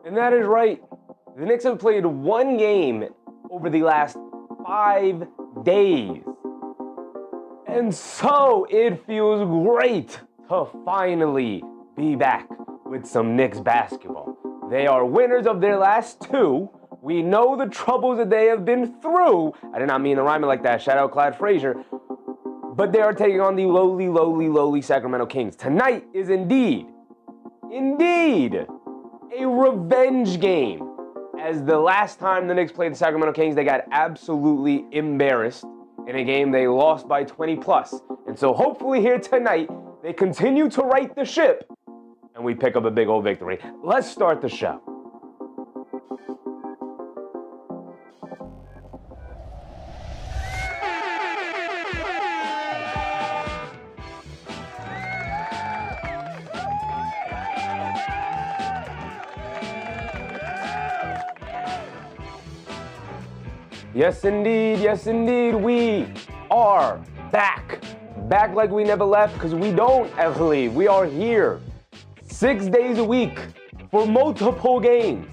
And that is right. The Knicks have played one game over the last 5 days. And so it feels great to finally be back with some Knicks basketball. They are winners of their last two. We know the troubles that they have been through. I did not mean to rhyme it like that. Shout out Clyde Frazier. But they are taking on the lowly Sacramento Kings. Tonight is indeed a revenge game. As the last time the Knicks played the Sacramento Kings, they got absolutely embarrassed in a game they lost by 20 plus. And so hopefully here tonight, they continue to right the ship and we pick up a big old victory. Let's start the show. Yes, indeed, we are back. Back like we never left, because we don't ever leave. We are here 6 days a week for multiple games.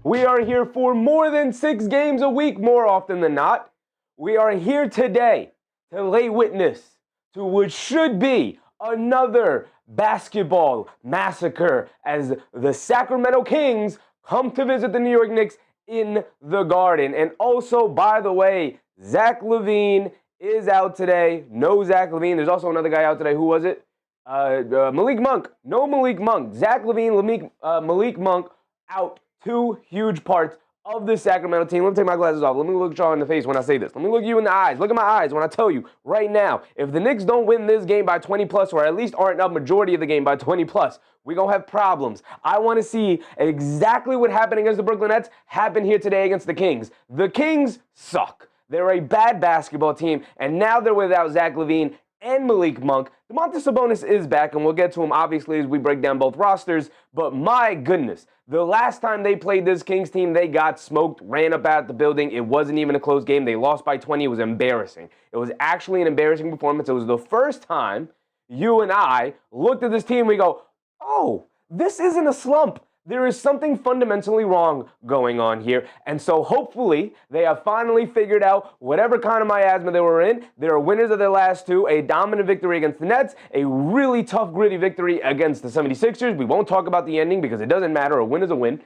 We are here for more than 6 games a week, more often than not. We are here today to lay witness to what should be another basketball massacre as the Sacramento Kings come to visit the New York Knicks in the Garden. And also, by the way, Zach LaVine is out today. No Zach LaVine. There's also another guy out today. Who was it? Malik Monk. No Malik Monk. Zach LaVine, Malik Monk out. 2 huge parts of the Sacramento team. Let me take my glasses off. Let me look y'all in the face when I say this. Let me look you in the eyes. Look at my eyes when I tell you right now, if the Knicks don't win this game by 20 plus, or at least aren't a majority of the game by 20 plus, we're going to have problems. I want to see exactly what happened against the Brooklyn Nets happen here today against the Kings. The Kings suck. They're a bad basketball team, and now they're without Zach LaVine and Malik Monk. Domantas Sabonis is back, and we'll get to him, obviously, as we break down both rosters. But my goodness, the last time they played this Kings team, they got smoked, ran up out the building. It wasn't even a close game. They lost by 20. It was embarrassing. It was actually an embarrassing performance. It was the first time you and I looked at this team and we go, oh, this isn't a slump. There is something fundamentally wrong going on here. And so hopefully they have finally figured out whatever kind of miasma they were in. They are winners of their last two, a dominant victory against the Nets, a really tough, gritty victory against the 76ers. We won't talk about the ending because it doesn't matter. A win is a win.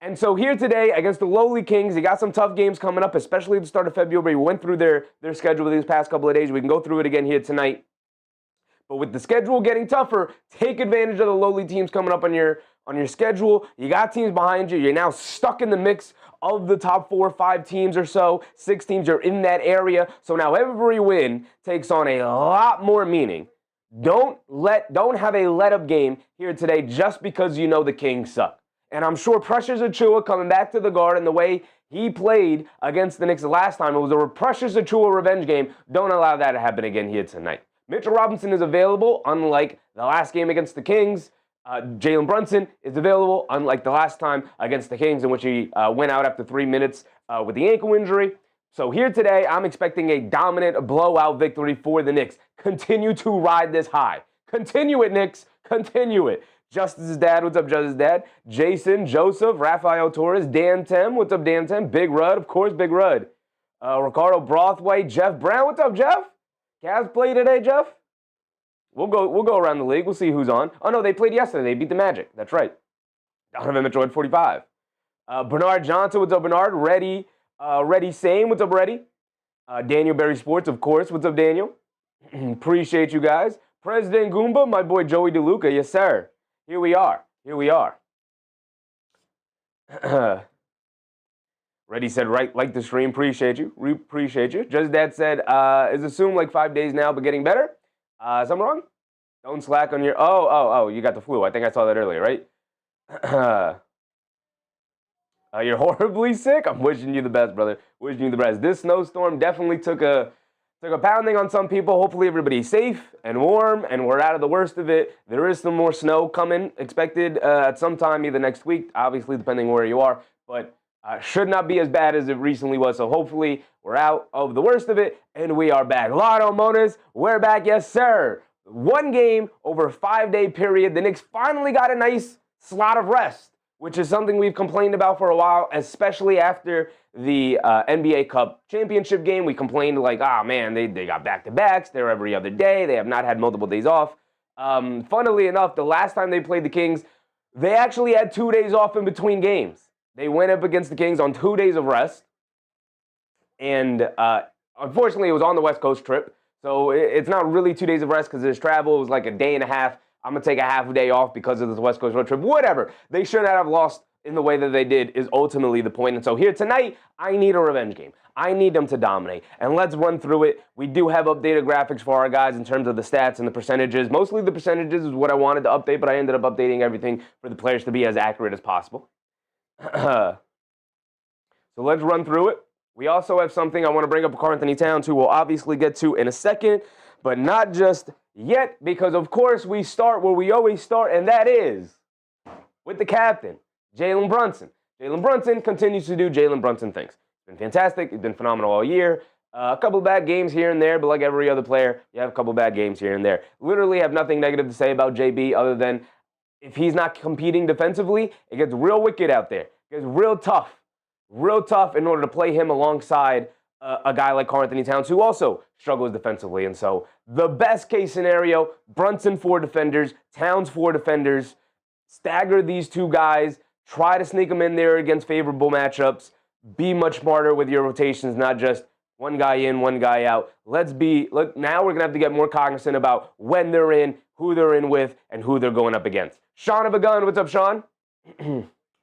And so here today against the lowly Kings, you got some tough games coming up, especially at the start of February. We went through their schedule these past couple of days. We can go through it again here tonight. But with the schedule getting tougher, take advantage of the lowly teams coming up on your schedule. You got teams behind you. You're now stuck in the mix of the top 4 or 5 teams or so. 6 teams are in that area. So now every win takes on a lot more meaning. Don't have a let-up game here today just because you know the Kings suck. And I'm sure Precious Achiuwa coming back to the Garden the way he played against the Knicks the last time. It was a Precious Achiuwa revenge game. Don't allow that to happen again here tonight. Mitchell Robinson is available, unlike the last game against the Kings. Jalen Brunson is available, unlike the last time against the Kings, in which he went out after 3 minutes with the ankle injury. So here today, I'm expecting a dominant blowout victory for the Knicks. Continue to ride this high. Continue it, Knicks. Continue it. Justice's dad, what's up, Justice's dad? Jason, Joseph, Rafael Torres, Dan Tem, what's up, Dan Tem? Big Rud, of course, Big Rud. Ricardo Brothwaite, Jeff Brown, what's up, Jeff? Cavs play today, Jeff? We'll go around the league. We'll see who's on. Oh, no, they played yesterday. They beat the Magic. That's right. Donovan Mitchell at 45. Bernard Johnson, what's up, Bernard? Reddy Same, what's up, Reddy? Daniel Berry Sports, of course. What's up, Daniel? Appreciate you guys. President Goomba, my boy Joey DeLuca. Yes, sir. Here we are. Reddy said, right, like the stream. Appreciate you. Just Dad said, is assumed like 5 days now, but getting better. Something wrong? Don't slack on your... Oh, you got the flu. I think I saw that earlier, right? You're horribly sick? I'm wishing you the best, brother. Wishing you the best. This snowstorm definitely took a pounding on some people. Hopefully everybody's safe and warm, and we're out of the worst of it. There is some more snow coming, expected at some time, either next week, obviously, depending where you are. But should not be as bad as it recently was. So hopefully we're out of the worst of it, and we are back. Lotto Monas, we're back, yes, sir. 1 game over a 5-day period. The Knicks finally got a nice slot of rest which is something we've complained about for a while, especially after the NBA Cup championship game. We complained like, man, they got back-to-backs. They're every other day. They have not had multiple days off. Funnily enough, the last time they played the Kings, they actually had 2 days off in between games. They went up against the Kings on 2 days of rest. And unfortunately, it was on the West Coast trip. So it's not really 2 days of rest because there's travel. It was like a day and a half. I'm going to take a half a day off because of this West Coast road trip. Whatever. They should not have lost in the way that they did is ultimately the point. And so here tonight, I need a revenge game. I need them to dominate. And let's run through it. We do have updated graphics for our guys in terms of the stats and the percentages. Mostly the percentages is what I wanted to update, but I ended up updating everything for the players to be as accurate as possible. So let's run through it. We also have something I want to bring up with Karl-Anthony Towns, who we'll obviously get to in a second, but not just yet, because of course we start where we always start, and that is with the captain, Jalen Brunson. Jalen Brunson continues to do Jalen Brunson things. It's been fantastic. He's been phenomenal all year. A couple of bad games here and there, but like every other player, you have a couple of bad games here and there. Literally have nothing negative to say about JB other than if he's not competing defensively, it gets real wicked out there. It gets real tough in order to play him alongside a guy like Karl-Anthony Towns, who also struggles defensively. And so the best case scenario, Brunson 4 defenders, Towns 4 defenders, stagger these two guys, try to sneak them in there against favorable matchups, be much smarter with your rotations, not just one guy in, one guy out. Now we're going to have to get more cognizant about when they're in, who they're in with, and who they're going up against. Sean of a gun, what's up, Sean?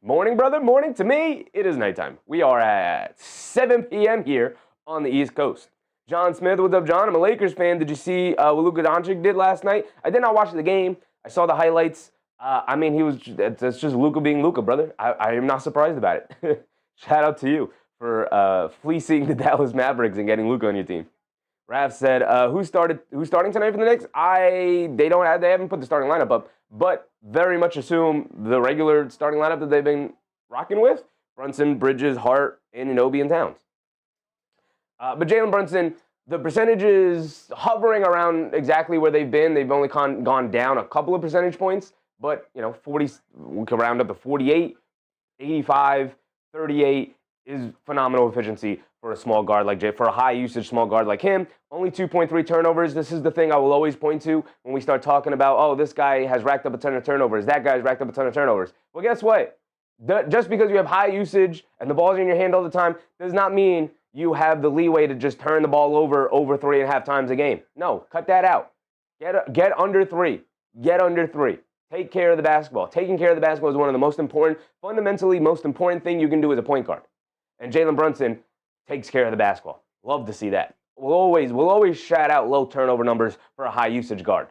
Morning, brother, morning. To me, it is nighttime. We are at 7 p.m. here on the East Coast. John Smith, what's up, John? I'm a Lakers fan. Did you see what Luka Doncic did last night? I did not watch the game. I saw the highlights. It's just Luka being Luka, brother. I am not surprised about it. Shout out to you for fleecing the Dallas Mavericks and getting Luka on your team. Raph said, who's starting tonight for the Knicks? They haven't put the starting lineup up, but very much assume the regular starting lineup that they've been rocking with: Brunson, Bridges, Hart, Anunoby, and Towns. But Jalen Brunson, the percentages hovering around exactly where they've been. They've only gone down a couple of percentage points, but 40, we can round up to 48, 85, 38 is phenomenal efficiency for a small guard like Jay, for a high usage small guard like him. Only 2.3 turnovers. This is the thing I will always point to when we start talking about, oh, this guy has racked up a ton of turnovers. That guy's racked up a ton of turnovers. Well, guess what? Just because you have high usage and the ball's in your hand all the time does not mean you have the leeway to just turn the ball over 3.5 times a game. No, cut that out. Get under 3. Get under 3. Take care of the basketball. Taking care of the basketball is one of the most important, fundamentally most important thing you can do as a point guard. And Jalen Brunson takes care of the basketball. Love to see that. We'll always shout out low turnover numbers for a high usage guard.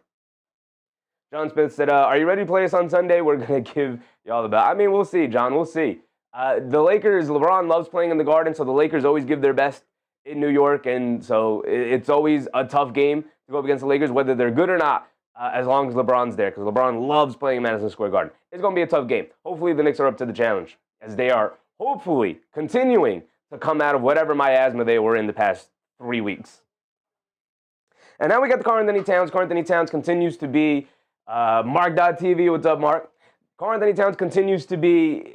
John Smith said, are you ready to play us on Sunday? We're going to give y'all the best. I mean, we'll see, John. We'll see. The Lakers, LeBron loves playing in the Garden, so the Lakers always give their best in New York. And so it's always a tough game to go up against the Lakers, whether they're good or not, as long as LeBron's there, because LeBron loves playing in Madison Square Garden. It's going to be a tough game. Hopefully the Knicks are up to the challenge, as they are hopefully continuing to come out of whatever miasma they were in the past 3 weeks. And now we got the Karl-Anthony Towns. Karl-Anthony Towns continues to be Mark.TV. What's up, Mark? Karl-Anthony Towns continues to be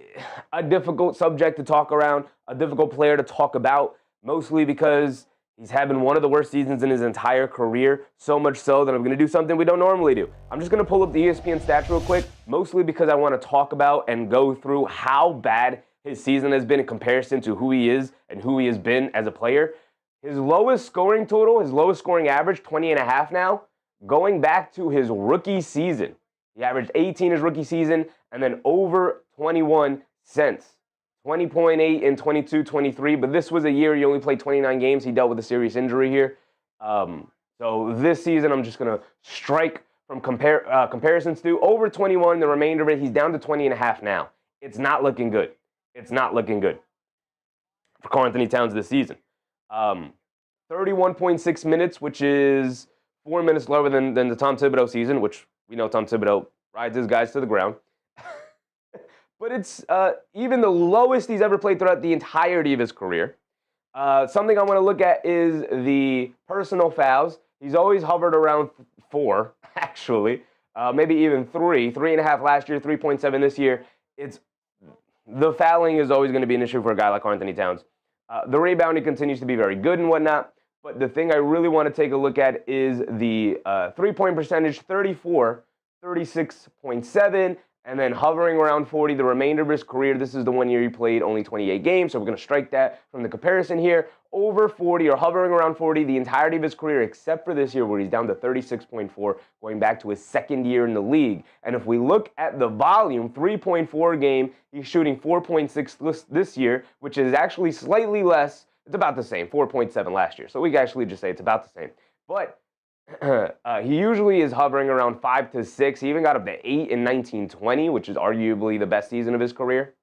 a difficult subject to talk around, a difficult player to talk about, mostly because he's having one of the worst seasons in his entire career, so much so that I'm going to do something we don't normally do. I'm just going to pull up the ESPN stats real quick, mostly because I want to talk about and go through how bad his season has been in comparison to who he is and who he has been as a player. His lowest scoring total, his lowest scoring average, 20.5 now, going back to his rookie season. He averaged 18 his rookie season and then over 21 since. 20.8 in 22-23, but this was a year he only played 29 games. He dealt with a serious injury here. So this season, I'm just going to strike from comparisons to over 21. The remainder of it, he's down to 20.5 now. It's not looking good. It's not looking good for Karl-Anthony Towns this season. 31.6 minutes, which is 4 minutes lower than the Tom Thibodeau season, which we know Tom Thibodeau rides his guys to the ground. But it's even the lowest he's ever played throughout the entirety of his career. Something I want to look at is the personal fouls. He's always hovered around 4, actually. Maybe even 3. 3.5 last year, 3.7 this year. It's the fouling is always going to be an issue for a guy like Karl-Anthony Towns. The rebounding continues to be very good and whatnot, but the thing I really want to take a look at is the three-point percentage, 34, 36.7, and then hovering around 40 the remainder of his career. This is the 1 year he played only 28 games, so we're going to strike that from the comparison here. Over 40 or hovering around 40 the entirety of his career, except for this year where he's down to 36.4, going back to his second year in the league. And if we look at the volume, 3.4 a game, he's shooting 4.6 this year, which is actually slightly less. It's about the same, 4.7 last year. So we can actually just say it's about the same. But he usually is hovering around 5 to 6. He even got up to 8 in 1920, which is arguably the best season of his career.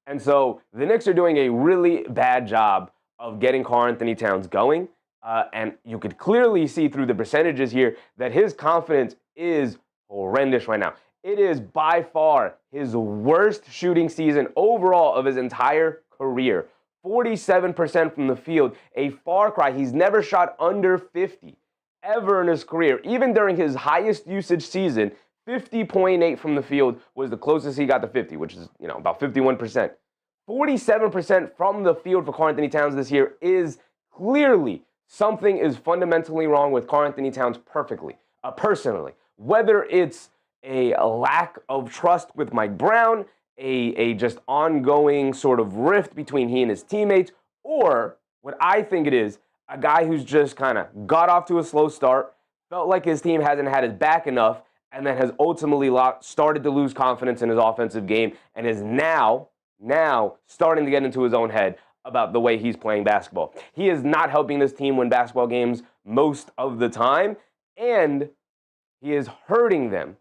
And so the Knicks are doing a really bad job of getting Karl-Anthony Towns going. And you could clearly see through the percentages here that his confidence is horrendous right now. It is by far his worst shooting season overall of his entire career. 47% from the field, a far cry. He's never shot under 50 ever in his career. Even during his highest usage season, 50.8 from the field was the closest he got to 50, which is, about 51%. 47% from the field for Karl-Anthony Towns this year is clearly something is fundamentally wrong with Karl-Anthony Towns personally. Whether it's a lack of trust with Mike Brown, a just ongoing sort of rift between he and his teammates, or what I think it is, a guy who's just kind of got off to a slow start, felt like his team hasn't had his back enough, and then has ultimately started to lose confidence in his offensive game, and is now starting to get into his own head about the way he's playing basketball. He is not helping this team win basketball games most of the time, and he is hurting them.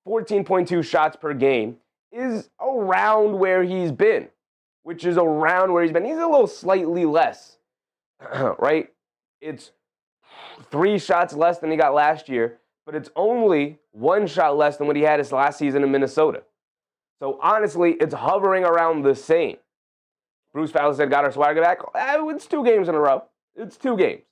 14.2 shots per game is around where he's been, which is around where he's been. He's a little slightly less, right? It's 3 shots less than he got last year, but it's only 1 shot less than what he had his last season in Minnesota. So honestly, it's hovering around the same. Bruce Fowler said, got our swagger back. It's 2 games in a row. It's 2 games.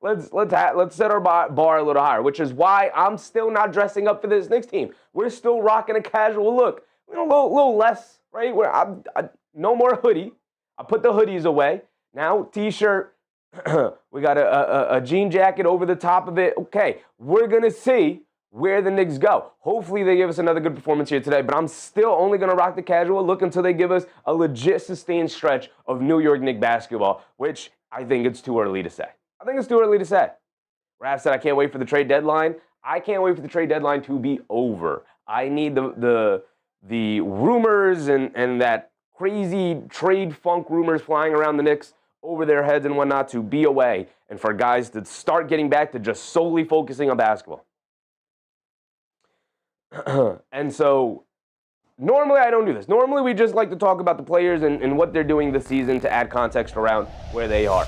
Let's set our bar a little higher, which is why I'm still not dressing up for this Knicks team. We're still rocking a casual look. A little less, right? No more hoodie. I put the hoodies away. Now, t-shirt. We got a jean jacket over the top of it. Okay, we're going to see where the Knicks go. Hopefully they give us another good performance here today, but I'm still only going to rock the casual look until they give us a legit sustained stretch of New York Knicks basketball, which I think it's too early to say. Raph said, I can't wait for the trade deadline. I can't wait for the trade deadline to be over. I need the rumors and that crazy trade funk rumors flying around the Knicks over their heads and whatnot to be away, and for guys to start getting back to just solely focusing on basketball. And so normally I don't do this. Normally we just like to talk about the players and what they're doing this season to add context around where they are.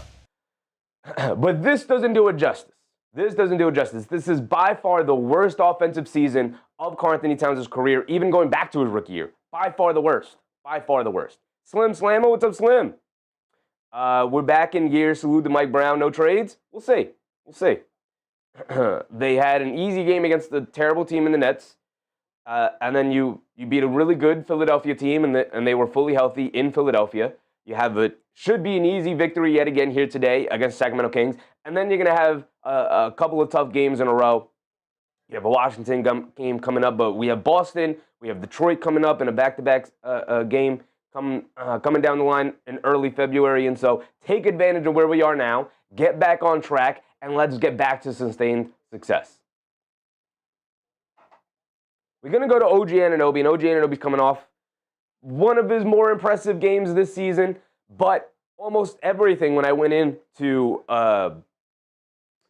But this doesn't do it justice. This is by far the worst offensive season of Karl-Anthony Towns' career, even going back to his rookie year. By far the worst. Slim Slammo, what's up, Slim? We're back in gear. Salute to Mike Brown. No trades? We'll see. They had an easy game against the terrible team in the Nets. And then you beat a really good Philadelphia team, and they were fully healthy in Philadelphia. You have should be an easy victory yet again here today against Sacramento Kings. And then you're going to have a couple of tough games in a row. You have a Washington game coming up, but we have Boston. We have Detroit coming up in a back-to-back game coming down the line in early February. And so take advantage of where we are now, get back on track, and let's get back to sustained success. We're going to go to OG Anunoby, and OG Anunoby's coming off one of his more impressive games this season, but almost everything when I went in to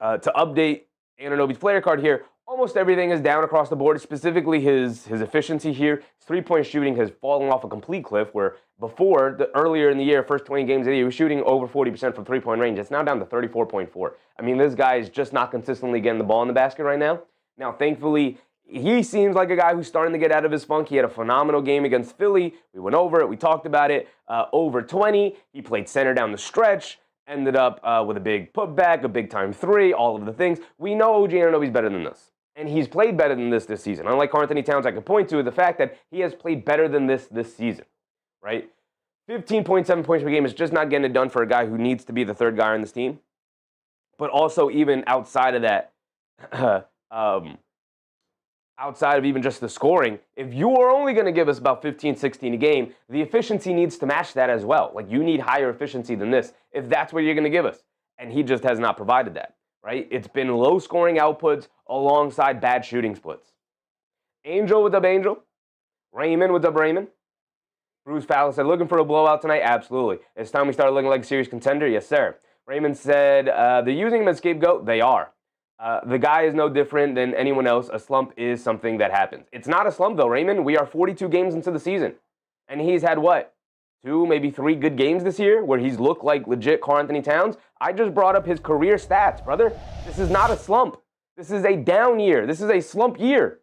update Anunoby's player card here, almost everything is down across the board, specifically his efficiency here. His three-point shooting has fallen off a complete cliff, where before, earlier in the year, first 20 games of the year, he was shooting over 40% from three-point range. It's now down to 34.4. I mean, this guy is just not consistently getting the ball in the basket right now. Now, thankfully, he seems like a guy who's starting to get out of his funk. He had a phenomenal game against Philly. We went over it. We talked about it. Over 20. He played center down the stretch. Ended up with a big putback, a big-time three, all of the things. We know OG Anunoby's better than this. And he's played better than this season. Unlike Karl-Anthony Towns, I can point to the fact that he has played better than this season, right? 15.7 points per game is just not getting it done for a guy who needs to be the third guy on this team. But also, even outside of that, outside of even just the scoring, if you are only going to give us about 15, 16 a game, the efficiency needs to match that as well. Like, you need higher efficiency than this if that's what you're going to give us. And he just has not provided that, right? It's been low scoring outputs alongside bad shooting splits. Angel, what's up, Angel? Raymond, what's up, Raymond? Bruce Fowler said, looking for a blowout tonight? Absolutely. It's time we start looking like a serious contender? Yes, sir. Raymond said, they're using him as scapegoat? They are. The guy is no different than anyone else. A slump is something that happens. It's not a slump, though, Raymond. We are 42 games into the season. And he's had, what, 2, maybe 3 good games this year where he's looked like legit Karl-Anthony Towns? I just brought up his career stats, brother. This is not a slump. This is a down year. This is a slump year.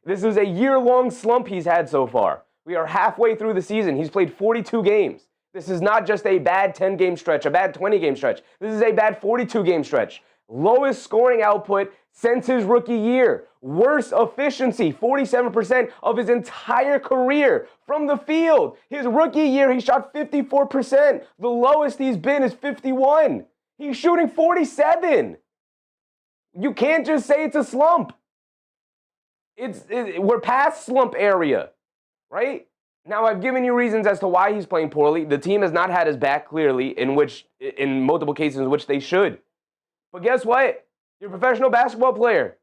This is a year-long slump he's had so far. We are halfway through the season. He's played 42 games. This is not just a bad 10-game stretch, a bad 20-game stretch. This is a bad 42-game stretch. Lowest scoring output since his rookie year. Worst efficiency, 47% of his entire career from the field. His rookie year, he shot 54%. The lowest he's been is 51. He's shooting 47. You can't just say it's a slump. We're past slump area, right? Now, I've given you reasons as to why he's playing poorly. The team has not had his back clearly, in multiple cases in which they should. But guess what? You're a professional basketball player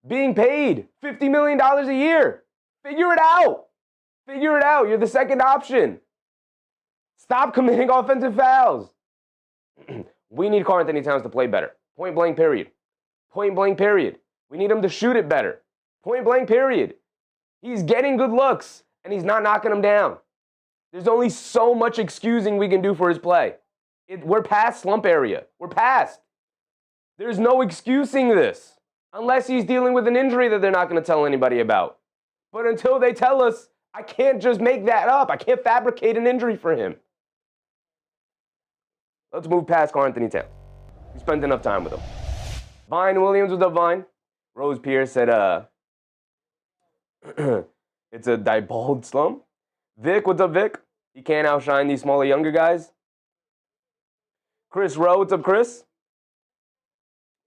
being paid $50 million a year. Figure it out. Figure it out. You're the second option. Stop committing offensive fouls. We need Karl-Anthony Towns to play better. Point blank, period. Point blank, period. We need him to shoot it better. Point blank, period. He's getting good looks, and he's not knocking them down. There's only so much excusing we can do for his play. We're past slump area. We're past. There's no excusing this, unless he's dealing with an injury that they're not going to tell anybody about. But until they tell us, I can't just make that up. I can't fabricate an injury for him. Let's move past Karl-Anthony Towns. We spent enough time with him. Vine Williams, what's up, Vine? Rose Pierce said, it's a diabolical slump. Vic, what's up, Vic? He can't outshine these smaller, younger guys. Chris Rowe, what's up, Chris?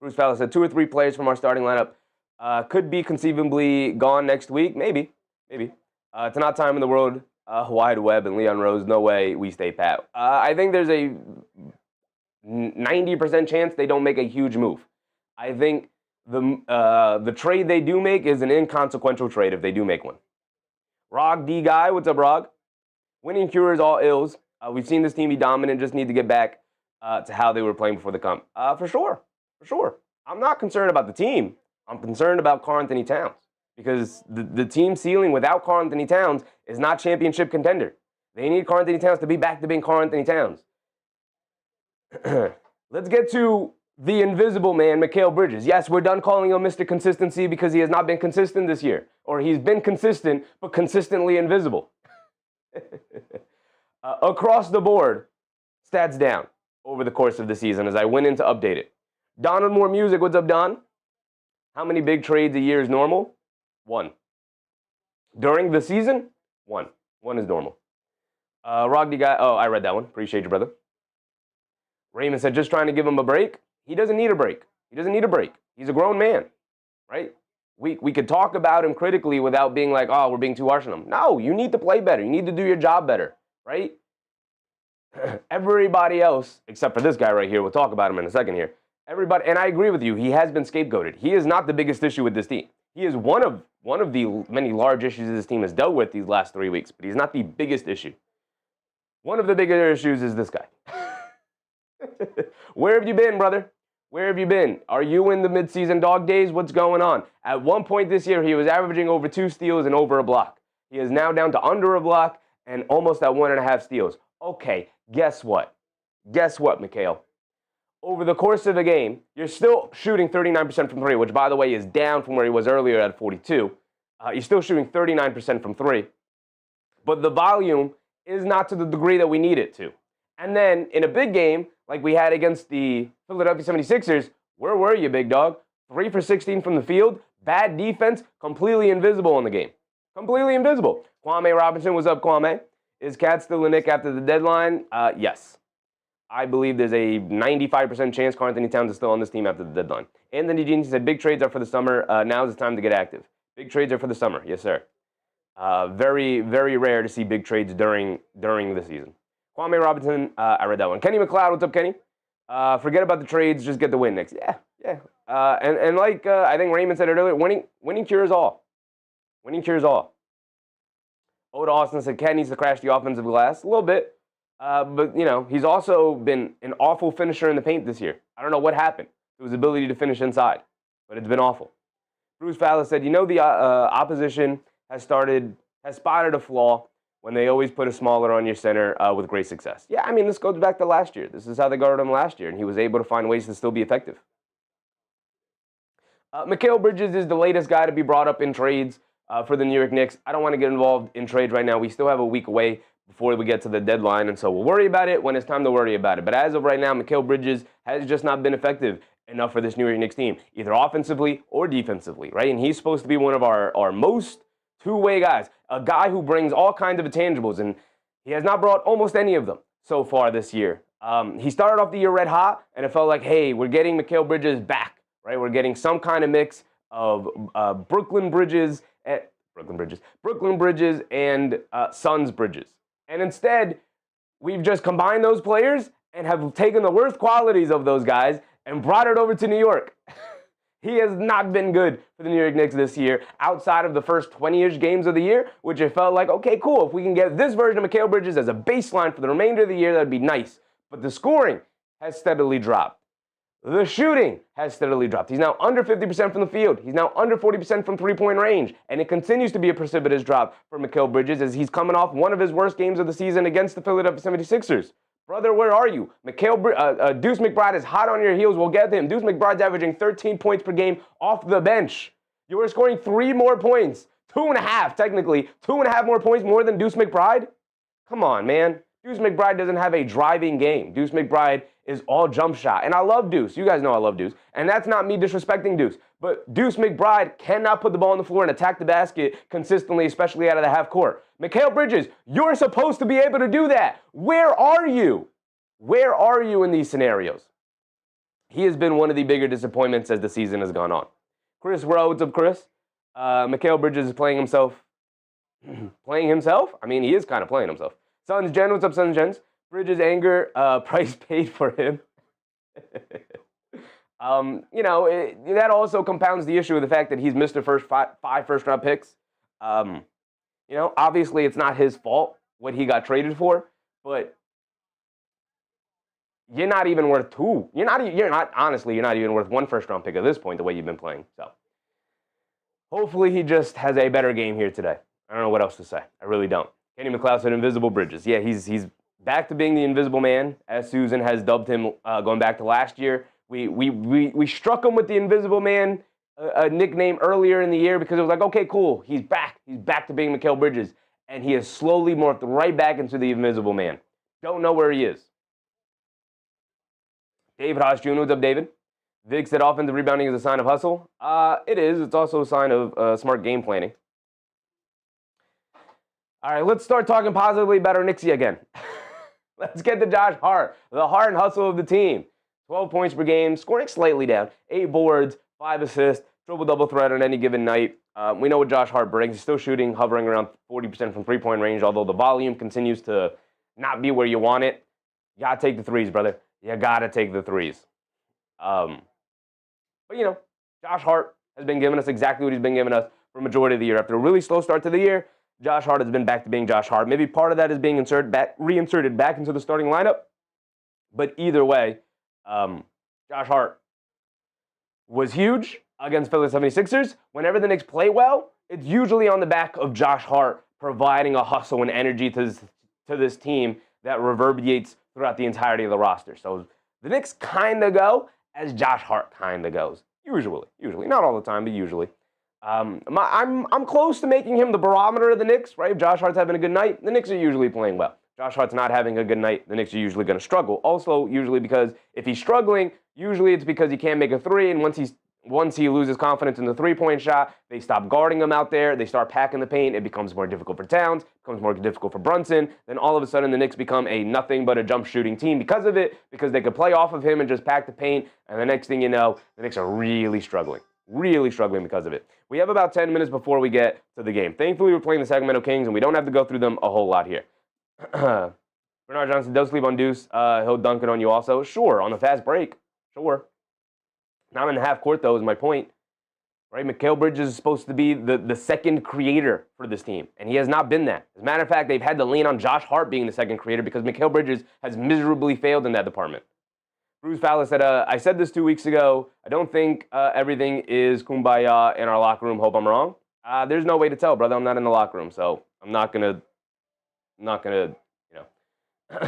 Bruce Fowler said 2 or 3 players from our starting lineup could be conceivably gone next week. Maybe. It's not time in the world wide web and Leon Rose. No way we stay pat. I think there's a 90% chance they don't make a huge move. I think the trade they do make is an inconsequential trade if they do make one. Rog D Guy, what's up, Rog? Winning cures all ills. We've seen this team be dominant. Just need to get back to how they were playing before the come. For sure. I'm not concerned about the team. I'm concerned about Karl-Anthony Towns because the team ceiling without Karl-Anthony Towns is not championship contender. They need Karl-Anthony Towns to be back to being Karl-Anthony Towns. Let's get to the invisible man, Mikal Bridges. Yes, we're done calling him Mr. Consistency because he has not been consistent this year. Or he's been consistent, but consistently invisible. Across the board, stats down over the course of the season as I went in to update it. Donald Moore Music, what's up, Don? How many big trades a year is normal? 1. During the season? 1. 1 is normal. Rogdy Guy, I read that one. Appreciate you, brother. Raymond said, just trying to give him a break. He doesn't need a break. He's a grown man, right? We could talk about him critically without being like, oh, we're being too harsh on him. No, you need to play better. You need to do your job better, right? Everybody else, except for this guy right here, we'll talk about him in a second here. Everybody, and I agree with you, he has been scapegoated. He is not the biggest issue with this team. He is one of the many large issues this team has dealt with these last 3 weeks, but he's not the biggest issue. One of the bigger issues is this guy. Where have you been, brother? Where have you been? Are you in the midseason dog days? What's going on? At one point this year, he was averaging over 2 steals and over a block. He is now down to under a block and almost at 1.5 steals. Okay, guess what? Guess what, Mikal? Over the course of the game, you're still shooting 39% from 3, which, by the way, is down from where he was earlier at 42. You're still shooting 39% from 3. But the volume is not to the degree that we need it to. And then in a big game, like we had against the Philadelphia 76ers, where were you, big dog? 3 for 16 from the field. Bad defense, completely invisible in the game. Completely invisible. Kwame Robinson, what's up, Kwame? Is Cat still a Knick after the deadline? Yes. I believe there's a 95% chance Karl-Anthony Towns is still on this team after the deadline. Anthony Jeanson said, big trades are for the summer. Now is the time to get active. Big trades are for the summer. Yes, sir. Very, very rare to see big trades during the season. Kwame Robinson, I read that one. Kenny McLeod, what's up, Kenny? Forget about the trades, just get the win next. Yeah. And like I think Raymond said it earlier, winning cures all. Winning cures all. Oda Austin said Cat needs to crash the offensive glass a little bit. But, you know, he's also been an awful finisher in the paint this year. I don't know what happened to his ability to finish inside, but it's been awful. Bruce Fowler said, you know, the opposition has spotted a flaw when they always put a smaller on your center with great success. Yeah, I mean, this goes back to last year. This is how they guarded him last year, and he was able to find ways to still be effective. Mikal Bridges is the latest guy to be brought up in trades for the New York Knicks. I don't want to get involved in trades right now. We still have a week away before we get to the deadline, and so we'll worry about it when it's time to worry about it. But as of right now, Mikal Bridges has just not been effective enough for this New York Knicks team, either offensively or defensively, right? And he's supposed to be one of our most two-way guys, a guy who brings all kinds of intangibles, and he has not brought almost any of them so far this year. He started off the year red hot, and it felt like, hey, we're getting Mikal Bridges back, right? We're getting some kind of mix of Brooklyn Bridges and Suns Bridges. And instead, we've just combined those players and have taken the worst qualities of those guys and brought it over to New York. He has not been good for the New York Knicks this year outside of the first 20-ish games of the year, which it felt like, okay, cool. If we can get this version of Mikal Bridges as a baseline for the remainder of the year, that would be nice. But the scoring has steadily dropped. The shooting has steadily dropped. He's now under 50% from the field. He's now under 40% from three-point range. And it continues to be a precipitous drop for Mikal Bridges as he's coming off one of his worst games of the season against the Philadelphia 76ers. Brother, where are you? Deuce McBride is hot on your heels. We'll get him. Deuce McBride's averaging 13 points per game off the bench. You are scoring 3 more points. 2.5, technically. 2.5 more points more than Deuce McBride? Come on, man. Deuce McBride doesn't have a driving game. Deuce McBride is all jump shot. And I love Deuce. You guys know I love Deuce. And that's not me disrespecting Deuce. But Deuce McBride cannot put the ball on the floor and attack the basket consistently, especially out of the half court. Mikal Bridges, you're supposed to be able to do that. Where are you? Where are you in these scenarios? He has been one of the bigger disappointments as the season has gone on. Chris Rowe, what's up, Chris? Mikal Bridges is playing himself. Playing himself? I mean, he is kind of playing himself. Sons Jen, what's up, Sons Jens? Bridges' anger, price paid for him. That also compounds the issue of the fact that he's missed the first five first-round picks. Obviously it's not his fault what he got traded for, but you're not even worth 2. You're not even worth 1 first-round pick at this point, the way you've been playing. So hopefully he just has a better game here today. I don't know what else to say. I really don't. Kenny McLeod said invisible Bridges. Yeah, he's back to being the invisible man, as Susan has dubbed him going back to last year. We struck him with the invisible man a nickname earlier in the year because it was like, okay, cool, he's back. He's back to being Mikal Bridges. And he has slowly morphed right back into the invisible man. Don't know where he is. David Haas Jr., what's up, David? Vic said offensive rebounding is a sign of hustle. It is. It's also a sign of smart game planning. All right, let's start talking positively about our Knicksy again. Let's get to Josh Hart, the heart and hustle of the team. 12 points per game, scoring slightly down. 8 boards, 5 assists, triple-double threat on any given night. We know what Josh Hart brings. He's still shooting, hovering around 40% from three-point range, although the volume continues to not be where you want it. You got to take the threes, brother. You got to take the threes. Josh Hart has been giving us exactly what he's been giving us for the majority of the year. After a really slow start to the year, Josh Hart has been back to being Josh Hart. Maybe part of that is being reinserted back into the starting lineup. But either way, Josh Hart was huge against Philly 76ers. Whenever the Knicks play well, it's usually on the back of Josh Hart providing a hustle and energy to this team that reverberates throughout the entirety of the roster. So the Knicks kind of go as Josh Hart kind of goes. Usually. Not all the time, but usually. I'm close to making him the barometer of the Knicks, right? If Josh Hart's having a good night, the Knicks are usually playing well. Josh Hart's not having a good night, the Knicks are usually going to struggle. Also, usually because if he's struggling, usually it's because he can't make a 3, and once once he loses confidence in the three-point shot, they stop guarding him out there. They start packing the paint. It becomes more difficult for Towns. It becomes more difficult for Brunson. Then all of a sudden, the Knicks become a nothing but a jump shooting team because of it, because they could play off of him and just pack the paint. And the next thing you know, the Knicks are really struggling because of it. We have about 10 minutes before we get to the game. Thankfully, we're playing the Sacramento Kings, and we don't have to go through them a whole lot here. Bernard Johnson does sleep on Deuce. He'll dunk it on you also. Sure, on the fast break. Sure. Not in the half court, though, is my point. Right? Mikal Bridges is supposed to be the second creator for this team, and he has not been that. As a matter of fact, they've had to lean on Josh Hart being the second creator because Mikal Bridges has miserably failed in that department. Bruce Fowler said, I said this 2 weeks ago. I don't think everything is kumbaya in our locker room. Hope I'm wrong. There's no way to tell, brother. I'm not in the locker room, so I'm not gonna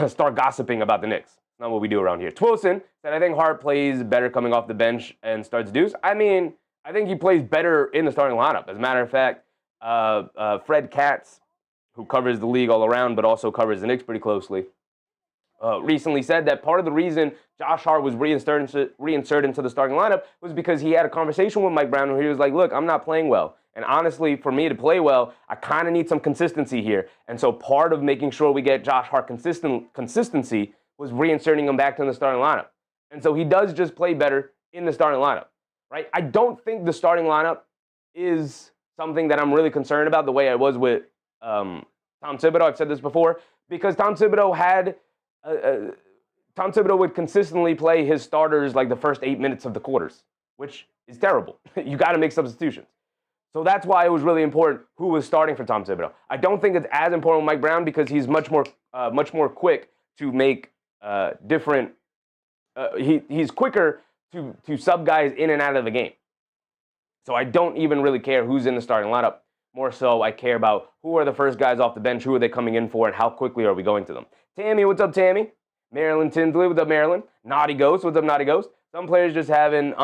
start gossiping about the Knicks. It's not what we do around here. Twilson said, I think Hart plays better coming off the bench and starts Deuce. I mean, I think he plays better in the starting lineup. As a matter of fact, Fred Katz, who covers the league all around but also covers the Knicks pretty closely, recently said that part of the reason Josh Hart was reinserted into the starting lineup was because he had a conversation with Mike Brown where he was like, look, I'm not playing well. And honestly, for me to play well, I kind of need some consistency here. And so part of making sure we get Josh Hart consistency was reinserting him back to the starting lineup. And so he does just play better in the starting lineup, right? I don't think the starting lineup is something that I'm really concerned about the way I was with Tom Thibodeau. I've said this before, because Tom Thibodeau would consistently play his starters like the first 8 minutes of the quarters, which is terrible. You got to make substitutions. So that's why it was really important who was starting for Tom Thibodeau. I don't think it's as important with Mike Brown because he's much more quick to make different. He's quicker to sub guys in and out of the game. So I don't even really care who's in the starting lineup. More so, I care about who are the first guys off the bench, who are they coming in for, and how quickly are we going to them. Tammy, what's up, Tammy? Marilyn Tinsley, what's up, Marilyn? Naughty Ghost, what's up, Naughty Ghost? Some players just have an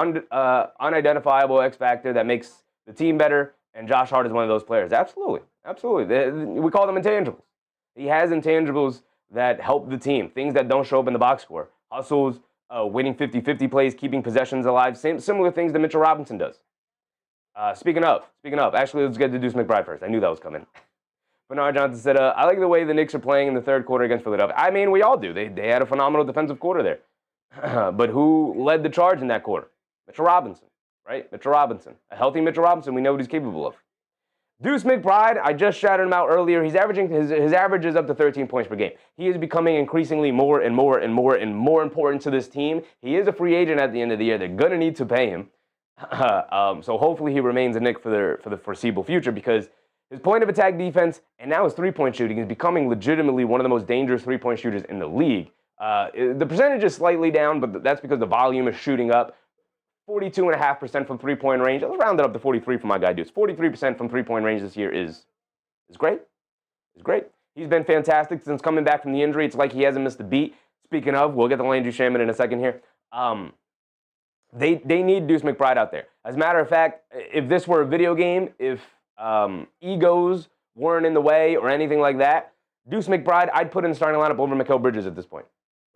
unidentifiable X factor that makes the team better, and Josh Hart is one of those players. Absolutely. We call them intangibles. He has intangibles that help the team, things that don't show up in the box score. Hustles, winning 50-50 plays, keeping possessions alive, similar things that Mitchell Robinson does. Speaking of, actually, let's get to Deuce McBride first. I knew that was coming. Bernard Johnson said, I like the way the Knicks are playing in the third quarter against Philadelphia. I mean, we all do. They had a phenomenal defensive quarter there. But who led the charge in that quarter? Mitchell Robinson. Right? Mitchell Robinson. A healthy Mitchell Robinson, we know what he's capable of. Deuce McBride, I just shouted him out earlier. He's averaging, his average is up to 13 points per game. He is becoming increasingly more important to this team. He is a free agent at the end of the year. They're going to need to pay him. So hopefully he remains a Knick for the foreseeable future because his point of attack defense and now his three-point shooting is becoming legitimately one of the most dangerous three-point shooters in the league. The percentage is slightly down, but that's because the volume is shooting up. 42.5% from three-point range. Let's round it up to 43 for my guy, Deuce. 43% from three-point range this year is great. It's great. He's been fantastic since coming back from the injury. It's like he hasn't missed a beat. Speaking of, we'll get to Landry Shamet in a second here. They need Deuce McBride out there. As a matter of fact, if this were a video game, if egos weren't in the way or anything like that, Deuce McBride, I'd put in the starting lineup over Mikal Bridges at this point.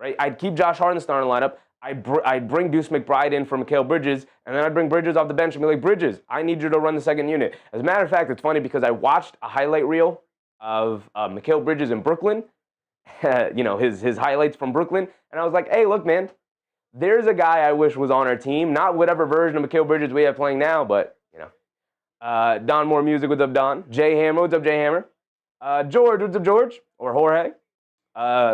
Right? I'd keep Josh Hart in the starting lineup. I'd bring Deuce McBride in for Mikal Bridges, and then I'd bring Bridges off the bench and be like, Bridges, I need you to run the second unit. As a matter of fact, it's funny because I watched a highlight reel of Mikal Bridges in Brooklyn, his highlights from Brooklyn, and I was like, hey, look, man, there's a guy I wish was on our team, not whatever version of Mikal Bridges we have playing now, but, Don More Music, what's up, Don? Jay Hammer, what's up, Jay Hammer? George, what's up, George? Or Jorge?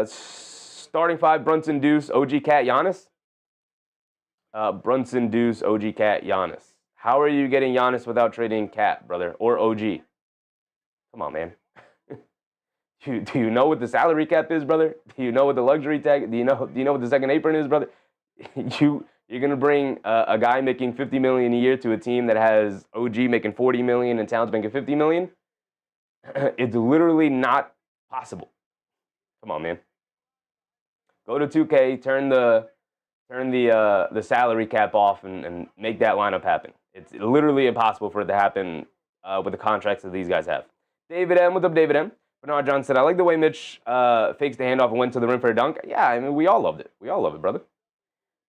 Starting five, Brunson, Deuce, OG Cat, Giannis. Brunson, Deuce, OG Cat, Giannis. How are you getting Giannis without trading Cat, brother, or OG? Come on, man. Do you know what the salary cap is, brother? Do you know what the luxury tag? Do you know what the second apron is, brother? You're gonna bring a guy making $50 million a year to a team that has OG making $40 million and Towns making $50 million? It's literally not possible. Come on, man. Go to 2K, turn the salary cap off and make that lineup happen. It's literally impossible for it to happen with the contracts that these guys have. David M, what's up, David M? Bernard John said, I like the way Mitch fakes the handoff and went to the rim for a dunk. Yeah, I mean, we all loved it. We all love it, brother.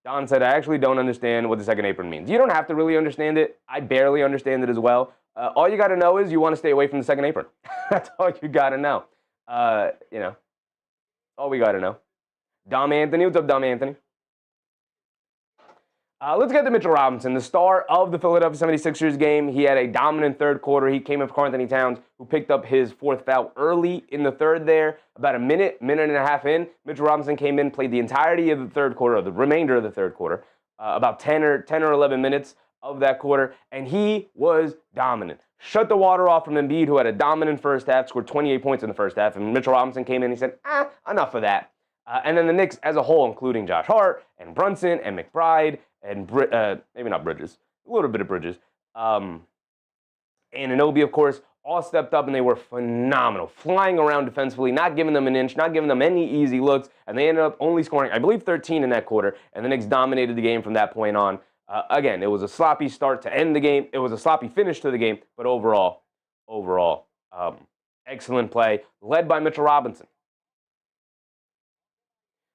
Don said, I actually don't understand what the second apron means. You don't have to really understand it. I barely understand it as well. All you got to know is you want to stay away from the second apron. That's all you got to know. All we got to know. Dom Anthony, what's up, Dom Anthony? Let's get to Mitchell Robinson, the star of the Philadelphia 76ers game. He had a dominant third quarter. He came up with Karl-Anthony Towns, who picked up his fourth foul early in the third there. About a minute and a half in, Mitchell Robinson came in, played the entirety of the third quarter, or the remainder of the third quarter, about 10 or 11 minutes of that quarter, and he was dominant. Shut the water off from Embiid, who had a dominant first half, scored 28 points in the first half, and Mitchell Robinson came in and he said, enough of that. And then the Knicks as a whole, including Josh Hart and Brunson and McBride and maybe not Bridges, a little bit of Bridges, and Anunoby, of course, all stepped up and they were phenomenal, flying around defensively, not giving them an inch, not giving them any easy looks, and they ended up only scoring, I believe, 13 in that quarter, and the Knicks dominated the game from that point on. Again, it was a sloppy start to end the game. It was a sloppy finish to the game, but overall, excellent play, led by Mitchell Robinson.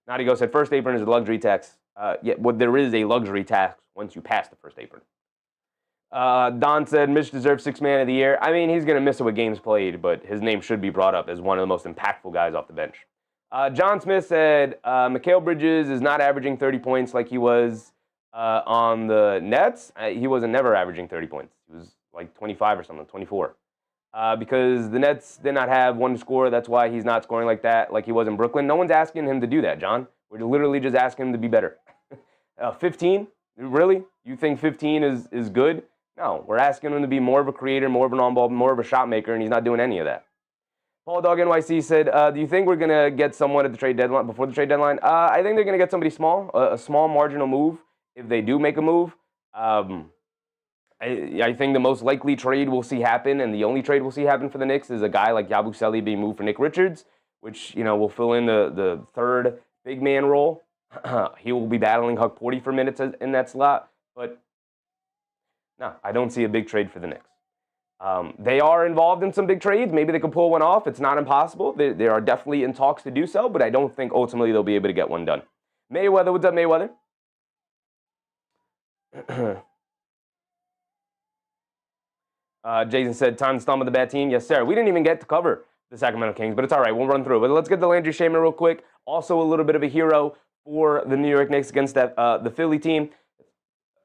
Nadigo said, first apron is a luxury tax. There is a luxury tax once you pass the first apron. Don said, Mitch deserves sixth man of the year. I mean, he's going to miss it with games played, but his name should be brought up as one of the most impactful guys off the bench. John Smith said, Mikal Bridges is not averaging 30 points like he was on the Nets. He wasn't never averaging 30 points. He was like 25 or something, 24. Because the Nets did not have one scorer. That's why he's not scoring like that, like he was in Brooklyn. No one's asking him to do that, John. We're literally just asking him to be better. 15? Really? You think 15 is good? No, we're asking him to be more of a creator, more of an on-ball, more of a shot maker, and he's not doing any of that. Paul Dog NYC said, do you think we're going to get someone at the trade deadline, before the trade deadline? I think they're going to get somebody small, a small marginal move, if they do make a move. I think the most likely trade we'll see happen, and the only trade we'll see happen for the Knicks, is a guy like Yabusele being moved for Nick Richards, which, will fill in the third big man role. He will be battling Huck Porty for minutes in that slot, but no, I don't see a big trade for the Knicks. They are involved in some big trades. Maybe they can pull one off. It's not impossible. They are definitely in talks to do so, but I don't think ultimately they'll be able to get one done. Mayweather, what's up, Mayweather? Jason said, time to stomp the bad team. Yes, sir. We didn't even get to cover the Sacramento Kings, but it's all right. We'll run through it. But let's get the Landry Shamet real quick. Also a little bit of a hero for the New York Knicks against the Philly team.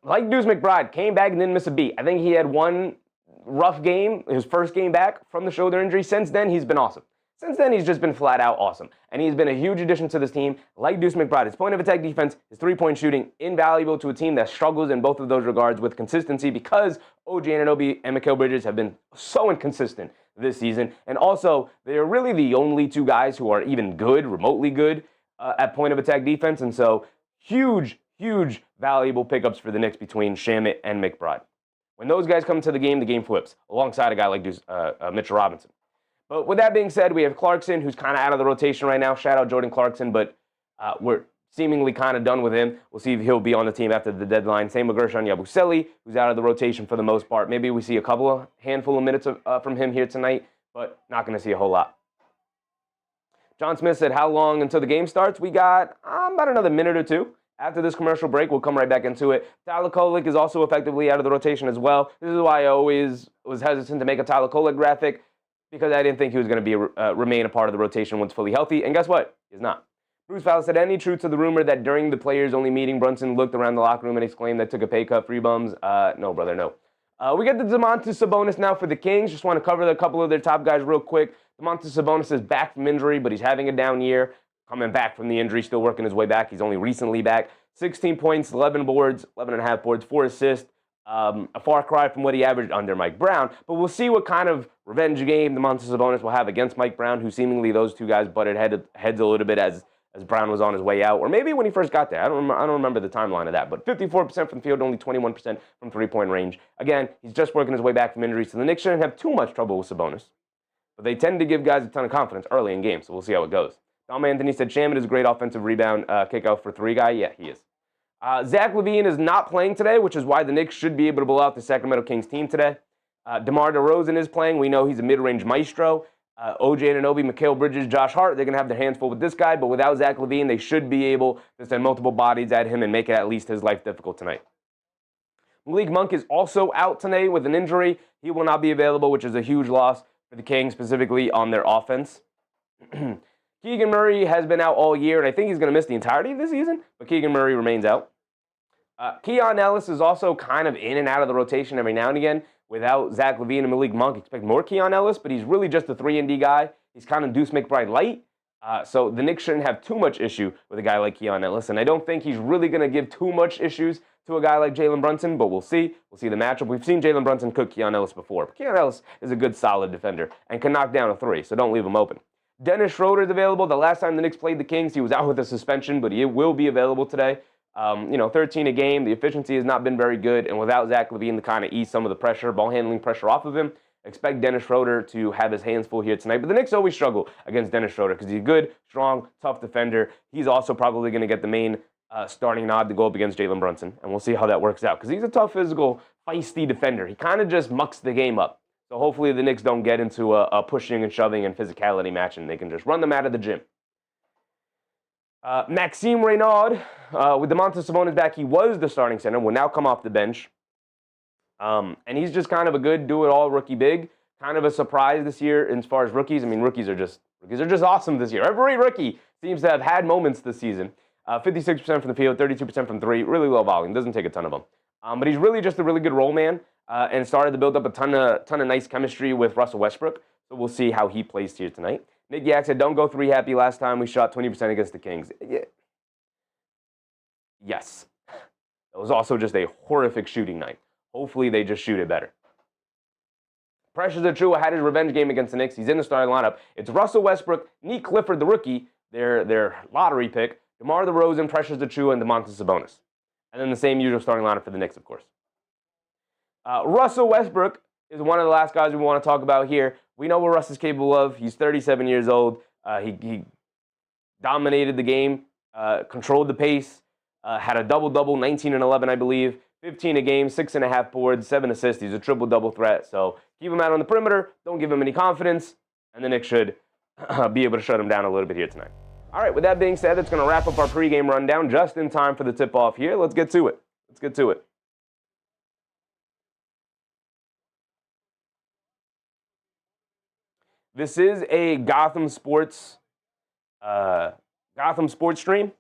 Like Deuce McBride, came back and didn't miss a beat. I think he had one rough game, his first game back from the shoulder injury. Since then, he's been awesome. Since then, he's just been flat out awesome. And he's been a huge addition to this team. Like Deuce McBride, his point of attack defense, his three-point shooting, invaluable to a team that struggles in both of those regards with consistency, because OG Anunoby and Mikal Bridges have been so inconsistent this season. And also, they are really the only two guys who are even good, remotely good, at point of attack defense. And so, huge valuable pickups for the Knicks between Shamet and McBride. When those guys come to the game flips, alongside a guy like Mitchell Robinson. But with that being said, we have Clarkson, who's kind of out of the rotation right now. Shout out Jordan Clarkson, but we're seemingly kind of done with him. We'll see if he'll be on the team after the deadline. Same with Gershon Yabusele, who's out of the rotation for the most part. Maybe we see a handful of minutes from him here tonight, but not going to see a whole lot. John Smith said, how long until the game starts? We got about another minute or two. After this commercial break, we'll come right back into it. Tyler Kolek is also effectively out of the rotation as well. This is why I always was hesitant to make a Tyler Kolek graphic, because I didn't think he was going to remain a part of the rotation once fully healthy. And guess what? He's not. Bruce Fowler said, any truth to the rumor that during the players-only meeting, Brunson looked around the locker room and exclaimed that took a pay cut, free bums? No, brother, no. We get the Domantas Sabonis now for the Kings. Just want to cover a couple of their top guys real quick. Domantas Sabonis is back from injury, but he's having a down year. Coming back from the injury, still working his way back. He's only recently back. 16 points, 11 boards, 11.5 boards, 4 assists. A far cry from what he averaged under Mike Brown. But we'll see what kind of revenge game Domantas Sabonis will have against Mike Brown, who seemingly those two guys butted heads a little bit as Brown was on his way out. Or maybe when he first got there. I don't remember the timeline of that. But 54% from the field, only 21% from three-point range. Again, he's just working his way back from injury, so the Knicks shouldn't have too much trouble with Sabonis. But they tend to give guys a ton of confidence early in games, so we'll see how it goes. Dom Anthony said, Shamet is a great offensive rebound kickout for three guy. Yeah, he is. Zach LaVine is not playing today, which is why the Knicks should be able to blow out the Sacramento Kings team today. DeMar DeRozan is playing. We know he's a mid-range maestro. OJ Anunoby, Mikal Bridges, Josh Hart, they're going to have their hands full with this guy, but without Zach LaVine, they should be able to send multiple bodies at him and make it at least his life difficult tonight. Malik Monk is also out tonight with an injury. He will not be available, which is a huge loss for the Kings, specifically on their offense. Keegan Murray has been out all year, and I think he's going to miss the entirety of the season, but Keegan Murray remains out. Keon Ellis is also kind of in and out of the rotation every now and again. Without Zach LaVine and Malik Monk, expect more Keon Ellis, but he's really just a 3-and-D guy. He's kind of Deuce McBride light, so the Knicks shouldn't have too much issue with a guy like Keon Ellis, and I don't think he's really going to give too much issues to a guy like Jalen Brunson, but we'll see. We'll see the matchup. We've seen Jalen Brunson cook Keon Ellis before, but Keon Ellis is a good, solid defender and can knock down a three, so don't leave him open. Dennis Schroeder is available. The last time the Knicks played the Kings, he was out with a suspension, but he will be available today. 13 a game. The efficiency has not been very good, and without Zach LaVine to kind of ease some of the pressure, ball handling pressure off of him, expect Dennis Schroeder to have his hands full here tonight. But the Knicks always struggle against Dennis Schroeder because he's a good, strong, tough defender. He's also probably going to get the main starting nod to go up against Jalen Brunson, and we'll see how that works out because he's a tough, physical, feisty defender. He kind of just mucks the game up. So hopefully the Knicks don't get into a pushing and shoving and physicality match, and they can just run them out of the gym. Maxime Reynaud, with Domantas Sabonis back, he was the starting center, will now come off the bench. And he's just kind of a good do-it-all rookie big. Kind of a surprise this year as far as rookies. I mean, rookies are just awesome this year. Every rookie seems to have had moments this season. 56% from the field, 32% from three, really low volume, doesn't take a ton of them. But he's really just a really good role man and started to build up a ton of nice chemistry with Russell Westbrook. So we'll see how he plays here tonight. Nick Yak said, don't go 3 happy last time. We shot 20% against the Kings. Yeah. Yes. It was also just a horrific shooting night. Hopefully they just shoot it better. Precious Achiuwa had his revenge game against the Knicks. He's in the starting lineup. It's Russell Westbrook, Nick Clifford, the rookie, their lottery pick, DeMar DeRozan, Precious Achiuwa, and Domantas Sabonis. And then the same usual starting lineup for the Knicks, of course. Russell Westbrook is one of the last guys we want to talk about here. We know what Russ is capable of. He's 37 years old. He dominated the game, controlled the pace, had a double-double, 19 and 11, I believe, 15 a game, 6.5 boards, 7 assists. He's a triple-double threat. So keep him out on the perimeter. Don't give him any confidence. And the Knicks should be able to shut him down a little bit here tonight. All right, with that being said, that's going to wrap up our pregame rundown just in time for the tip-off here. Let's get to it. This is a Gotham Sports stream.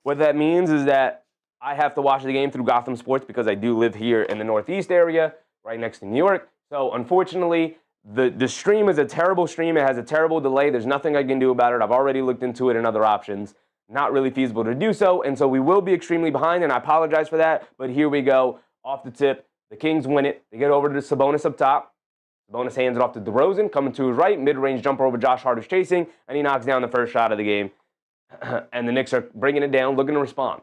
What that means is that I have to watch the game through Gotham Sports because I do live here in the Northeast area, right next to New York. So unfortunately, the stream is a terrible stream. It has a terrible delay. There's nothing I can do about it. I've already looked into it and other options. Not really feasible to do so, and so we will be extremely behind, and I apologize for that. But here we go, off the tip. The Kings win it. They get over to Sabonis up top. Sabonis hands it off to DeRozan, coming to his right, mid-range jumper over Josh Hart, who's chasing, and he knocks down the first shot of the game. And the Knicks are bringing it down, looking to respond.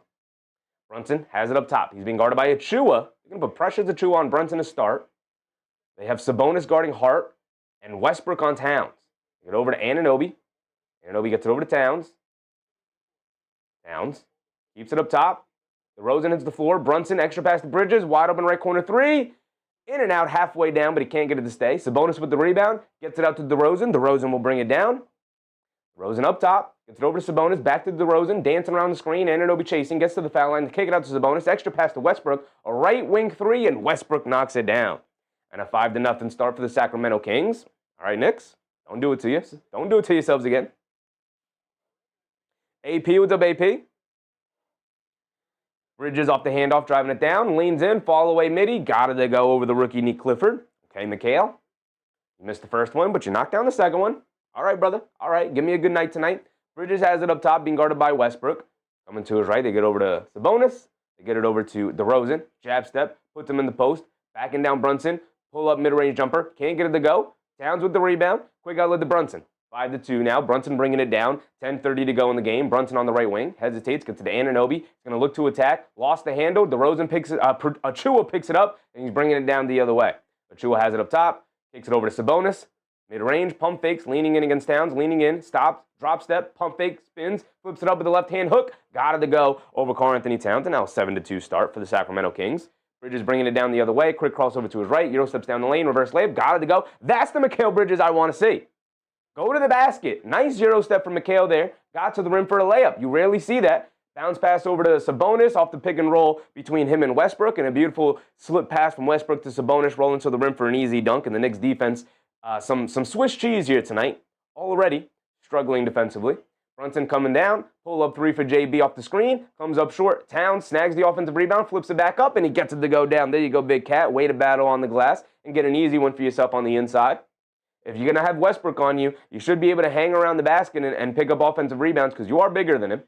Brunson has it up top. He's being guarded by Achiuwa. They're going to put pressure to Achiuwa on Brunson to start. They have Sabonis guarding Hart and Westbrook on Towns. They get over to Anunoby. Anunoby gets it over to Towns. Towns keeps it up top. DeRozan hits the floor. Brunson, extra pass to Bridges, wide open right corner three. In and out, halfway down, but he can't get it to stay. Sabonis with the rebound, gets it out to DeRozan. DeRozan will bring it down. DeRozan up top, gets it over to Sabonis, back to DeRozan, dancing around the screen. Anunoby chasing, gets to the foul line to kick it out to Sabonis. Extra pass to Westbrook, a right wing three, and Westbrook knocks it down. And a 5-0 start for the Sacramento Kings. All right, Knicks, don't do it to you. Don't do it to yourselves again. AP, what's up, AP? Bridges off the handoff, driving it down, leans in, fall away midi, got it to go over the rookie Nick Clifford. Okay, Mikal, you missed the first one, but you knocked down the second one. All right, brother. All right, give me a good night tonight. Bridges has it up top, being guarded by Westbrook. Coming to his right, they get over to Sabonis. They get it over to DeRozan. Jab step, puts him in the post. Backing down Brunson, pull up mid-range jumper. Can't get it to go. Towns with the rebound. Quick outlet to Brunson. 5-2 now. Brunson bringing it down. 10:30 to go in the game. Brunson on the right wing. Hesitates. Gets to the Anunoby. He's going to look to attack. Lost the handle. DeRozan picks it. Achiuwa picks it up, and he's bringing it down the other way. Achiuwa has it up top. Takes it over to Sabonis. Mid-range. Pump fakes. Leaning in against Towns. Leaning in. Stops. Drop step. Pump fake. Spins. Flips it up with the left hand hook. Got it to go over Karl-Anthony Towns. And now a 7-2 start for the Sacramento Kings. Bridges bringing it down the other way. Quick crossover to his right. Euro steps down the lane. Reverse layup. Got it to go. That's the Mikal Bridges I want to see. Go to the basket. Nice Euro step from Mikal there. Got to the rim for a layup. You rarely see that. Bounce pass over to Sabonis off the pick and roll between him and Westbrook, and a beautiful slip pass from Westbrook to Sabonis, rolling to the rim for an easy dunk. And the Knicks defense, some Swiss cheese here tonight. Already struggling defensively. Brunson coming down, pull up three for JB off the screen, comes up short. Towns snags the offensive rebound, flips it back up, and he gets it to go down. There you go, Big Cat. Way to battle on the glass and get an easy one for yourself on the inside. If you're going to have Westbrook on you, you should be able to hang around the basket and pick up offensive rebounds because you are bigger than him.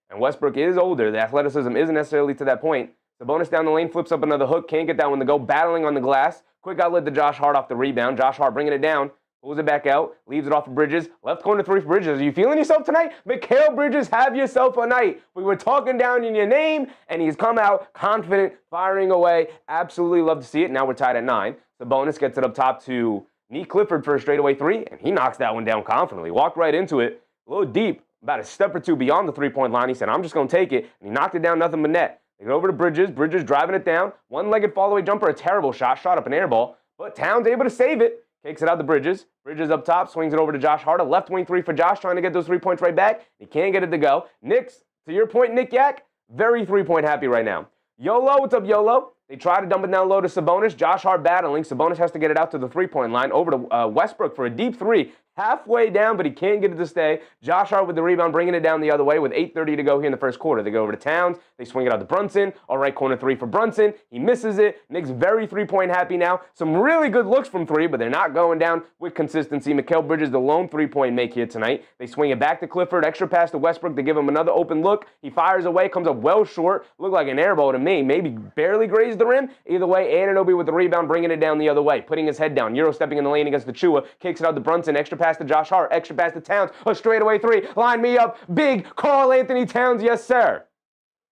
And Westbrook is older. The athleticism isn't necessarily to that point. Sabonis down the lane, flips up another hook, can't get that one to go, battling on the glass. Quick outlet to Josh Hart off the rebound. Josh Hart bringing it down. Pulls it back out, leaves it off of Bridges. Left corner three for Bridges. Are you feeling yourself tonight? Mikal Bridges, have yourself a night. We were talking down in your name, and he's come out confident, firing away. Absolutely love to see it. Now we're tied at 9. Sabonis gets it up top to Nick Clifford for a straightaway 3, and he knocks that one down confidently. Walked right into it, a little deep, about a step or two beyond the three-point line. He said, I'm just going to take it, and he knocked it down, nothing but net. They get over to Bridges. Bridges driving it down. One-legged fall-away jumper, a terrible shot. Shot up an air ball, but Towns able to save it. Kicks it out to Bridges. Bridges up top, swings it over to Josh Hart. A left wing 3 for Josh, trying to get those 3 points right back. He can't get it to go. Knicks, to your point, Nick Yak, very 3-point happy right now. YOLO, what's up, YOLO? They try to dump it down low to Sabonis. Josh Hart battling. Sabonis has to get it out to the 3-point line. Over to Westbrook for a deep 3. Halfway down, but he can't get it to stay. Josh Hart with the rebound, bringing it down the other way with 8:30 to go here in the first quarter. They go over to Towns. They swing it out to Brunson. All right, corner 3 for Brunson. He misses it. Knicks very 3-point happy now. Some really good looks from 3, but they're not going down with consistency. Mikal Bridges, the lone 3-point make here tonight. They swing it back to Clifford. Extra pass to Westbrook. They give him another open look. He fires away, comes up well short. Looked like an air ball to me. Maybe barely grazed the rim. Either way, Anunoby with the rebound, bringing it down the other way. Putting his head down. Euro stepping in the lane against the Chua. Kicks it out to Brunson. Extra pass to Josh Hart. Extra pass to Towns. A straightaway 3. Line me up. Big Karl-Anthony Towns. Yes, sir.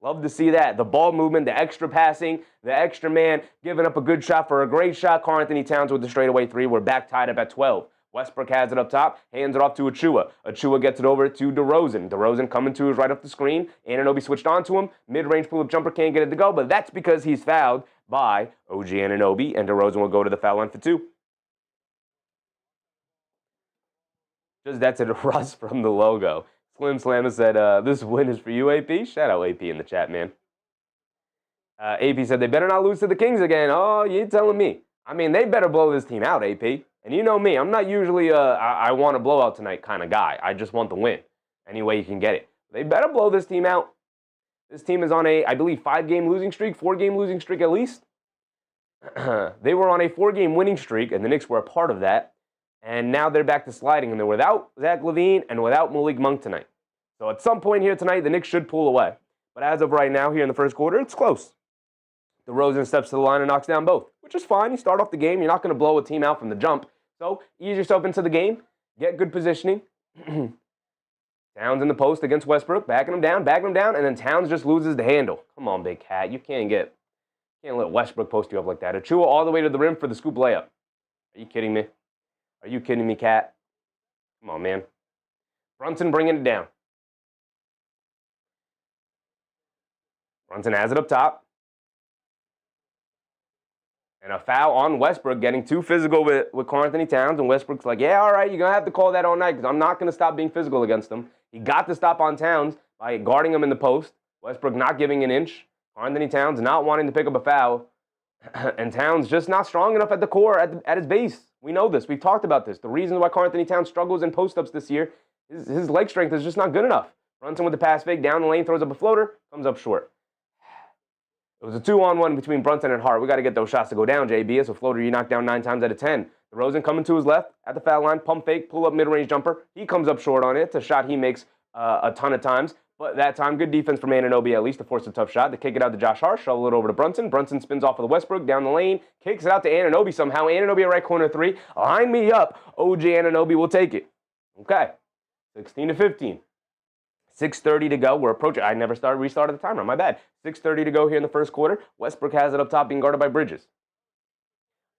Love to see that. The ball movement, the extra passing, the extra man giving up a good shot for a great shot. Karl-Anthony Towns with the straightaway 3. We're back tied up at 12. Westbrook has it up top, hands it off to Achua. Achua gets it over to DeRozan. DeRozan coming to his right off the screen. Anunoby switched on to him. Mid-range pull-up jumper, can't get it to go, but that's because he's fouled by OG Anunoby, and DeRozan will go to the foul line for 2. Just that's it, Russ from the logo. Slim Slammer said, this win is for you, AP. Shout out AP in the chat, man. AP said, they better not lose to the Kings again. Oh, you telling me. I mean, they better blow this team out, AP. And you know me, I'm not usually I want to blow out tonight kind of guy. I just want the win. Any way you can get it. They better blow this team out. This team is on a, I believe, 5-game losing streak, 4-game losing streak at least. They were on a 4-game winning streak, and the Knicks were a part of that. And now they're back to sliding, and they're without Zach LaVine and without Malik Monk tonight. So at some point here tonight, the Knicks should pull away. But as of right now, here in the first quarter, it's close. DeRozan steps to the line and knocks down both, which is fine. You start off the game. You're not going to blow a team out from the jump. So ease yourself into the game. Get good positioning. Towns in the post against Westbrook, backing him down, and then Towns just loses the handle. Come on, Big Cat. You can't let Westbrook post you up like that. Achua all the way to the rim for the scoop layup. Are you kidding me? Are you kidding me, Cat? Come on, man. Brunson bringing it down. Brunson has it up top. And a foul on Westbrook, getting too physical with Karl-Anthony Towns. And Westbrook's like, yeah, all right, you're going to have to call that all night because I'm not going to stop being physical against him. He got the stop on Towns by guarding him in the post. Westbrook not giving an inch. Karl-Anthony Towns not wanting to pick up a foul. And Towns just not strong enough at the core, at his base. We know this. We've talked about this. The reason why Karl-Anthony Towns struggles in post-ups this year, his leg strength is just not good enough. Brunson with the pass fake, down the lane, throws up a floater, comes up short. It was a 2-on-1 between Brunson and Hart. We got to get those shots to go down, JB. It's a floater you knock down 9 times out of 10. DeRozan coming to his left at the foul line, pump fake, pull up mid-range jumper. He comes up short on it. It's a shot he makes a ton of times. But that time, good defense from Anunoby at least to force a tough shot. They kick it out to Josh Hart, shovel it over to Brunson. Brunson spins off of the Westbrook, down the lane, kicks it out to Anunoby somehow. Anunoby at right corner 3. Line me up. OG Anunoby will take it. Okay. 16-15. 6:30 to go. We're approaching. I never restarted the timer. My bad. 6:30 to go here in the first quarter. Westbrook has it up top, being guarded by Bridges.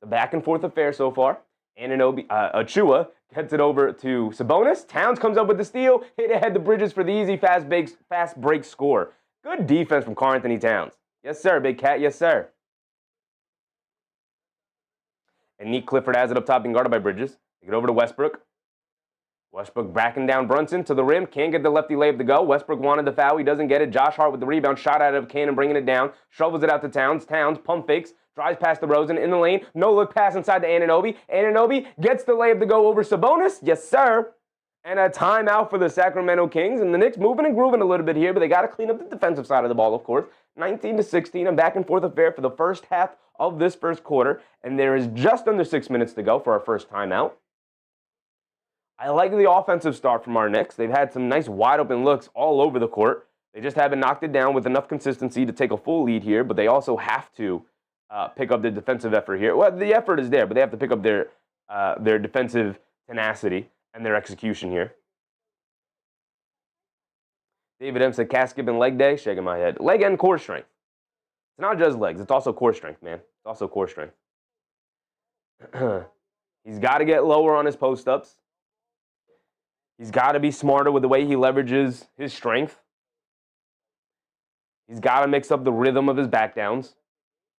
The back and forth affair so far. Achua gets it over to Sabonis. Towns comes up with the steal. Hit ahead to Bridges for the easy fast break score. Good defense from Karl-Anthony Towns. Yes, sir, Big Cat. Yes, sir. And Nick Clifford has it up top being guarded by Bridges. They get over to Westbrook. Westbrook backing down Brunson to the rim. Can't get the lefty layup to go. Westbrook wanted the foul. He doesn't get it. Josh Hart with the rebound. Shot out of Cannon, bringing it down. Shovels it out to Towns. Towns pump fakes. Drives past DeRozan in the lane. No look pass inside to Anunoby. Anunoby gets the layup to go over Sabonis. Yes, sir. And a timeout for the Sacramento Kings. And the Knicks moving and grooving a little bit here, but they got to clean up the defensive side of the ball, of course. 19-16, a back and forth affair for the first half of this first quarter. And there is just under 6 minutes to go for our first timeout. I like the offensive start from our Knicks. They've had some nice wide open looks all over the court. They just haven't knocked it down with enough consistency to take a full lead here, but they also have to pick up the defensive effort here. Well, the effort is there, but they have to pick up their defensive tenacity and their execution here. David M said, Cass Gibbon leg day, shaking my head. Leg and core strength. It's not just legs, it's also core strength, man. It's also core strength. He's got to get lower on his post-ups. He's got to be smarter with the way he leverages his strength. He's got to mix up the rhythm of his back downs.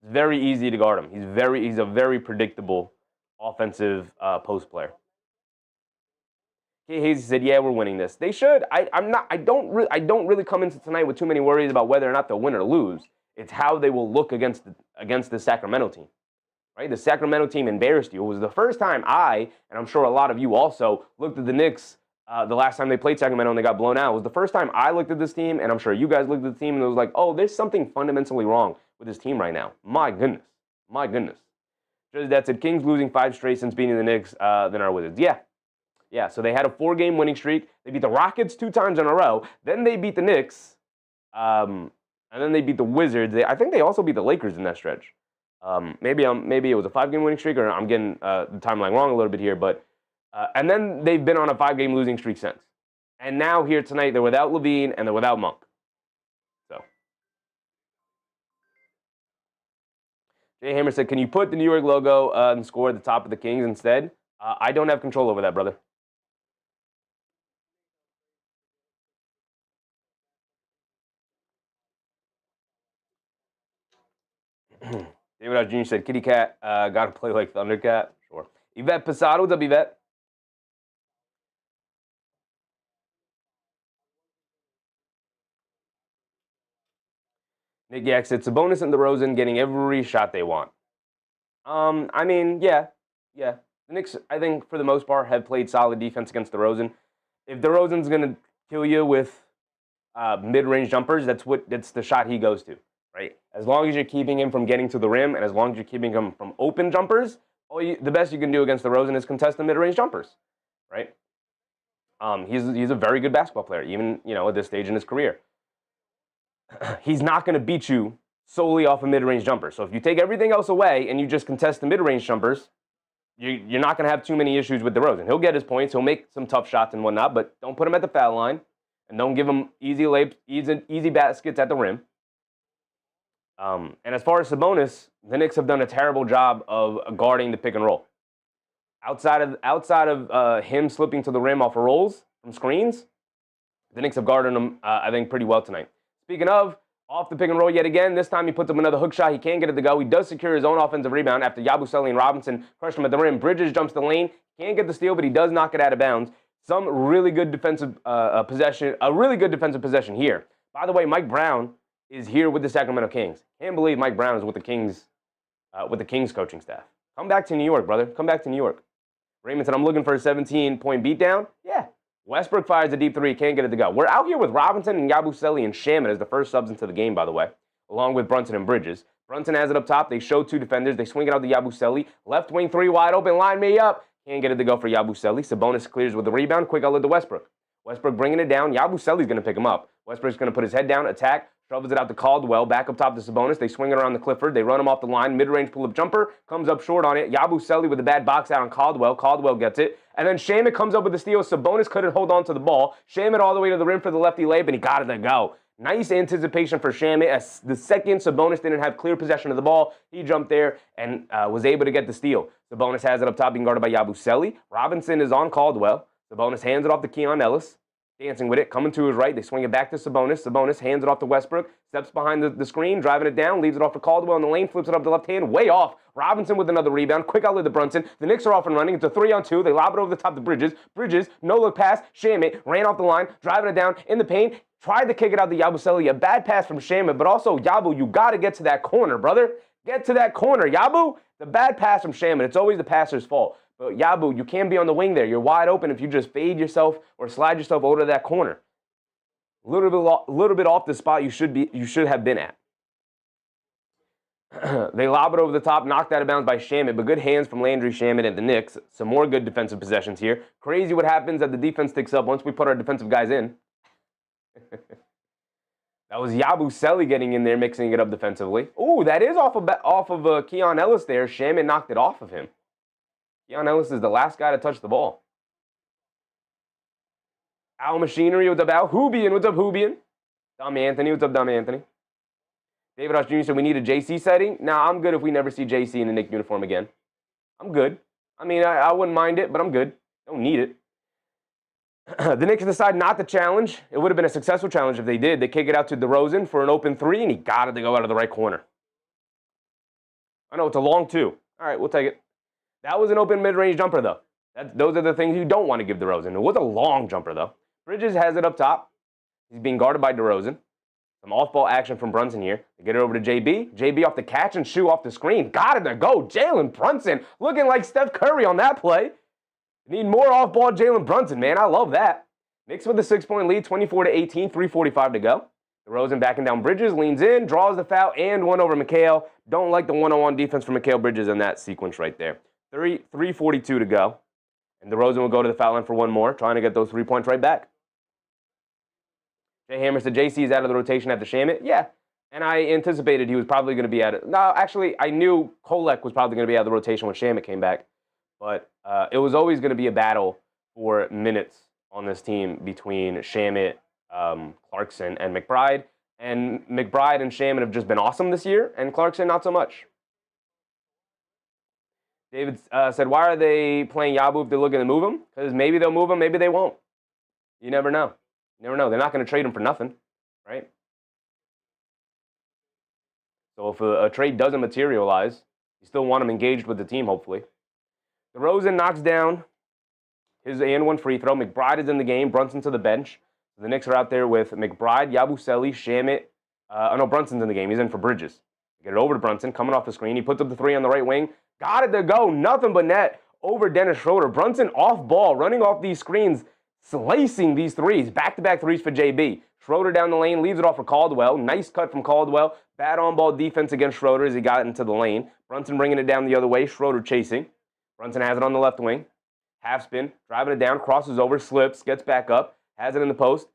It's very easy to guard him. He's a very predictable offensive post player. Kay Hayes said, "Yeah, we're winning this. They should. I don't really come into tonight with too many worries about whether or not they'll win or lose. It's how they will look against the Sacramento team. Right? The Sacramento team embarrassed you. It was the first time and I'm sure a lot of you also, looked at the Knicks the last time they played Sacramento and they got blown out. It was the first time I looked at this team, and I'm sure you guys looked at the team, and it was like, oh, there's something fundamentally wrong with this team right now. My goodness. My goodness. Just that said, Kings losing 5 straight since beating the Knicks, then our Wizards. Yeah, so they had a 4-game winning streak. They beat the Rockets 2 times in a row. Then they beat the Knicks, and then they beat the Wizards. I think they also beat the Lakers in that stretch. Maybe it was a 5-game winning streak, or I'm getting the timeline wrong a little bit here, but and then they've been on a 5-game losing streak since. And now here tonight, they're without Levine and they're without Monk. So, Jay Hammer said, can you put the New York logo and score at the top of the Kings instead? I don't have control over that, brother. David R. Jr. said, Kitty Cat, got to play like Thundercat. Sure. Yvette Posada, what's up, Yvette? Nick Yak said, Sabonis and DeRozan getting every shot they want. I mean, yeah. The Knicks, I think, for the most part, have played solid defense against DeRozan. If DeRozan's going to kill you with mid-range jumpers, that's the shot he goes to, right? As long as you're keeping him from getting to the rim, and as long as you're keeping him from open jumpers, the best you can do against DeRozan is contest the mid-range jumpers, right? He's a very good basketball player, even at this stage in his career. He's not going to beat you solely off a mid-range jumper. So if you take everything else away and you just contest the mid-range jumpers, you're not going to have too many issues with DeRozan. He'll get his points. He'll make some tough shots and whatnot, but don't put him at the foul line and don't give him easy baskets at the rim. And as far as Sabonis, the Knicks have done a terrible job of guarding the pick and roll. Outside of him slipping to the rim off of rolls from screens, the Knicks have guarded him, I think, pretty well tonight. Speaking of, off the pick and roll yet again. This time he puts up another hook shot. He can't get it to go. He does secure his own offensive rebound after Yabusele and Robinson crushed him at the rim. Bridges jumps the lane. Can't get the steal, but he does knock it out of bounds. Some really good defensive possession. A really good defensive possession here. By the way, Mike Brown is here with the Sacramento Kings. Can't believe Mike Brown is with the Kings coaching staff. Come back to New York, brother. Come back to New York. Raymond said, I'm looking for a 17-point beatdown. Yeah. Westbrook fires a deep 3, can't get it to go. We're out here with Robinson and Yabusele and Shamet as the first subs into the game, by the way, along with Brunson and Bridges. Brunson has it up top. They show 2 defenders. They swing it out to Yabusele. Left wing 3 wide open. Line me up. Can't get it to go for Yabusele. Sabonis clears with the rebound. Quick outlet to Westbrook. Westbrook bringing it down. Yabusele's going to pick him up. Westbrook's going to put his head down, attack, shovels it out to Caldwell. Back up top to Sabonis. They swing it around the Clifford. They run him off the line. Mid-range pull-up jumper. Comes up short on it. Yabusele with a bad box out on Caldwell. Caldwell gets it. And then Shamet comes up with the steal. Sabonis couldn't hold on to the ball. Shamet all the way to the rim for the lefty layup, and he got it to go. Nice anticipation for Shamet. As the second Sabonis didn't have clear possession of the ball, he jumped there and was able to get the steal. Sabonis has it up top, being guarded by Yabusele. Robinson is on Caldwell. Sabonis hands it off to Keon Ellis. dancing with it, coming to his right. They swing it back to Sabonis. Sabonis hands it off to Westbrook, steps behind the screen, driving it down, leaves it off for Caldwell in the lane, flips it up the left hand, way off. Robinson with another rebound, quick outlet to Brunson. The Knicks are off and running. It's a 3-on-2. They lob it over the top to Bridges. Bridges, no-look pass. Shamet ran off the line, driving it down in the paint, tried to kick it out to Yabusele. A bad pass from Shamet, but also, Yabu, you got to get to that corner, brother. Get to that corner, Yabu. The bad pass from Shamet, it's always the passer's fault. But Yabu, you can't be on the wing there. You're wide open if you just fade yourself or slide yourself over to that corner. A little bit off the spot you should have been at. They lob it over the top, knocked out of bounds by Shamet, but good hands from Landry Shamet and the Knicks. Some more good defensive possessions here. Crazy what happens as the defense sticks up once we put our defensive guys in. That was Yabusele getting in there, mixing it up defensively. Ooh, that is off of Keon Ellis there. Shamet knocked it off of him. Keon Ellis is the last guy to touch the ball. Al Machinery, what's up, Al? Hoobian, what's up, Hoobian? Dom Anthony, what's up, Dom Anthony? David Ross Jr. said we need a JC setting. Nah, I'm good if we never see JC in a Knicks uniform again. I'm good. I mean, I wouldn't mind it, but I'm good. Don't need it. The Knicks decide not to challenge. It would have been a successful challenge if they did. They kick it out to DeRozan for an open three, and he got it to go out of the right corner. I know, it's a long two. All right, we'll take it. That was an open mid-range jumper, though. Those are the things you don't want to give DeRozan. It was a long jumper, though. Bridges has it up top. He's being guarded by DeRozan. Some off-ball action from Brunson here. They get it over to JB. JB off the catch and shoot off the screen. Got it to go. Jalen Brunson looking like Steph Curry on that play. Need more off-ball Jalen Brunson, man. I love that. Knicks with a 6-point lead, 24-18, 3:45 to go. DeRozan backing down Bridges, leans in, draws the foul, and one over Mikal. Don't like the one-on-one defense from Mikal Bridges in that sequence right there. 3:42 to go. And DeRozan will go to the foul line for one more, trying to get those 3 points right back. Jay Hammer said JC is out of the rotation after Shamet. Yeah, and I anticipated he was probably going to be out of. No, actually, I knew Kolek was probably going to be out of the rotation when Shamet came back. But it was always going to be a battle for minutes on this team between Shamet, Clarkson, and McBride. And McBride and Shamet have just been awesome this year, and Clarkson not so much. David said, why are they playing Yabu if they're looking to move him? Because maybe they'll move him, maybe they won't. You never know. You never know. They're not going to trade him for nothing, right? So if a trade doesn't materialize, you still want him engaged with the team, hopefully. DeRozan knocks down his and one free throw. McBride is in the game. Brunson to the bench. The Knicks are out there with McBride, Yabusele, Shamet. No, Brunson's in the game. He's in for Bridges. Get it over to Brunson, coming off the screen. He puts up the three on the right wing. Got it to go. Nothing but net over Dennis Schroeder. Brunson off ball, running off these screens, slicing these threes. Back-to-back threes for JB. Schroeder down the lane, leaves it off for Caldwell. Nice cut from Caldwell. Bad on-ball defense against Schroeder as he got into the lane. Brunson bringing it down the other way. Schroeder chasing. Brunson has it on the left wing. Half spin, driving it down, crosses over, slips, gets back up, has it in the post.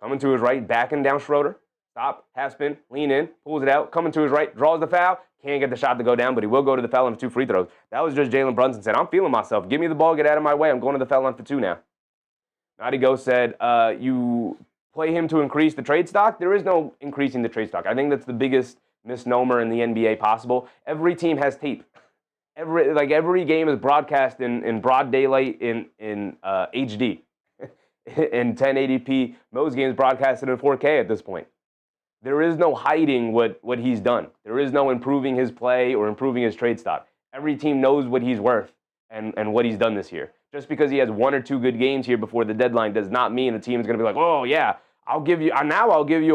Coming to his right, backing down Schroeder. Stop, half spin, lean in, pulls it out, coming to his right, draws the foul. Can't get the shot to go down, but he will go to the foul line for 2 free throws. That was just Jalen Brunson said, I'm feeling myself. Give me the ball, get out of my way. I'm going to the foul line for 2 now. Naughty Ghost said, you play him to increase the trade stock? There is no increasing the trade stock. I think that's the biggest misnomer in the NBA possible. Every team has tape. Every game is broadcast in broad daylight in HD. In 1080p. Most games broadcasted in 4K at this point. There is no hiding what he's done. There is no improving his play or improving his trade stock. Every team knows what he's worth and what he's done this year. Just because he has 1 or 2 good games here before the deadline does not mean a team is going to be like, oh, yeah, I'll give you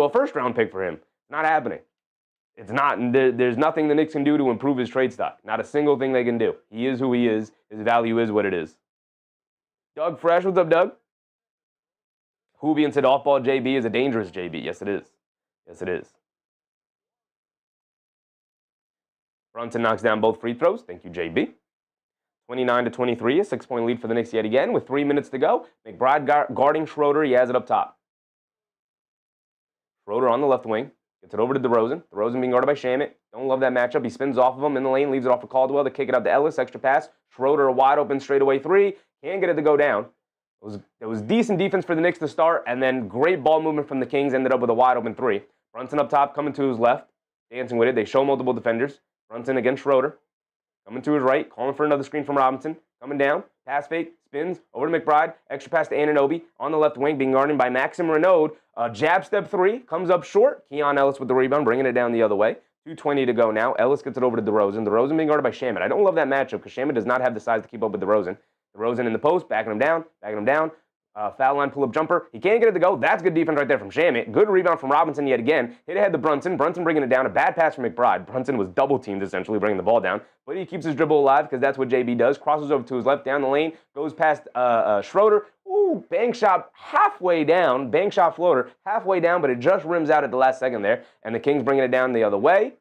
a first-round pick for him. Not happening. It's not. There's nothing the Knicks can do to improve his trade stock. Not a single thing they can do. He is who he is. His value is what it is. Doug Fresh, what's up, Doug? Hoobian said off-ball JB is a dangerous JB. Yes, it is. Yes, it is. Brunson knocks down both free throws. Thank you, JB. 29-23, a 6-point lead for the Knicks yet again with 3 minutes to go. McBride guarding Schroeder. He has it up top. Schroeder on the left wing. Gets it over to DeRozan. DeRozan being guarded by Shamet. Don't love that matchup. He spins off of him in the lane, leaves it off for Caldwell to kick it out to Ellis. Extra pass. Schroeder a wide open straightaway 3. Can't get it to go down. It was decent defense for the Knicks to start, and then great ball movement from the Kings. Ended up with a wide open 3. Brunson up top, coming to his left, dancing with it. They show multiple defenders. Brunson against Schroeder. Coming to his right, calling for another screen from Robinson. Coming down, pass fake, spins over to McBride, extra pass to Anunoby on the left wing, being guarded by Maxim Renaud. Jab step three, comes up short. Keon Ellis with the rebound, bringing it down the other way. 2:20 to go now. Ellis gets it over to DeRozan. DeRozan being guarded by Shamet. I don't love that matchup because Shamet does not have the size to keep up with DeRozan. DeRozan in the post, backing him down. Foul line pull-up jumper. He can't get it to go. That's good defense right there from Shamet. Good rebound from Robinson yet again. Hit ahead to Brunson. Brunson bringing it down. A bad pass from McBride. Brunson was double-teamed, essentially, bringing the ball down. But he keeps his dribble alive because that's what JB does. Crosses over to his left down the lane. Goes past Schroeder. Ooh, bank shot halfway down. Bank shot floater halfway down, but it just rims out at the last second there. And the Kings bringing it down the other way.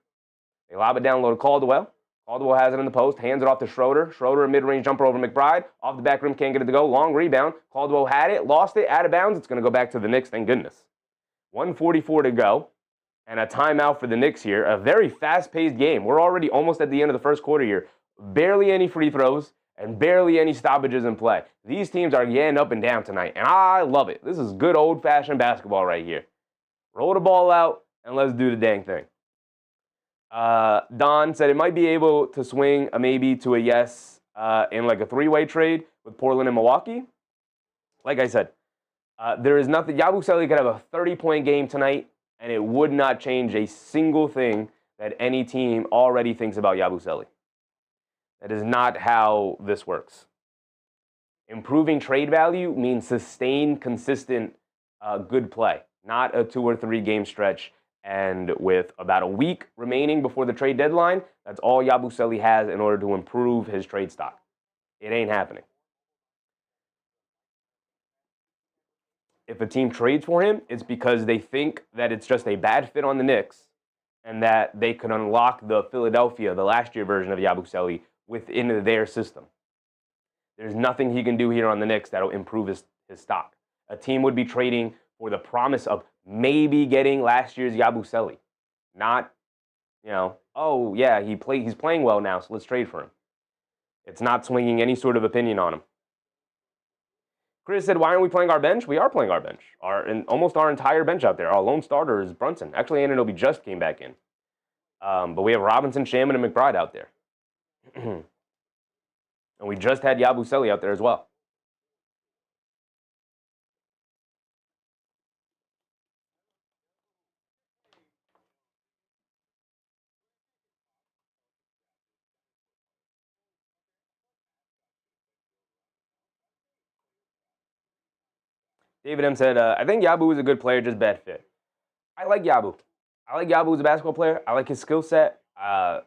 They lob it down low to Caldwell. Caldwell has it in the post, hands it off to Schroeder. Schroeder, a mid-range jumper over McBride. Off the back rim, can't get it to go. Long rebound. Caldwell had it, lost it, out of bounds. It's going to go back to the Knicks, thank goodness. 1:44 to go, and a timeout for the Knicks here. A very fast-paced game. We're already almost at the end of the first quarter here. Barely any free throws and barely any stoppages in play. These teams are getting up and down tonight, and I love it. This is good old-fashioned basketball right here. Roll the ball out, and let's do the dang thing. Don said it might be able to swing a maybe to a yes in like a three-way trade with Portland and Milwaukee. Like I said, there is nothing. Yabusele could have a 30-point game tonight, and it would not change a single thing that any team already thinks about Yabusele. That is not how this works. Improving trade value means sustained, consistent, good play, not a 2 or 3 game stretch. And with about a week remaining before the trade deadline, that's all Yabusele has in order to improve his trade stock. It ain't happening. If a team trades for him, it's because they think that it's just a bad fit on the Knicks and that they could unlock the Philadelphia, the last year version of Yabusele, within their system. There's nothing he can do here on the Knicks that'll improve his stock. A team would be trading for the promise of maybe getting last year's Yabusele. Not, oh, yeah, he's playing well now, so let's trade for him. It's not swinging any sort of opinion on him. Chris said, why aren't we playing our bench? We are playing our bench. Almost our entire bench out there. Our lone starter is Brunson. Actually, Anunoby just came back in. But we have Robinson, Shamet, and McBride out there. And we just had Yabusele out there as well. David M. said, I think Yabu is a good player, just bad fit. I like Yabu. I like Yabu as a basketball player. I like his skill set. I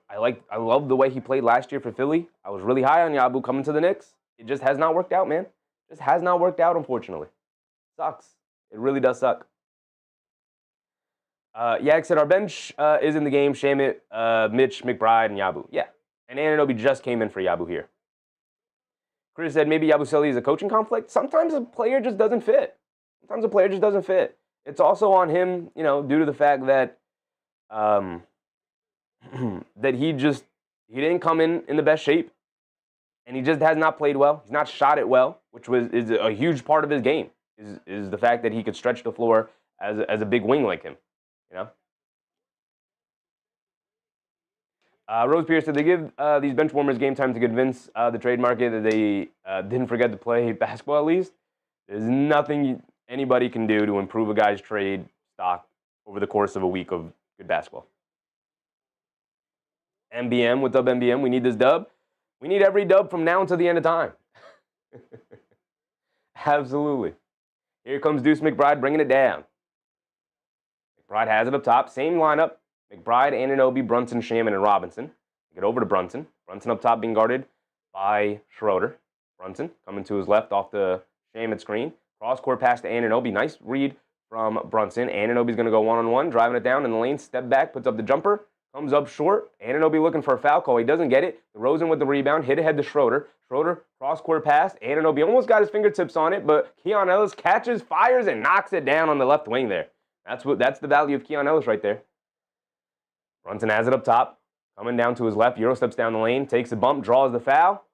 love the way he played last year for Philly. I was really high on Yabu coming to the Knicks. It just has not worked out, man. Just has not worked out, unfortunately. Sucks. It really does suck. Yak said, our bench is in the game. Shamet, Mitch, McBride, and Yabu. Yeah. And Anunoby just came in for Yabu here. Chris said, maybe Yabusele is a coaching conflict. Sometimes a player just doesn't fit. It's also on him, due to the fact that that he didn't come in the best shape, and he just has not played well. He's not shot it well, which is a huge part of his game. Is the fact that he could stretch the floor as a big wing like him, Rose Pierce said they give these bench warmers game time to convince the trade market that they didn't forget to play basketball at least. There's nothing anybody can do to improve a guy's trade stock over the course of a week of good basketball. MBM, what's up, MBM? We need this dub. We need every dub from now until the end of time. Absolutely. Here comes Deuce McBride bringing it down. McBride has it up top. Same lineup. McBride, Anunoby, Brunson, Shamet, and Robinson. Get over to Brunson. Brunson up top being guarded by Schroeder. Brunson coming to his left off the Shamet screen. Cross-court pass to Anunoby. Nice read from Brunson. Anunoby's going to go one-on-one, driving it down in the lane. Step back, puts up the jumper. Comes up short. Anunoby looking for a foul call. He doesn't get it. DeRozan with the rebound. Hit ahead to Schroeder. Schroeder, cross-court pass. Anunoby almost got his fingertips on it, but Keon Ellis catches, fires, and knocks it down on the left wing there. That's the value of Keon Ellis right there. Brunson has it up top. Coming down to his left. Euro steps down the lane. Takes a bump. Draws the foul.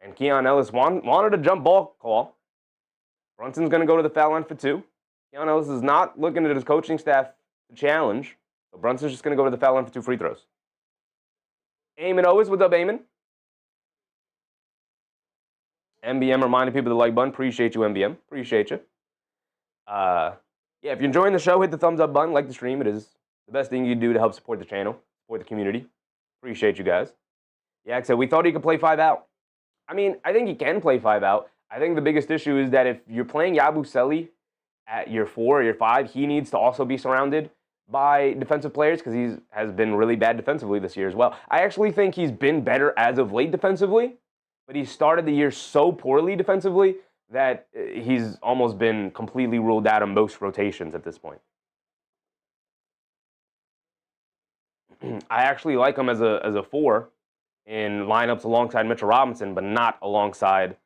And Keon Ellis wanted a jump ball call. Brunson's going to go to the foul line for 2. Keon Ellis is not looking at his coaching staff to challenge. So Brunson's just going to go to the foul line for 2 free throws. Eamon Owens, what's up, Eamon? MBM reminding people to like button. Appreciate you, MBM. Appreciate you. Yeah, if you're enjoying the show, hit the thumbs up button, like the stream. It is the best thing you can do to help support the channel, support the community. Appreciate you guys. Yeah, said we thought he could play 5 out. I mean, I think he can play 5 out. I think the biggest issue is that if you're playing Yabusele at your 4 or your 5, he needs to also be surrounded by defensive players because he has been really bad defensively this year as well. I actually think he's been better as of late defensively, but he started the year so poorly defensively that he's almost been completely ruled out of most rotations at this point. I actually like him as a 4 in lineups alongside Mitchell Robinson, but not alongside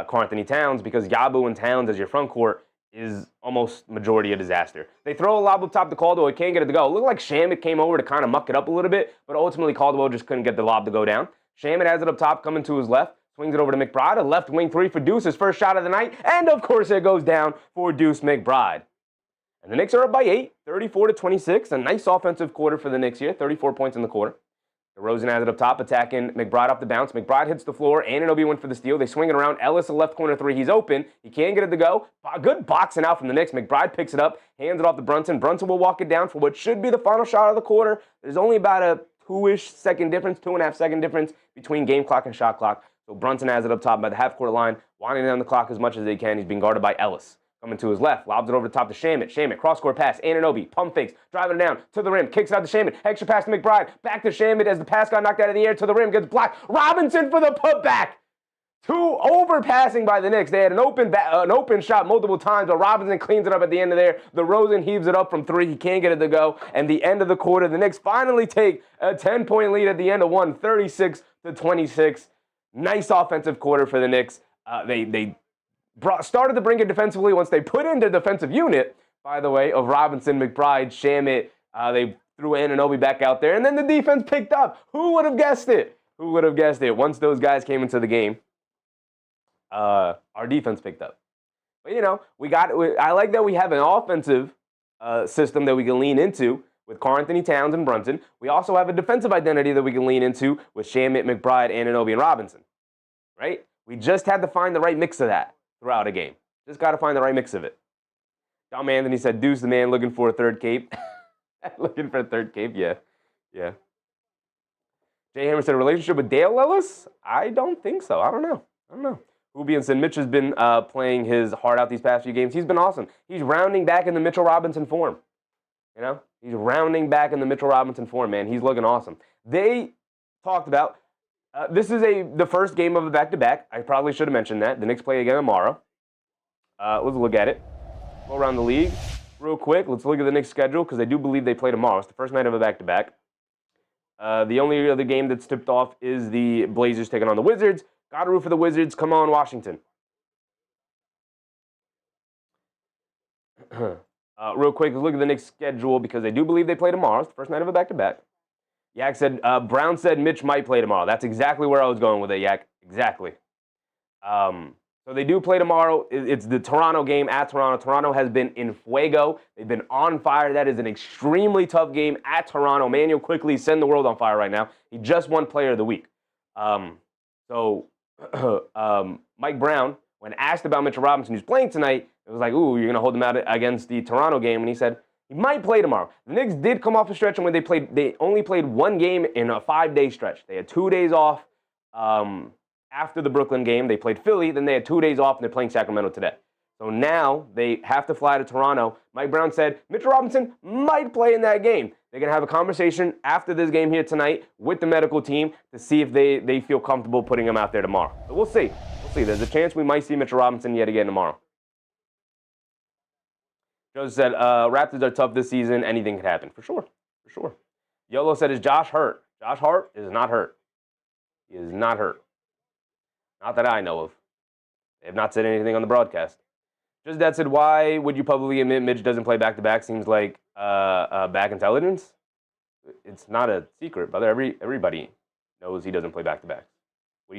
Karl-Anthony Towns, because Yabu and Towns as your front court is almost majority a disaster. They throw a lob up top to Caldwell, he can't get it to go. It looked like Shamet came over to kind of muck it up a little bit, but ultimately Caldwell just couldn't get the lob to go down. Shamet has it up top, coming to his left, swings it over to McBride, a left wing 3 for Deuce, his first shot of the night, and of course it goes down for Deuce McBride. And the Knicks are up by 8, 34-26, a nice offensive quarter for the Knicks here, 34 points in the quarter. DeRozan has it up top, attacking McBride off the bounce. McBride hits the floor. Anunoby went for the steal. They swing it around. Ellis, a left corner 3. He's open. He can't get it to go. Good boxing out from the Knicks. McBride picks it up, hands it off to Brunson. Brunson will walk it down for what should be the final shot of the quarter. There's only about a 2-ish second difference, 2.5 second difference between game clock and shot clock. So Brunson has it up top by the half-court line, winding down the clock as much as they can. He's being guarded by Ellis. Coming to his left, lobs it over the top to Shamet. Shamet, cross-court pass, Anunoby, pump fakes, driving it down to the rim, kicks it out to Shamet. Extra pass to McBride, back to Shamet as the pass got knocked out of the air to the rim, gets blocked. Robinson for the putback. 2 overpassing by the Knicks. They had an open shot multiple times, but Robinson cleans it up at the end of there. DeRozan heaves it up from 3. He can't get it to go. And the end of the quarter, the Knicks finally take a 10-point lead at the end of one, 36-26. Nice offensive quarter for the Knicks. They started to bring it defensively once they put in the defensive unit, by the way, of Robinson, McBride, Shamet. They threw Anunoby back out there, and then the defense picked up. Who would have guessed it? Who would have guessed it? Once those guys came into the game, our defense picked up. But, you know, I like that we have an offensive system that we can lean into with Karl-Anthony Towns and Brunson. We also have a defensive identity that we can lean into with Shamet, McBride, Anunoby, and Robinson, right? We just had to find the right mix of that throughout a game. Just got to find the right mix of it. Domantas said, Deuce the man looking for a third cape. Looking for a third cape, yeah. Yeah. Jay Hammer said, a relationship with Dale Ellis? I don't think so. I don't know. Hubian said, Mitch has been playing his heart out these past few games. He's been awesome. He's rounding back in the Mitchell Robinson form. You know? He's rounding back in the Mitchell Robinson form, man. He's looking awesome. They talked about this is the first game of a back-to-back. I probably should have mentioned that. The Knicks play again tomorrow. Let's look at it. Go around the league real quick. Let's look at the Knicks' schedule because I do believe they play tomorrow. It's the first night of a back-to-back. The only other game that's tipped off is the Blazers taking on the Wizards. Got to root for the Wizards. Come on, Washington. Real quick, let's look at the Knicks' schedule because I do believe they play tomorrow. It's the first night of a back-to-back. Yak said, Brown said Mitch might play tomorrow. That's exactly where I was going with it, Yak. Exactly. So they do play tomorrow. It's the Toronto game at Toronto. Toronto has been in fuego. They've been on fire. That is an extremely tough game at Toronto. Manuel quickly send the world on fire right now. He just won Player of the Week. Mike Brown, when asked about Mitchell Robinson, who's playing tonight, it was like, ooh, you're going to hold him out against the Toronto game. And he said, he might play tomorrow. The Knicks did come off a stretch when they only played one game in a 5-day stretch. They had 2 days off after the Brooklyn game. They played Philly, then they had 2 days off, and they're playing Sacramento today. So now they have to fly to Toronto. Mike Brown said Mitchell Robinson might play in that game. They're going to have a conversation after this game here tonight with the medical team to see if they feel comfortable putting him out there tomorrow. But we'll see. We'll see. There's a chance we might see Mitchell Robinson yet again tomorrow. Joseph said, Raptors are tough this season. Anything could happen. For sure. For sure. Yolo said, is Josh hurt? Josh Hart is not hurt. He is not hurt. Not that I know of. They have not said anything on the broadcast. Just that said, why would you publicly admit Mitch doesn't play back-to-back? Seems like back intelligence. It's not a secret, brother. Everybody knows he doesn't play back-to-back. What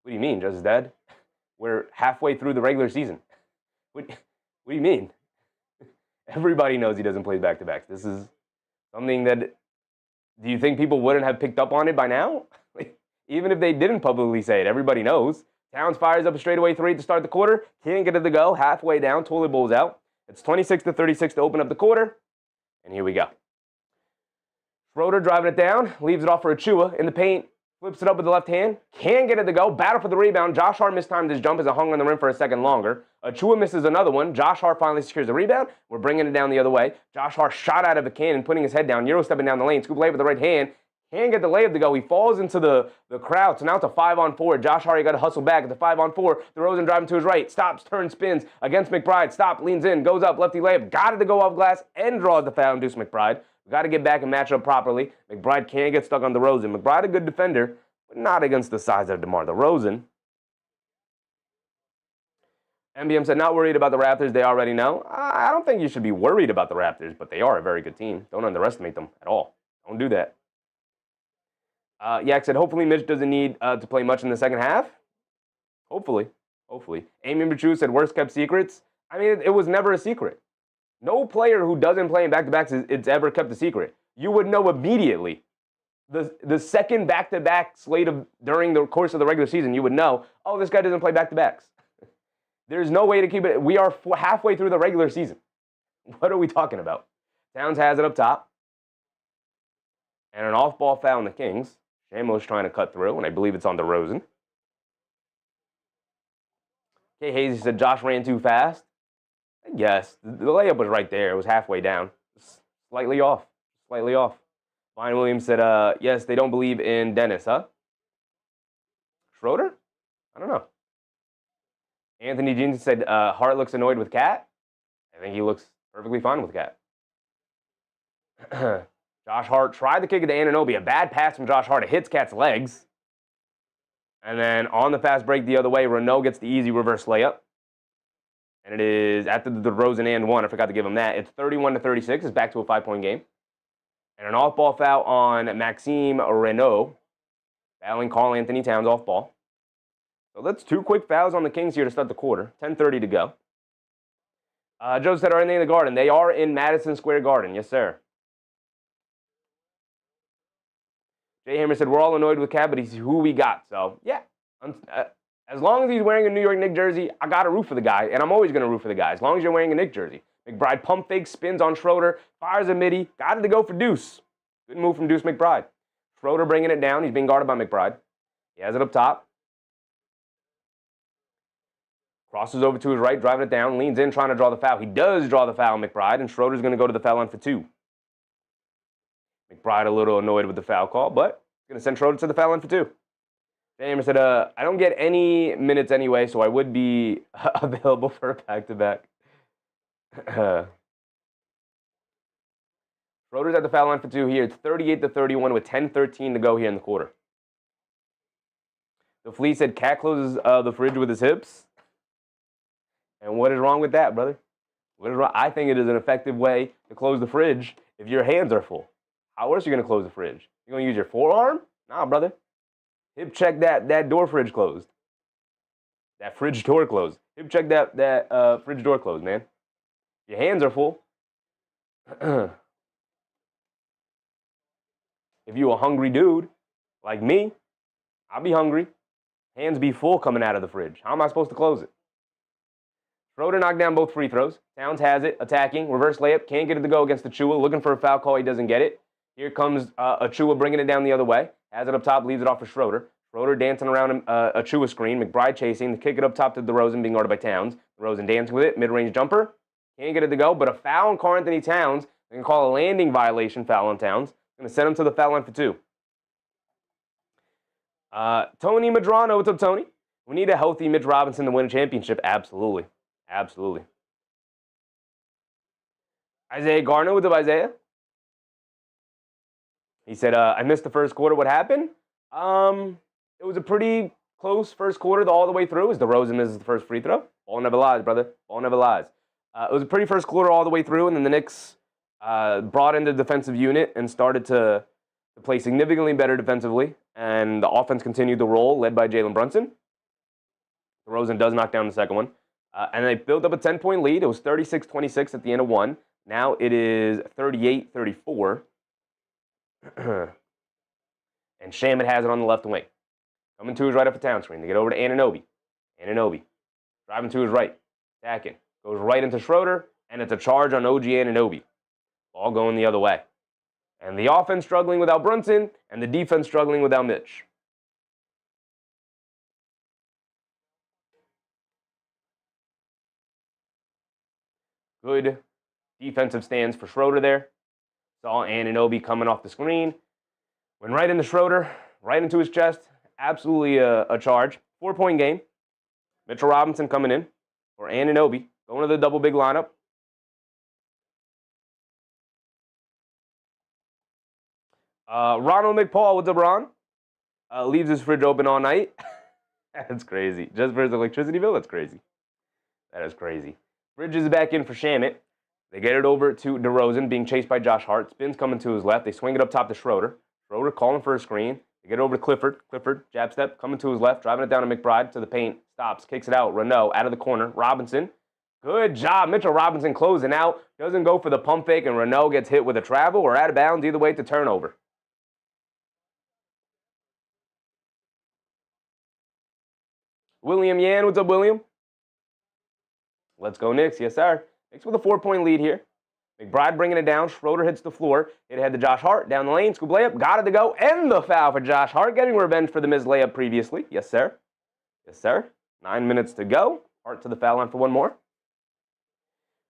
do you mean, Just Dad? We're halfway through the regular season. What do you mean? Everybody knows he doesn't play back-to-backs. This is something that, do you think people wouldn't have picked up on it by now? Like, even if they didn't publicly say it, everybody knows. Towns fires up a straightaway three to start the quarter. Can't get it to go. Halfway down. Toilet bowl's out. It's 26-36 to open up the quarter. And here we go. Schroeder driving it down. Leaves it off for Achua in the paint. Flips it up with the left hand. Can't get it to go. Battle for the rebound. Josh Hart mistimed his jump as it hung on the rim for a second longer. Achua misses another one. Josh Hart finally secures the rebound. We're bringing it down the other way. Josh Hart shot out of a cannon, putting his head down. Euro stepping down the lane. Scoop layup with the right hand. Can't get the layup to go. He falls into the crowd. So now it's a 5-on-4. Josh Hart got to hustle back at the 5-on-4. DeRozan driving to his right. Stops, turns, spins against McBride. Stop, leans in, goes up, lefty layup. Got it to go off glass and draws the foul on Deuce McBride. We got to get back and match up properly. McBride can't get stuck on DeRozan. McBride a good defender, but not against the size of DeMar DeRozan. MBM said, not worried about the Raptors. They already know. I don't think you should be worried about the Raptors, but they are a very good team. Don't underestimate them at all. Don't do that. Yak said, hopefully Mitch doesn't need to play much in the second half. Hopefully. Amy Machu said, worst kept secrets. I mean, it was never a secret. No player who doesn't play in back-to-backs it's ever kept a secret. You would know immediately. The second back-to-back slate during the course of the regular season, you would know, oh, this guy doesn't play back-to-backs. There's no way to keep it. We are halfway through the regular season. What are we talking about? Towns has it up top. And an off-ball foul on the Kings. Shamo's trying to cut through, and I believe it's on DeRozan. Kay Hazy said Josh ran too fast. Yes, the layup was right there. It was halfway down. Slightly off. Brian Williams said, yes, they don't believe in Dennis, huh? Schroeder? I don't know. Anthony Jeans said, Hart looks annoyed with Cat. I think he looks perfectly fine with Cat. Josh Hart tried to kick it to Anunoby. A bad pass from Josh Hart. It hits Cat's legs. And then on the fast break the other way, Renault gets the easy reverse layup. And it is after the DeRozan and one. I forgot to give him that. It's 31-36. It's back to a 5-point game. And an off-ball foul on Maxime Renault. Fouling Karl-Anthony Towns off ball. So that's two quick fouls on the Kings here to start the quarter. 10:30 to go. Joe said, are they in the Garden? They are in Madison Square Garden. Yes, sir. Jay Hammer said, we're all annoyed with Cat, but he's who we got. So, yeah. As long as he's wearing a New York Knicks jersey, I got to root for the guy, and I'm always going to root for the guy, as long as you're wearing a Knicks jersey. McBride pump fake, spins on Schroeder, fires a midi, got it to go for Deuce. Good move from Deuce McBride. Schroeder bringing it down. He's being guarded by McBride. He has it up top. Crosses over to his right, driving it down, leans in, trying to draw the foul. He does draw the foul, McBride, and Schroeder's going to go to the foul line for two. McBride a little annoyed with the foul call, but going to send Schroeder to the foul line for two. Hammer said, I don't get any minutes anyway, so I would be available for a back-to-back. Schroeder's at the foul line for two here. It's 38-31 with 10:13 to go here in the quarter. The Flea said, Cat closes the fridge with his hips. And what is wrong with that, brother? What is wrong? I think it is an effective way to close the fridge if your hands are full. How else are you going to close the fridge? You going to use your forearm? Nah, brother. Hip check that door fridge closed. That fridge door closed. Hip check that fridge door closed, man. Your hands are full. If you a hungry dude like me, I'll be hungry. Hands be full coming out of the fridge. How am I supposed to close it? Schroeder knocked down both free throws. Towns has it, attacking, reverse layup, can't get it to go against Achua, looking for a foul call, he doesn't get it. Here comes Achua bringing it down the other way. Has it up top, leaves it off for Schroeder. Schroeder dancing around Achua screen. McBride chasing. The kick it up top to DeRozan, being guarded by Towns. DeRozan dancing with it. Mid-range jumper. Can't get it to go, but a foul on Karl-Anthony Towns. They can call a landing violation foul on Towns. Going to send him to the foul line for two. Tony Madrano. What's up, Tony? We need a healthy Mitch Robinson to win a championship. Absolutely. Absolutely. Isaiah Garner. What's up, Isaiah? He said, I missed the first quarter. What happened? It was a pretty close first quarter all the way through. As DeRozan misses the first free throw. Ball never lies, brother. Ball never lies. It was a pretty first quarter all the way through, and then the Knicks brought in the defensive unit and started to play significantly better defensively, and the offense continued to roll, led by Jalen Brunson. DeRozan does knock down the second one. And they built up a 10-point lead. It was 36-26 at the end of one. Now it is 38-34. And Shamet has it on the left wing. Coming to his right up a Town screen. They get over to Anunoby. Anunoby, driving to his right, attacking, goes right into Schroeder, and it's a charge on OG Anunoby. Ball going the other way. And the offense struggling without Brunson, and the defense struggling without Mitch. Good defensive stands for Schroeder there. Saw Anunoby coming off the screen. Went right into Schroeder, right into his chest. Absolutely a charge. 4-point game. Mitchell Robinson coming in for Anunoby. Going to the double big lineup. Ronald McPaul, what's up, Ron? Leaves his fridge open all night. That's crazy. Just for his electricity bill? That's crazy. That is crazy. Bridges is back in for Shamet. They get it over to DeRozan, being chased by Josh Hart. Spins coming to his left. They swing it up top to Schroeder. Schroeder calling for a screen. They get it over to Clifford. Clifford, jab step, coming to his left, driving it down to McBride to the paint. Stops, kicks it out. Renault out of the corner. Robinson. Good job. Mitchell Robinson closing out. Doesn't go for the pump fake, and Renault gets hit with a travel or out of bounds. Either way, to turnover. William Yan, what's up, William? Let's go Knicks. Yes, sir. Knicks with a 4-point lead here. McBride bringing it down. Schroeder hits the floor. It ahead to Josh Hart. Down the lane. Scoop layup. Got it to go. And the foul for Josh Hart. Getting revenge for the missed layup previously. Yes, sir. Yes, sir. 9 minutes to go. Hart to the foul line for one more.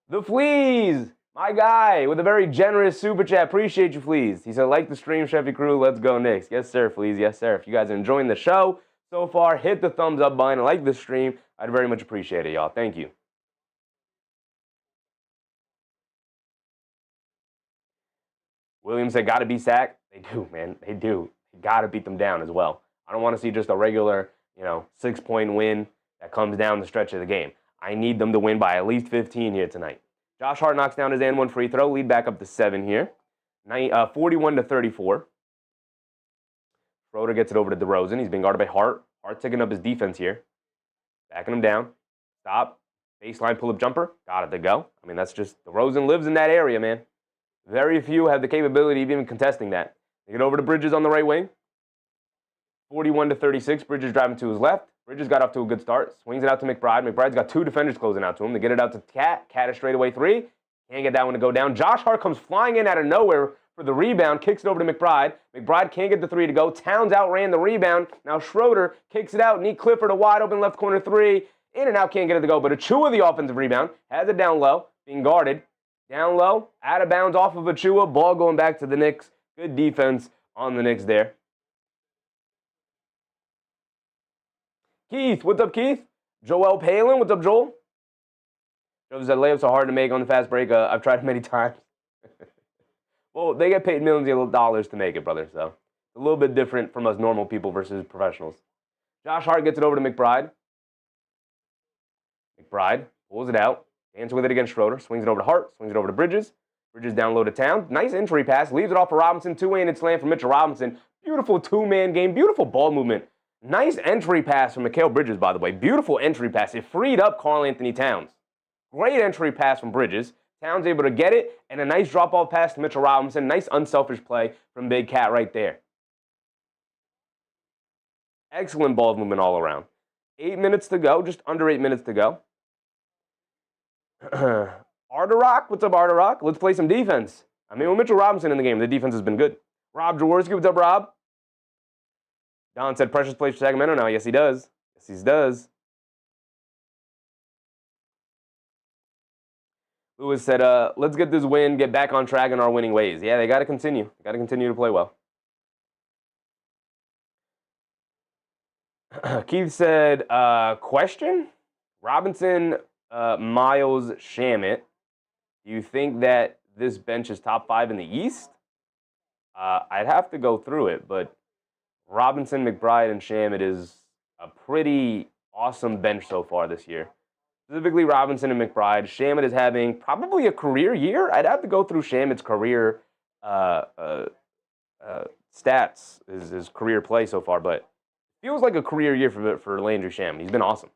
The Fleas. My guy with a very generous super chat. Appreciate you, Fleas. He said, like the stream, Chefy Crew. Let's go Knicks. Yes, sir, Fleas. Yes, sir. If you guys are enjoying the show so far, hit the thumbs up button. Like the stream. I'd very much appreciate it, y'all. Thank you. Williams said, got to be sacked. They do, man. They do. They got to beat them down as well. I don't want to see just a regular, 6-point win that comes down the stretch of the game. I need them to win by at least 15 here tonight. Josh Hart knocks down his and one free throw. Lead back up to 7 here. 41-34. Schroeder gets it over to DeRozan. He's being guarded by Hart. Hart taking up his defense here. Backing him down. Stop. Baseline pull-up jumper. Got it to go. I mean, that's just, DeRozan lives in that area, man. Very few have the capability of even contesting that. They get over to Bridges on the right wing. 41-36. Bridges driving to his left. Bridges got off to a good start. Swings it out to McBride. McBride's got 2 defenders closing out to him. They get it out to Cat. Cat is straightaway 3. Can't get that one to go down. Josh Hart comes flying in out of nowhere for the rebound. Kicks it over to McBride. McBride can't get the 3 to go. Towns outran the rebound. Now Schroeder kicks it out. Nick Clifford, a wide open left corner 3. In and out, can't get it to go. But Achua, the offensive rebound, has it down low. Being guarded. Down low, out of bounds off of Achua. Ball going back to the Knicks. Good defense on the Knicks there. Keith, what's up, Keith? Joel Palin, what's up, Joel? Joe said layups are hard to make on the fast break. I've tried many times. Well, they get paid millions of dollars to make it, brother. So it's a little bit different from us normal people versus professionals. Josh Hart gets it over to McBride. McBride pulls it out. Hands with it against Schroeder. Swings it over to Hart. Swings it over to Bridges. Bridges down low to Town. Nice entry pass. Leaves it off for Robinson. 2-handed slam from Mitchell Robinson. Beautiful 2-man game. Beautiful ball movement. Nice entry pass from Mikal Bridges, by the way. Beautiful entry pass. It freed up Karl-Anthony Towns. Great entry pass from Bridges. Towns able to get it. And a nice drop-off pass to Mitchell Robinson. Nice unselfish play from Big Cat right there. Excellent ball movement all around. 8 minutes to go. Just under 8 minutes to go. Arterock, what's up, Arterock? Let's play some defense. I mean, with Mitchell Robinson in the game, the defense has been good. Rob Jaworski, what's up, Rob? Don said Precious plays for Sacramento now. Yes, he does. Yes, he does. Lewis said, let's get this win, get back on track in our winning ways. Yeah, they got to continue. They got to continue to play well. Keith said, question? Robinson, Miles, Shamet. Do you think that this bench is top 5 in the East? I'd have to go through it, but Robinson, McBride, and Shamet is a pretty awesome bench so far this year. Specifically Robinson and McBride. Shamet is having probably a career year. I'd have to go through Shamet's career stats, his career play so far, but feels like a career year for Landry Shamet. He's been awesome.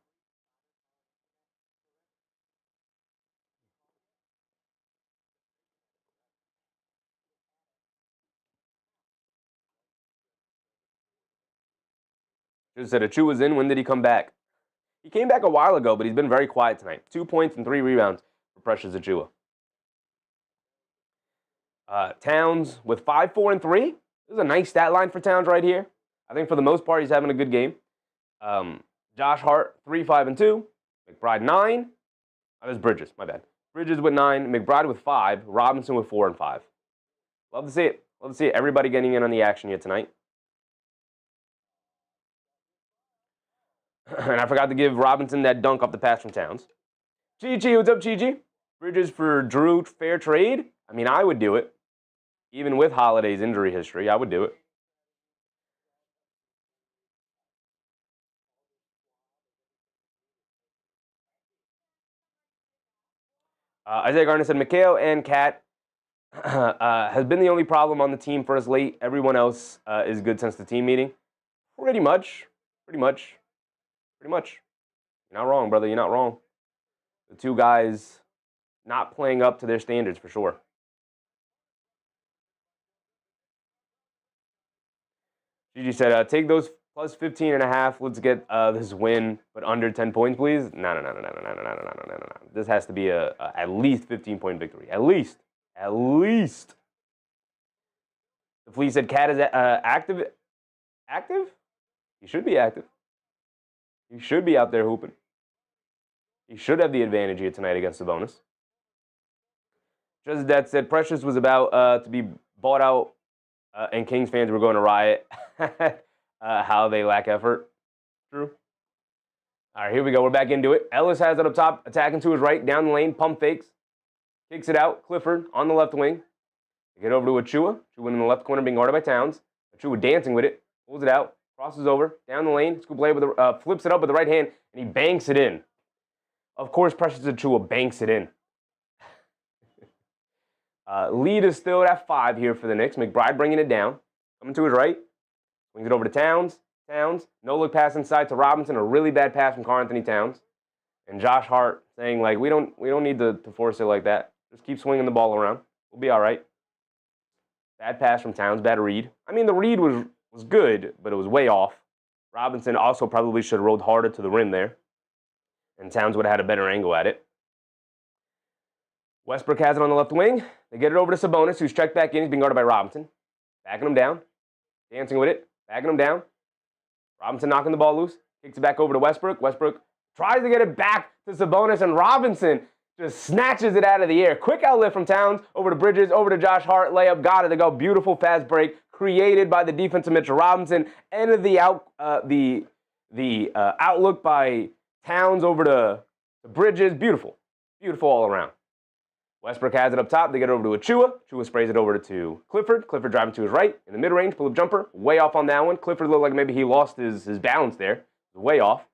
Just said Achua's in. When did he come back? He came back a while ago, but he's been very quiet tonight. 2 points and 3 rebounds for Precious Achiuwa. Towns with 5, 4, and 3. This is a nice stat line for Towns right here. I think for the most part, he's having a good game. Josh Hart, 3, 5, and 2. McBride, 9. Oh, there's Bridges, my bad. Bridges with 9. McBride with 5. Robinson with 4 and 5. Love to see it. Love to see it. Everybody getting in on the action here tonight. And I forgot to give Robinson that dunk off the pass from Towns. Chi-Chi, what's up, Chi-Chi? Bridges for Drew, fair trade? I mean, I would do it. Even with Holiday's injury history, I would do it. Isaiah Garner said, Mikal and Kat has been the only problem on the team for us late. Everyone else is good since the team meeting. Pretty much. You're not wrong, brother. You're not wrong. The two guys not playing up to their standards for sure. Gigi said, take those plus 15.5. Let's get this win, but under 10 points, please. No. This has to be a at least 15-point victory. At least. The Flea said, Cat is active. Active? He should be active. He should be out there hooping. He should have the advantage here tonight against Sabonis. Just that said, Precious was about to be bought out, and Kings fans were going to riot. How they lack effort. True. All right, here we go. We're back into it. Ellis has it up top, attacking to his right, down the lane, pump fakes. Kicks it out. Clifford on the left wing. They get over to Achiuwa. Achiuwa in the left corner being guarded by Towns. Achiuwa dancing with it. Pulls it out. Crosses over. Down the lane. Scoop play with the, flips it up with the right hand, and he banks it in. Of course, Precious Achiuwa banks it in. Lead is still at 5 here for the Knicks. McBride bringing it down. Coming to his right. Swings it over to Towns. No-look pass inside to Robinson. A really bad pass from Karl-Anthony Towns. And Josh Hart saying, like, we don't need to force it like that. Just keep swinging the ball around. We'll be all right. Bad pass from Towns. Bad read. I mean, the read was good, but it was way off. Robinson also probably should have rolled harder to the rim there. And Towns would have had a better angle at it. Westbrook has it on the left wing. They get it over to Sabonis, who's checked back in. He's being guarded by Robinson. Backing him down. Dancing with it. Backing him down. Robinson knocking the ball loose. Kicks it back over to Westbrook. Westbrook tries to get it back to Sabonis, and Robinson just snatches it out of the air. Quick outlet from Towns, over to Bridges, over to Josh Hart. Layup, got it to go. Beautiful fast break created by the defensive Mitchell Robinson. End of the outlook by Towns over to Bridges. Beautiful all around. Westbrook has it up top. They get it over to Achiuwa. Achiuwa sprays it over to Clifford. Clifford driving to his right in the mid-range. Pull-up jumper. Way off on that one. Clifford looked like maybe he lost his balance there. Way off.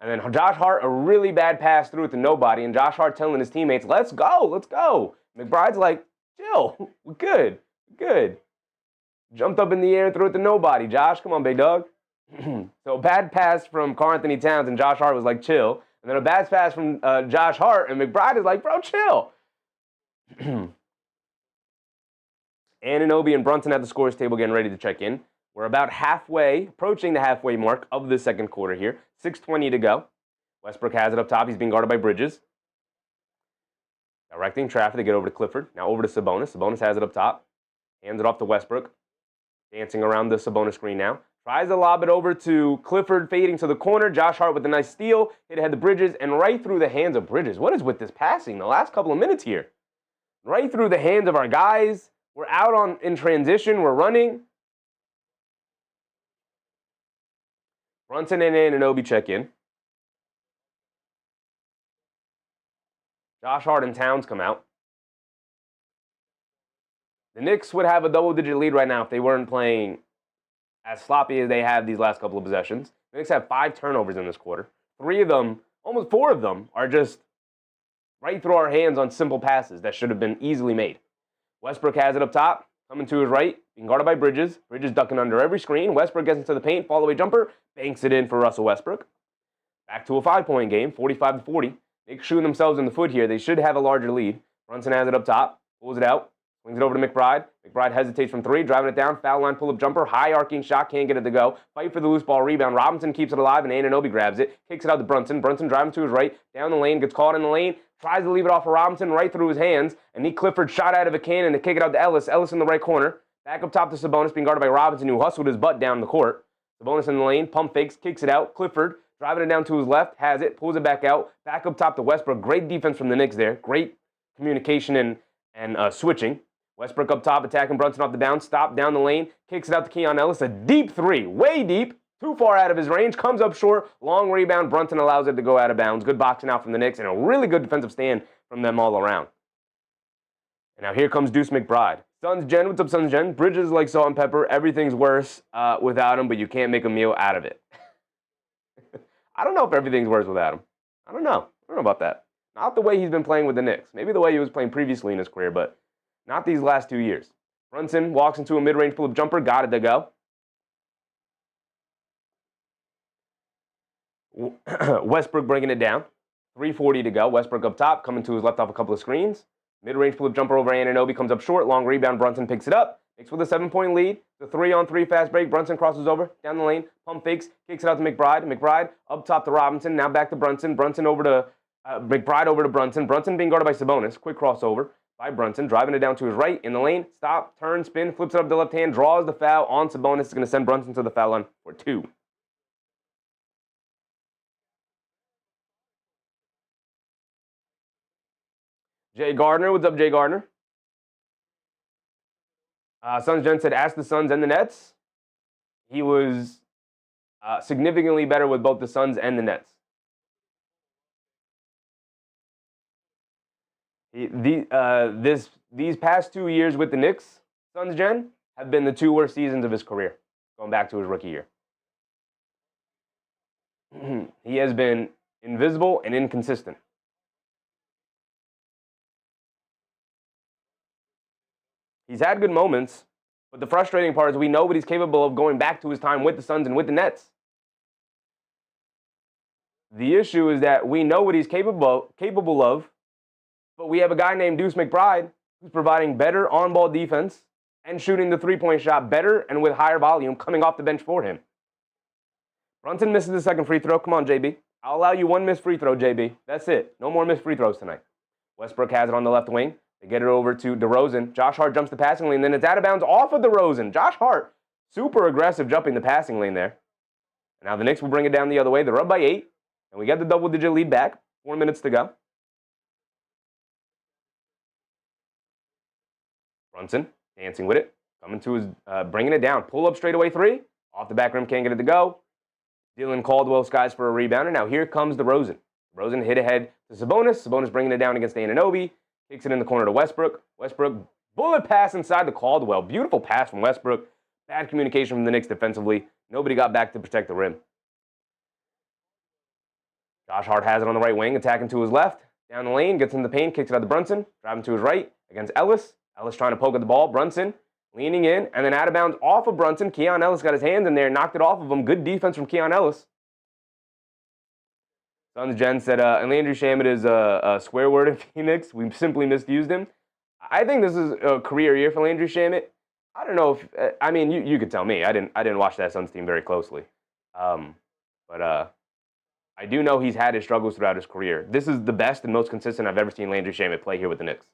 And then Josh Hart, a really bad pass through it to nobody. And Josh Hart telling his teammates, let's go. McBride's like, chill. We're good. Jumped up in the air and threw it to nobody. Josh, come on, big dog. So bad pass from Karl-Anthony Towns, and Josh Hart was like, chill. And then a bad pass from Josh Hart, and McBride is like, bro, chill. Anunoby and Brunson at the scores table getting ready to check in. We're about halfway, approaching the halfway mark of the second quarter here. 6:20 to go. Westbrook has it up top. He's being guarded by Bridges. Directing traffic to get over to Clifford. Now over to Sabonis. Sabonis has it up top. Hands it off to Westbrook. Dancing around the Sabonis screen now. Tries to lob it over to Clifford, fading to the corner. Josh Hart with a nice steal. Hit ahead to Bridges, and right through the hands of Bridges. What is with this passing the last couple of minutes here? Right through the hands of our guys. We're out in transition. We're running. Brunson and Anunoby check in. Josh Hart and Towns come out. The Knicks would have a double-digit lead right now if they weren't playing as sloppy as they have these last couple of possessions. The Knicks have 5 turnovers in this quarter. 3 of them, almost 4 of them, are just right through our hands on simple passes that should have been easily made. Westbrook has it up top, coming to his right, being guarded by Bridges. Bridges ducking under every screen. Westbrook gets into the paint, fall-away jumper, banks it in for Russell Westbrook. Back to a 5-point game, 45-40. Knicks shooting themselves in the foot here. They should have a larger lead. Brunson has it up top, pulls it out, Swings it over to McBride. McBride hesitates from three, driving it down. Foul line pull-up jumper. High arcing shot. Can't get it to go. Fight for the loose ball rebound. Robinson keeps it alive, and Anunoby grabs it. Kicks it out to Brunson. Brunson driving to his right. Down the lane. Gets caught in the lane. Tries to leave it off of Robinson right through his hands. And Nick Clifford shot out of a cannon to kick it out to Ellis. Ellis in the right corner. Back up top to Sabonis, being guarded by Robinson, who hustled his butt down the court. Sabonis in the lane. Pump fakes. Kicks it out. Clifford driving it down to his left. Has it. Pulls it back out. Back up top to Westbrook. Great defense from the Knicks there. Great communication and switching. Westbrook up top, attacking Brunson off the bounce. Stop down the lane. Kicks it out to Keon Ellis. A deep three. Way deep. Too far out of his range. Comes up short. Long rebound. Brunson allows it to go out of bounds. Good boxing out from the Knicks. And a really good defensive stand from them all around. And now here comes Deuce McBride. Suns Gen. What's up, Suns Gen? Bridges like salt and pepper. Everything's worse without him, but you can't make a meal out of it. I don't know if everything's worse without him. I don't know. I don't know about that. Not the way he's been playing with the Knicks. Maybe the way he was playing previously in his career, but not these last 2 years. Brunson walks into a mid-range pull-up jumper. Got it to go. Westbrook bringing it down. 3:40 to go. Westbrook up top, coming to his left off a couple of screens. Mid-range pull-up jumper over Anunoby, comes up short. Long rebound. Brunson picks it up. Makes with a 7-point lead. The 3-on-3 fast break. Brunson crosses over. Down the lane. Pump fakes. Kicks it out to McBride. McBride up top to Robinson. Now back to Brunson. Brunson over to McBride over to Brunson. Brunson being guarded by Sabonis. Quick crossover by Brunson. Driving it down to his right. In the lane. Stop. Turn. Spin. Flips it up to the left hand. Draws the foul on Sabonis. Is going to send Brunson to the foul line for 2. Jay Gardner. What's up, Jay Gardner? Suns Gen said, ask the Suns and the Nets. He was significantly better with both the Suns and the Nets. These past 2 years with the Knicks, Suns Gen, have been the 2 worst seasons of his career, going back to his rookie year. He has been invisible and inconsistent. He's had good moments, but the frustrating part is we know what he's capable of going back to his time with the Suns and with the Nets. The issue is that we know what he's capable of, but we have a guy named Deuce McBride who's providing better on-ball defense and shooting the three-point shot better and with higher volume coming off the bench for him. Brunson misses the second free throw. Come on, JB. I'll allow you 1 missed free throw, JB. That's it. No more missed free throws tonight. Westbrook has it on the left wing. They get it over to DeRozan. Josh Hart jumps the passing lane, then it's out of bounds off of DeRozan. Josh Hart, super aggressive jumping the passing lane there. And now the Knicks will bring it down the other way. They're up by 8, and we get the double-digit lead back. 4 minutes to go. Brunson dancing with it, coming to his, bringing it down. Pull up straightaway 3. Off the back rim, can't get it to go. Dylan Caldwell skies for a rebounder. Now here comes DeRozan. DeRozan hit ahead to Sabonis. Sabonis bringing it down against Anunoby. Kicks it in the corner to Westbrook. Westbrook, bullet pass inside to Caldwell. Beautiful pass from Westbrook. Bad communication from the Knicks defensively. Nobody got back to protect the rim. Josh Hart has it on the right wing, attacking to his left. Down the lane, gets in the paint, kicks it out to Brunson. Driving to his right against Ellis. Ellis trying to poke at the ball. Brunson leaning in, and then out of bounds off of Brunson. Keon Ellis got his hands in there, knocked it off of him. Good defense from Keon Ellis. Suns Gen said, and Landry Shamet is a swear word in Phoenix. We simply misused him. I think this is a career year for Landry Shamet. I don't know if, I mean, you could tell me. I didn't watch that Suns team very closely. But I do know he's had his struggles throughout his career. This is the best and most consistent I've ever seen Landry Shamet play here with the Knicks.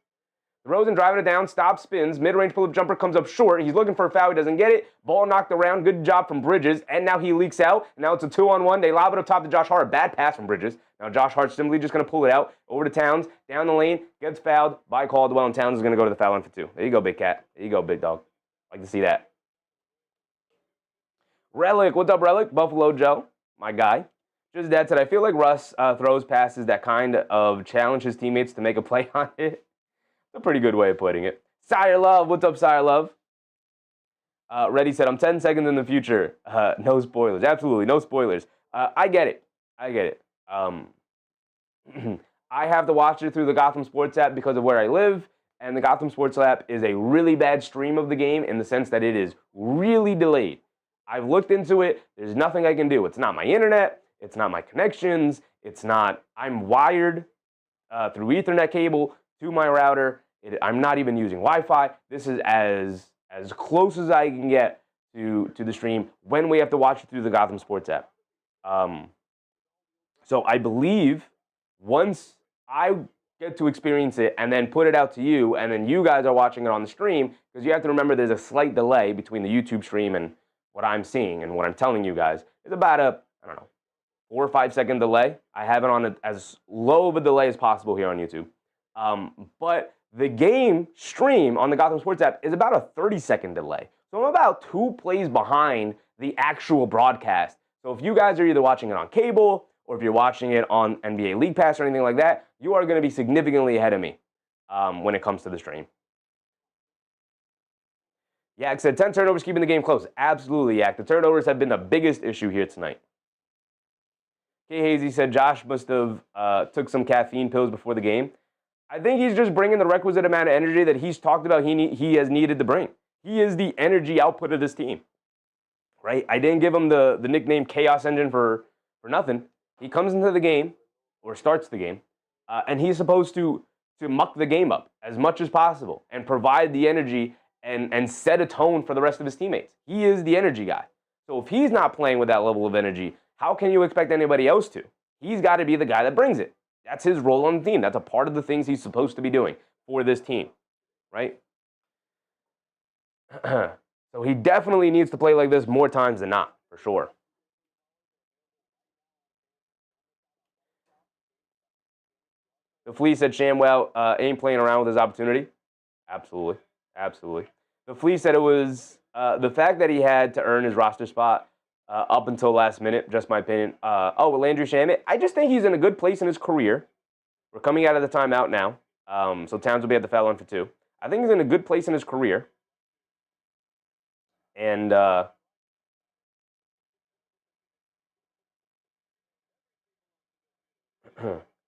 DeRozan driving it down, stops, spins, mid-range pull-up jumper comes up short. He's looking for a foul, he doesn't get it. Ball knocked around, good job from Bridges, and now he leaks out. Now it's a 2-on-1. They lob it up top to Josh Hart. Bad pass from Bridges. Now Josh Hart's simply just going to pull it out over to Towns, down the lane, gets fouled by Caldwell, and Towns is going to go to the foul line for 2. There you go, big cat. There you go, big dog. Like to see that. Relic, what's up, Relic? Buffalo Joe, my guy. Just Dad said, I feel like Russ throws passes that kind of challenge his teammates to make a play on it. A pretty good way of putting it. Sire Love, what's up, Sire Love? Reddy said, I'm 10 seconds in the future. No spoilers. Absolutely, no spoilers. I get it. I get it. I have to watch it through the Gotham Sports app because of where I live, and the Gotham Sports app is a really bad stream of the game in the sense that it is really delayed. I've looked into it. There's nothing I can do. It's not my internet. It's not my connections. It's not. I'm wired through Ethernet cable to my router, I'm not even using Wi-Fi. This is as close as I can get to the stream when we have to watch it through the Gotham Sports app. So I believe once I get to experience it and then put it out to you, and then you guys are watching it on the stream, because you have to remember there's a slight delay between the YouTube stream and what I'm seeing and what I'm telling you guys. It's about a, 4 or 5 second delay. I have it on as low of a delay as possible here on YouTube. But the game stream on the Gotham Sports app is about a 30-second delay. So I'm about 2 plays behind the actual broadcast. So if you guys are either watching it on cable or if you're watching it on NBA League Pass or anything like that, you are going to be significantly ahead of me when it comes to the stream. Yak said 10 turnovers keeping the game close. Absolutely, Yak. The turnovers have been the biggest issue here tonight. K. Hazy said Josh must have took some caffeine pills before the game. I think he's just bringing the requisite amount of energy that he's talked about he has needed to bring. He is the energy output of this team, right? I didn't give him the nickname Chaos Engine for nothing. He comes into the game, or starts the game, and he's supposed to muck the game up as much as possible and provide the energy and set a tone for the rest of his teammates. He is the energy guy. So if he's not playing with that level of energy, how can you expect anybody else to? He's got to be the guy that brings it. That's his role on the team. That's a part of the things he's supposed to be doing for this team, right? So he definitely needs to play like this more times than not, for sure. The Flea said Shamwell ain't playing around with his opportunity. Absolutely. Absolutely. The Flea said it was the fact that he had to earn his roster spot up until last minute, just my opinion. Landry Shamet, I just think he's in a good place in his career. We're coming out of the timeout now, so Towns will be at the foul line for 2. I think he's in a good place in his career. And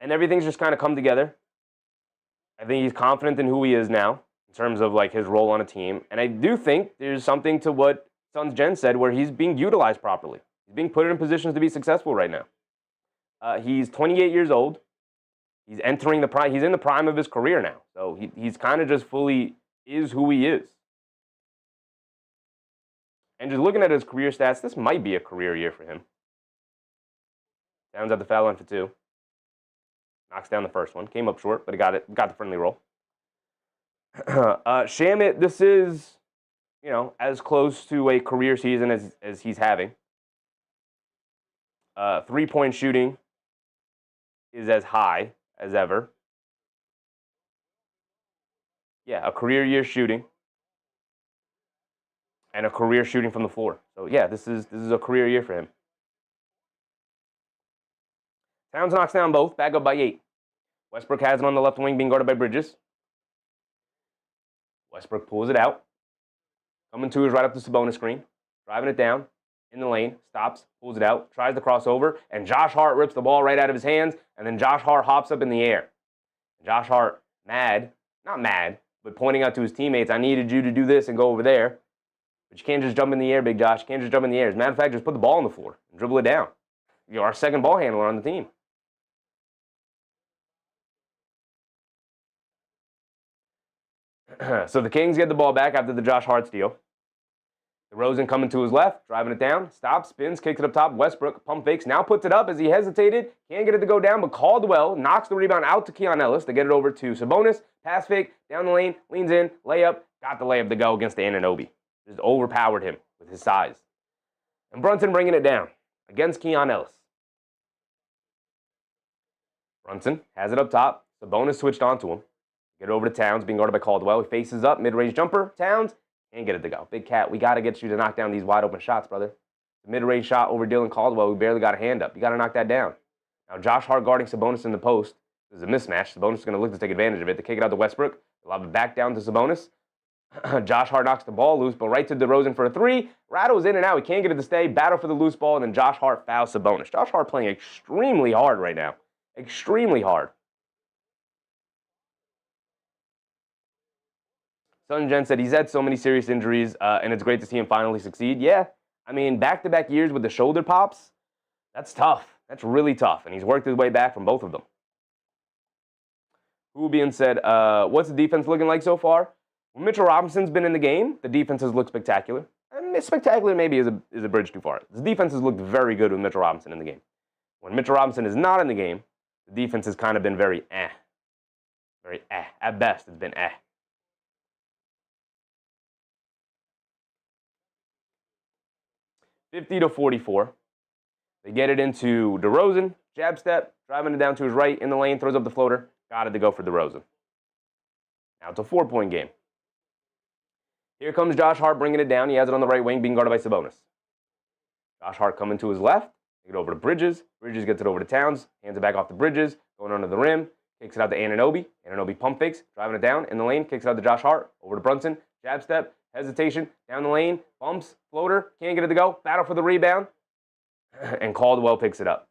and everything's just kind of come together. I think he's confident in who he is now in terms of like his role on a team. And I do think there's something to what Suns Jen said where he's being utilized properly. He's being put in positions to be successful right now. He's 28 years old. He's entering the prime. He's in the prime of his career now. So he's kind of just fully is who he is. And just looking at his career stats, this might be a career year for him. Downs at the foul line for 2. Knocks down the first one. Came up short, but he got it. Got the friendly roll. Shamet, this is, as close to a career season as he's having. 3-point shooting is as high as ever. Yeah, a career year shooting. And a career shooting from the floor. So yeah, this is a career year for him. Towns knocks down both, back up by 8. Westbrook has it on the left wing, being guarded by Bridges. Westbrook pulls it out. Coming to is right up the Sabonis screen. Driving it down in the lane. Stops, pulls it out, tries to cross over, and Josh Hart rips the ball right out of his hands, and then Josh Hart hops up in the air. Josh Hart, not mad, but pointing out to his teammates, I needed you to do this and go over there. But you can't just jump in the air, Big Josh. You can't just jump in the air. As a matter of fact, just put the ball on the floor and dribble it down. You're our second ball handler on the team. So the Kings get the ball back after the Josh Hart steal. DeRozan coming to his left, driving it down, stops, spins, kicks it up top. Westbrook pump fakes, now puts it up as he hesitated. Can't get it to go down, but Caldwell knocks the rebound out to Keon Ellis to get it over to Sabonis. Pass fake, down the lane, leans in, layup, got the layup to go against the Anunoby. Just overpowered him with his size. And Brunson bringing it down against Keon Ellis. Brunson has it up top. Sabonis switched onto him. Get it over to Towns, being guarded by Caldwell. He faces up, mid-range jumper. Towns, can't get it to go. Big Cat, we got to get you to knock down these wide-open shots, brother. The mid-range shot over Dylan Caldwell, we barely got a hand up. You got to knock that down. Now, Josh Hart guarding Sabonis in the post. This is a mismatch. Sabonis is going to look to take advantage of it. They kick it out to Westbrook. They lob it back down to Sabonis. Josh Hart knocks the ball loose, but right to DeRozan for a 3. Rattles in and out. He can't get it to stay. Battle for the loose ball, and then Josh Hart fouls Sabonis. Josh Hart playing extremely hard right now. Extremely hard. Sun Jen said he's had so many serious injuries, and it's great to see him finally succeed. Yeah, I mean, back-to-back years with the shoulder pops, that's tough. That's really tough, and he's worked his way back from both of them. Who being said, what's the defense looking like so far? When Mitchell Robinson's been in the game, the defense has looked spectacular. And spectacular maybe is a bridge too far. The defense has looked very good with Mitchell Robinson in the game. When Mitchell Robinson is not in the game, the defense has kind of been very eh. Very eh. At best, it's been eh. $50-44. They get it into DeRozan, jab step, driving it down to his right in the lane, throws up the floater. Got it to go for DeRozan. Now it's a 4-point game. Here comes Josh Hart bringing it down. He has it on the right wing, being guarded by Sabonis. Josh Hart coming to his left. Take it over to Bridges. Bridges gets it over to Towns. Hands it back off to Bridges. Going under the rim. Kicks it out to Anunoby. Anunoby pump fakes. Driving it down in the lane. Kicks it out to Josh Hart. Over to Brunson. Jab step. Hesitation. Down the lane. Bumps. Floater. Can't get it to go. Battle for the rebound. And Caldwell picks it up.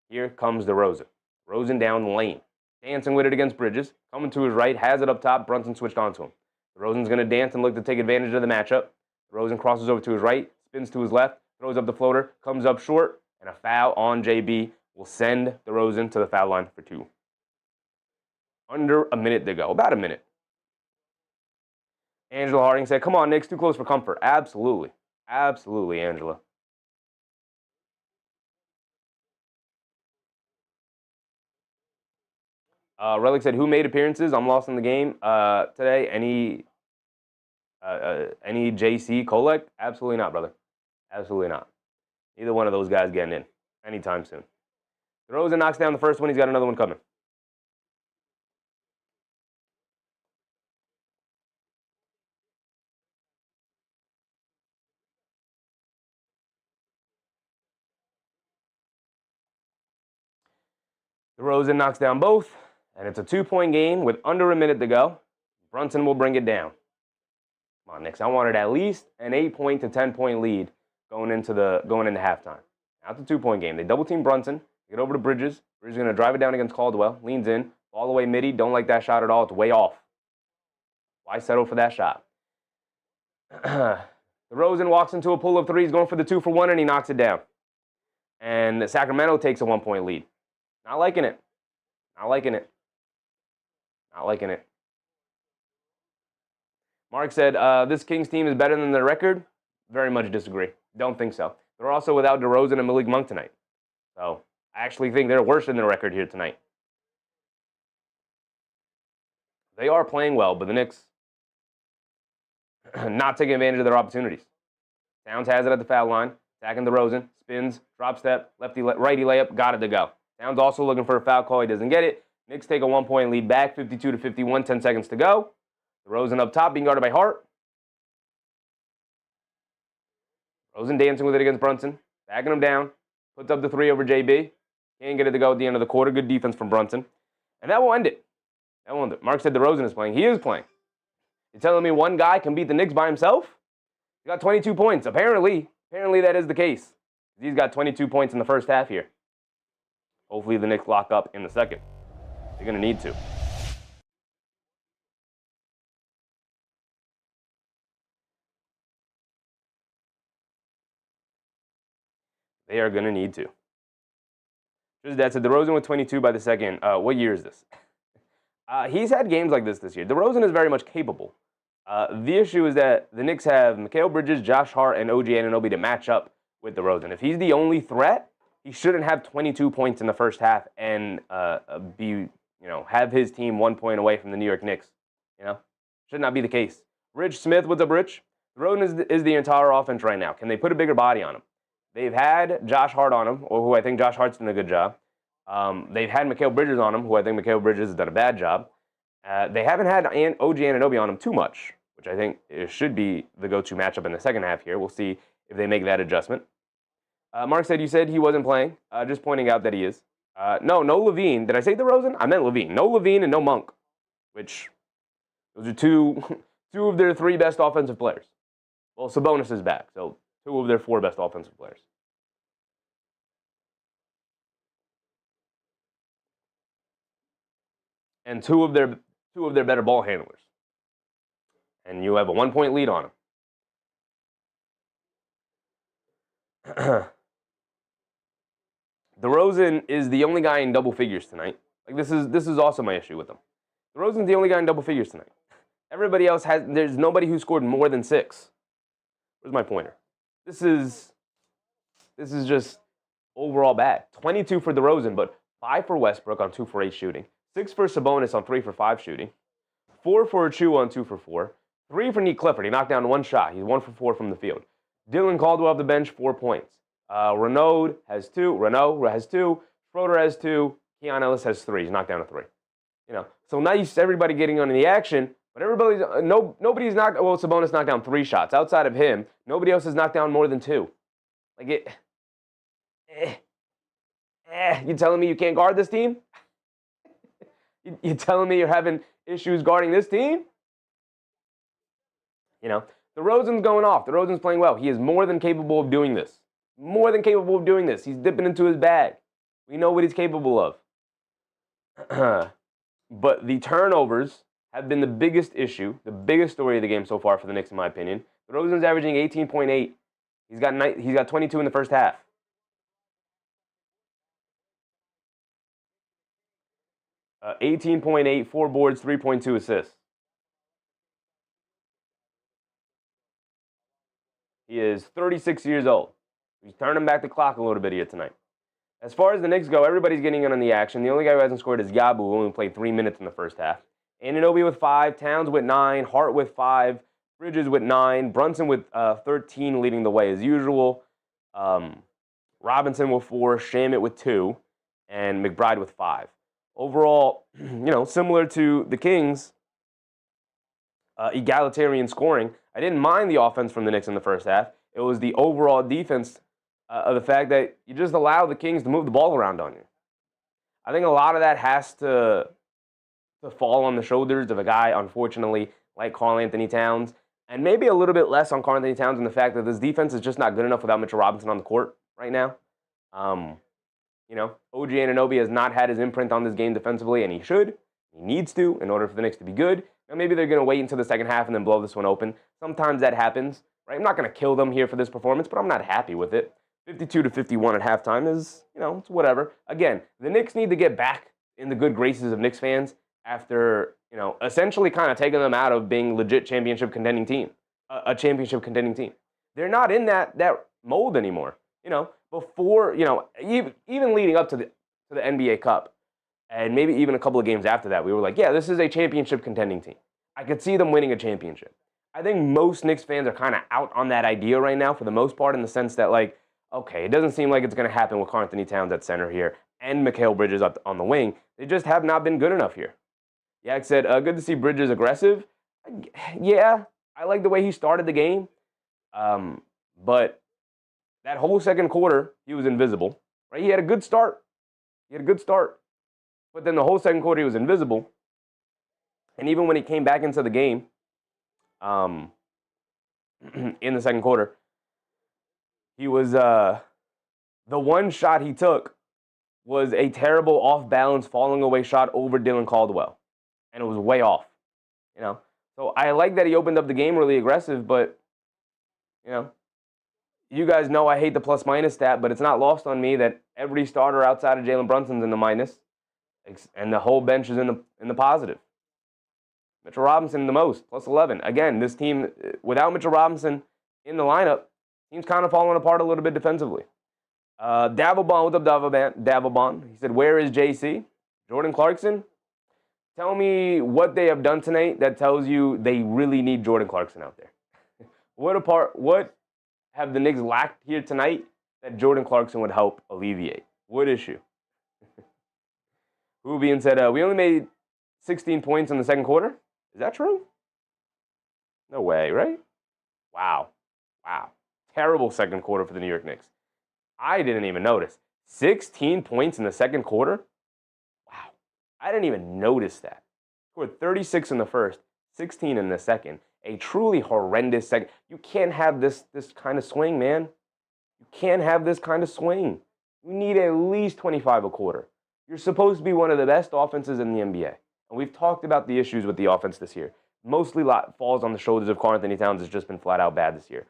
Here comes DeRozan. DeRozan down the lane. Dancing with it against Bridges. Coming to his right. Has it up top. Brunson switched onto him. DeRozan's going to dance and look to take advantage of the matchup. DeRozan crosses over to his right. Spins to his left. Throws up the floater. Comes up short. And a foul on JB will send DeRozan to the foul line for 2. Under a minute to go. About a minute. Angela Harding said, come on, Knicks, too close for comfort. Absolutely. Absolutely, Angela. Relic said, who made appearances? I'm lost in the game today. Any JC Kolek? Absolutely not, brother. Absolutely not. Neither one of those guys getting in anytime soon. DeRozan knocks down the first one. He's got another one coming. DeRozan knocks down both, and it's a 2-point game with under a minute to go. Brunson will bring it down. Come on, Knicks. I wanted at least an 8-point to 10-point lead going into halftime. Now it's a 2-point game. They double-team Brunson. Get over to Bridges. Bridges is going to drive it down against Caldwell. Leans in. All the way midi. Don't like that shot at all. It's way off. Why settle for that shot? DeRozan walks into a pull of threes, going for the 2-for-1, and he knocks it down. And Sacramento takes a 1-point lead. Not liking it. Not liking it. Not liking it. Mark said, this Kings team is better than their record. Very much disagree. Don't think so. They're also without DeRozan and Malik Monk tonight. So I actually think they're worse than their record here tonight. They are playing well, but the Knicks not taking advantage of their opportunities. Towns has it at the foul line. Attacking DeRozan. Spins. Drop step. Righty layup. Got it to go. Towns also looking for a foul call. He doesn't get it. Knicks take a 1-point lead back. 52-51. 10 seconds to go. DeRozan up top, being guarded by Hart. DeRozan dancing with it against Brunson. Backing him down. Puts up the 3 over JB. Can't get it to go at the end of the quarter. Good defense from Brunson. And that will end it. That will end it. Mark said DeRozan is playing. He is playing. You're telling me one guy can beat the Knicks by himself? He got 22 points. Apparently that is the case. He's got 22 points in the first half here. Hopefully the Knicks lock up in the second. They're going to need to. They are going to need to. Just that said, DeRozan with 22 by the second. What year is this? He's had games like this year. DeRozan is very much capable. The issue is that the Knicks have Mikal Bridges, Josh Hart, and OG Anunoby to match up with DeRozan. If he's the only threat, he shouldn't have 22 points in the first half and have his team 1 point away from the New York Knicks. Should not be the case. Rich Smith, what's up, Rich? DeRozan is the entire offense right now. Can they put a bigger body on him? They've had Josh Hart on him, or who I think Josh Hart's done a good job. They've had Mikal Bridges on him, who I think Mikal Bridges has done a bad job. They haven't had OG Anunoby on him too much, which I think should be the go-to matchup in the second half here. We'll see if they make that adjustment. Mark said, you said he wasn't playing. Just pointing out that he is. No Levine. Did I say DeRozan? I meant Levine. No Levine and no Monk, which those are two of their 3 best offensive players. Well, Sabonis is back, so 2 of their 4 best offensive players. And 2 of their better ball handlers. And you have a 1-point lead on them. DeRozan is the only guy in double figures tonight. Like this is also my issue with him. DeRozan's the only guy in double figures tonight. Everybody else there's nobody who scored more than 6. Where's my pointer? This is just overall bad. 22 for DeRozan, but 5 for Westbrook on 2 for 8 shooting. 6 for Sabonis on 3 for 5 shooting. 4 for Chu on 2 for 4. 3 for Nick Clifford. He knocked down 1 shot. He's 1 for 4 from the field. Dylan Caldwell off the bench, 4 points. Renaud has 2. Schroeder has 2. Keon Ellis has 3. He's knocked down a 3. So nice, everybody getting on the action, but nobody's knocked. Well, Sabonis knocked down 3 shots. Outside of him, nobody else has knocked down more than 2. Like you telling me you can't guard this team? You telling me you're having issues guarding this team? DeRozan's going off. DeRozan's playing well. He is more than capable of doing this. He's dipping into his bag. We know what he's capable of. But the turnovers have been the biggest issue, the biggest story of the game so far for the Knicks, in my opinion. DeRozan's averaging 18.8. He's got 22 in the first half. Uh, 18.8, 4 boards, 3.2 assists. He is 36 years old. He's turning back the clock a little bit here tonight. As far as the Knicks go, everybody's getting in on the action. The only guy who hasn't scored is Yabu, who only played 3 minutes in the first half. Anunoby with 5, Towns with 9, Hart with 5, Bridges with 9, Brunson with 13 leading the way as usual. Robinson with 4, Shamet with 2, and McBride with 5. Overall, similar to the Kings, egalitarian scoring. I didn't mind the offense from the Knicks in the first half. It was the overall defense of the fact that you just allow the Kings to move the ball around on you. I think a lot of that has to fall on the shoulders of a guy, unfortunately, like Karl-Anthony Towns, and maybe a little bit less on Karl-Anthony Towns in the fact that this defense is just not good enough without Mitchell Robinson on the court right now. OG Anunoby has not had his imprint on this game defensively, and he should. He needs to in order for the Knicks to be good. Now, maybe they're going to wait until the second half and then blow this one open. Sometimes that happens. Right? I'm not going to kill them here for this performance, but I'm not happy with it. 52-51 at halftime is, it's whatever. Again, the Knicks need to get back in the good graces of Knicks fans after, essentially kind of taking them out of being legit championship contending team, a championship contending team. They're not in that mold anymore. Before, even leading up to the NBA Cup, and maybe even a couple of games after that, we were like, yeah, this is a championship contending team. I could see them winning a championship. I think most Knicks fans are kind of out on that idea right now for the most part, in the sense that, like, okay, it doesn't seem like it's going to happen with Karl-Anthony Towns at center here and Mikal Bridges up on the wing. They just have not been good enough here. Yak said, good to see Bridges aggressive. Yeah, I like the way he started the game. But that whole second quarter, he was invisible. Right? He had a good start. But then the whole second quarter, he was invisible. And even when he came back into the game, in the second quarter, he was, the one shot he took was a terrible off-balance falling away shot over Dylan Caldwell. And it was way off, So I like that he opened up the game really aggressive, but, you guys know I hate the plus-minus stat, but it's not lost on me that every starter outside of Jalen Brunson's in the minus, and the whole bench is in the positive. Mitchell Robinson the most, plus 11. Again, this team, without Mitchell Robinson in the lineup, team's kind of falling apart a little bit defensively. Davilbon, what's up, Davilbon? He said, where is JC? Jordan Clarkson? Tell me what they have done tonight that tells you they really need Jordan Clarkson out there. What have the Knicks lacked here tonight that Jordan Clarkson would help alleviate? What issue? Rubian said, we only made 16 points in the second quarter. Is that true? No way, right? Wow. Terrible second quarter for the New York Knicks. I didn't even notice. 16 points in the second quarter? Wow. I didn't even notice that. Scored 36 in the first, 16 in the second. A truly horrendous second. You can't have this kind of swing, man. You can't have this kind of swing. You need at least 25 a quarter. You're supposed to be one of the best offenses in the NBA. And we've talked about the issues with the offense this year. Mostly falls on the shoulders of Karl-Anthony Towns. Has just been flat out bad this year.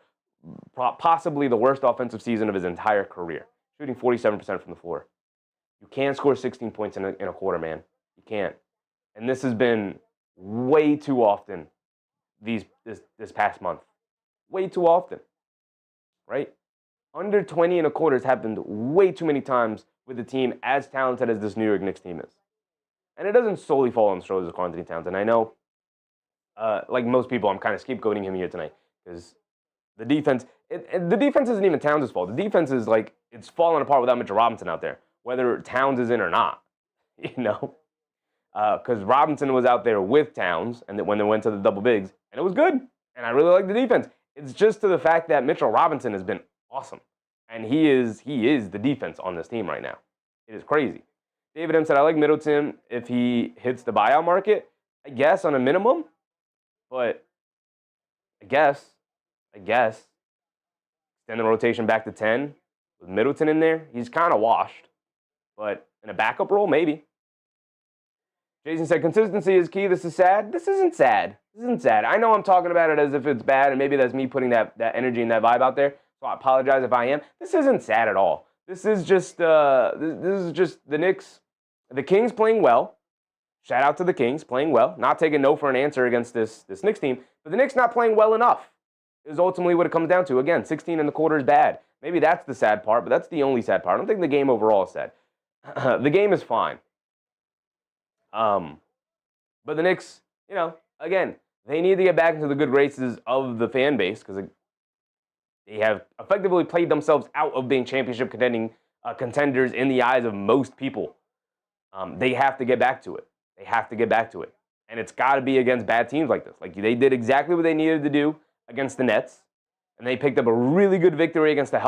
Possibly the worst offensive season of his entire career. Shooting 47% from the floor. You can't score 16 points in a quarter, man. You can't. And this has been way too often this past month. Way too often, right? Under 20 and a quarter has happened way too many times with a team as talented as this New York Knicks team is. And it doesn't solely fall on the shoulders of Karl-Anthony Towns. And I know, like most people, I'm kind of scapegoating him here tonight because the defense isn't even Towns' fault. The defense is like, it's falling apart without Mitchell Robinson out there, whether Towns is in or not, because Robinson was out there with Towns and when they went to the double bigs, and it was good. And I really like the defense. It's just to the fact that Mitchell Robinson has been awesome. And he is the defense on this team right now. It is crazy. David M. said, I like Middleton if he hits the buyout market. I guess on a minimum. But I guess. Extend the rotation back to 10 with Middleton in there. He's kind of washed. But in a backup role, maybe. Jason said, consistency is key. This is sad. This isn't sad. I know I'm talking about it as if it's bad, and maybe that's me putting that energy and that vibe out there. So I apologize if I am. This isn't sad at all. This is just the Knicks, the Kings playing well. Shout out to the Kings playing well. Not taking no for an answer against this Knicks team. But the Knicks not playing well enough is ultimately what it comes down to. Again, 16 and a quarter is bad. Maybe that's the sad part, but that's the only sad part. I don't think the game overall is sad. The game is fine. But the Knicks, again, they need to get back into the good graces of the fan base because they have effectively played themselves out of being championship contenders in the eyes of most people. They have to get back to it. And it's got to be against bad teams like this. Like, they did exactly what they needed to do against the Nets, and they picked up a really good victory against a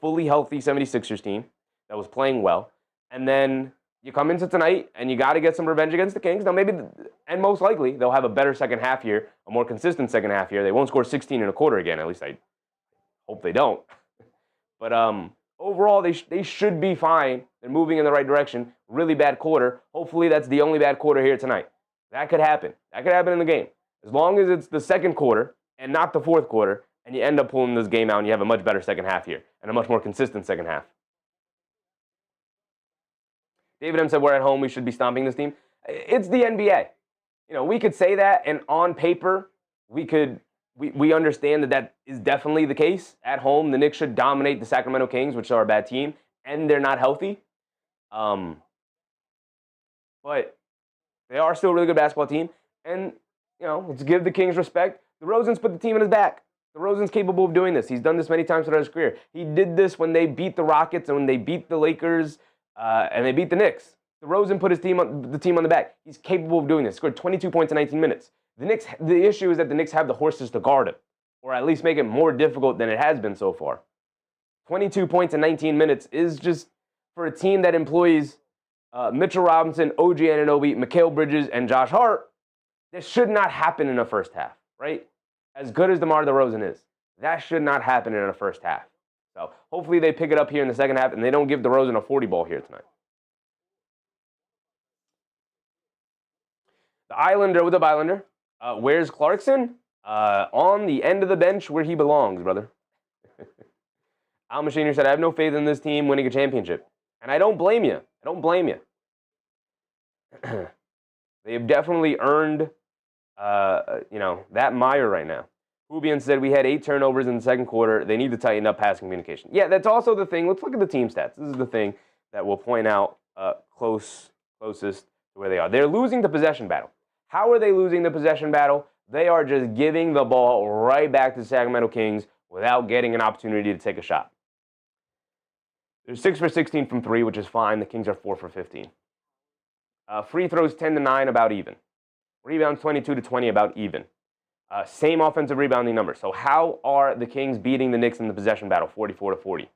fully healthy 76ers team that was playing well. And then you come into tonight, and you got to get some revenge against the Kings. Now, maybe, and most likely, they'll have a better second half here, a more consistent second half here. They won't score 16 and a quarter again. At least I hope they don't. But overall, they should be fine. They're moving in the right direction. Really bad quarter. Hopefully, that's the only bad quarter here tonight. That could happen. That could happen in the game. As long as it's the second quarter and not the fourth quarter, and you end up pulling this game out and you have a much better second half here and a much more consistent second half. David M. said, we're at home. We should be stomping this team. It's the NBA. We could say that, and on paper, we understand that is definitely the case. At home, the Knicks should dominate the Sacramento Kings, which are a bad team, and they're not healthy. But they are still a really good basketball team. And, let's give the Kings respect. DeRozan's put the team on his back. DeRozan's capable of doing this. He's done this many times throughout his career. He did this when they beat the Rockets and when they beat the Lakers and they beat the Knicks. DeRozan put the team on the back. He's capable of doing this. Scored 22 points in 19 minutes. The issue is that the Knicks have the horses to guard him, or at least make it more difficult than it has been so far. 22 points in 19 minutes is just, for a team that employs Mitchell Robinson, OG Anunoby, Mikal Bridges, and Josh Hart, this should not happen in the first half, right? As good as DeMar DeRozan is, that should not happen in the first half. So hopefully they pick it up here in the second half and they don't give DeRozan a 40 ball here tonight. The Islander with the Islander. Where's Clarkson? On the end of the bench where he belongs, brother. Al Machiner said, I have no faith in this team winning a championship. And I don't blame you. They have definitely earned, that mire right now. Rubian said, we had 8 turnovers in the second quarter. They need to tighten up passing communication. Yeah, that's also the thing. Let's look at the team stats. This is the thing that will point out closest to where they are. They're losing the possession battle. How are they losing the possession battle? They are just giving the ball right back to the Sacramento Kings without getting an opportunity to take a shot. They're 6 for 16 from 3, which is fine. The Kings are 4 for 15. Free throws 10-9, about even. Rebounds 22-20, about even. Same offensive rebounding numbers. So how are the Kings beating the Knicks in the possession battle, 44-40?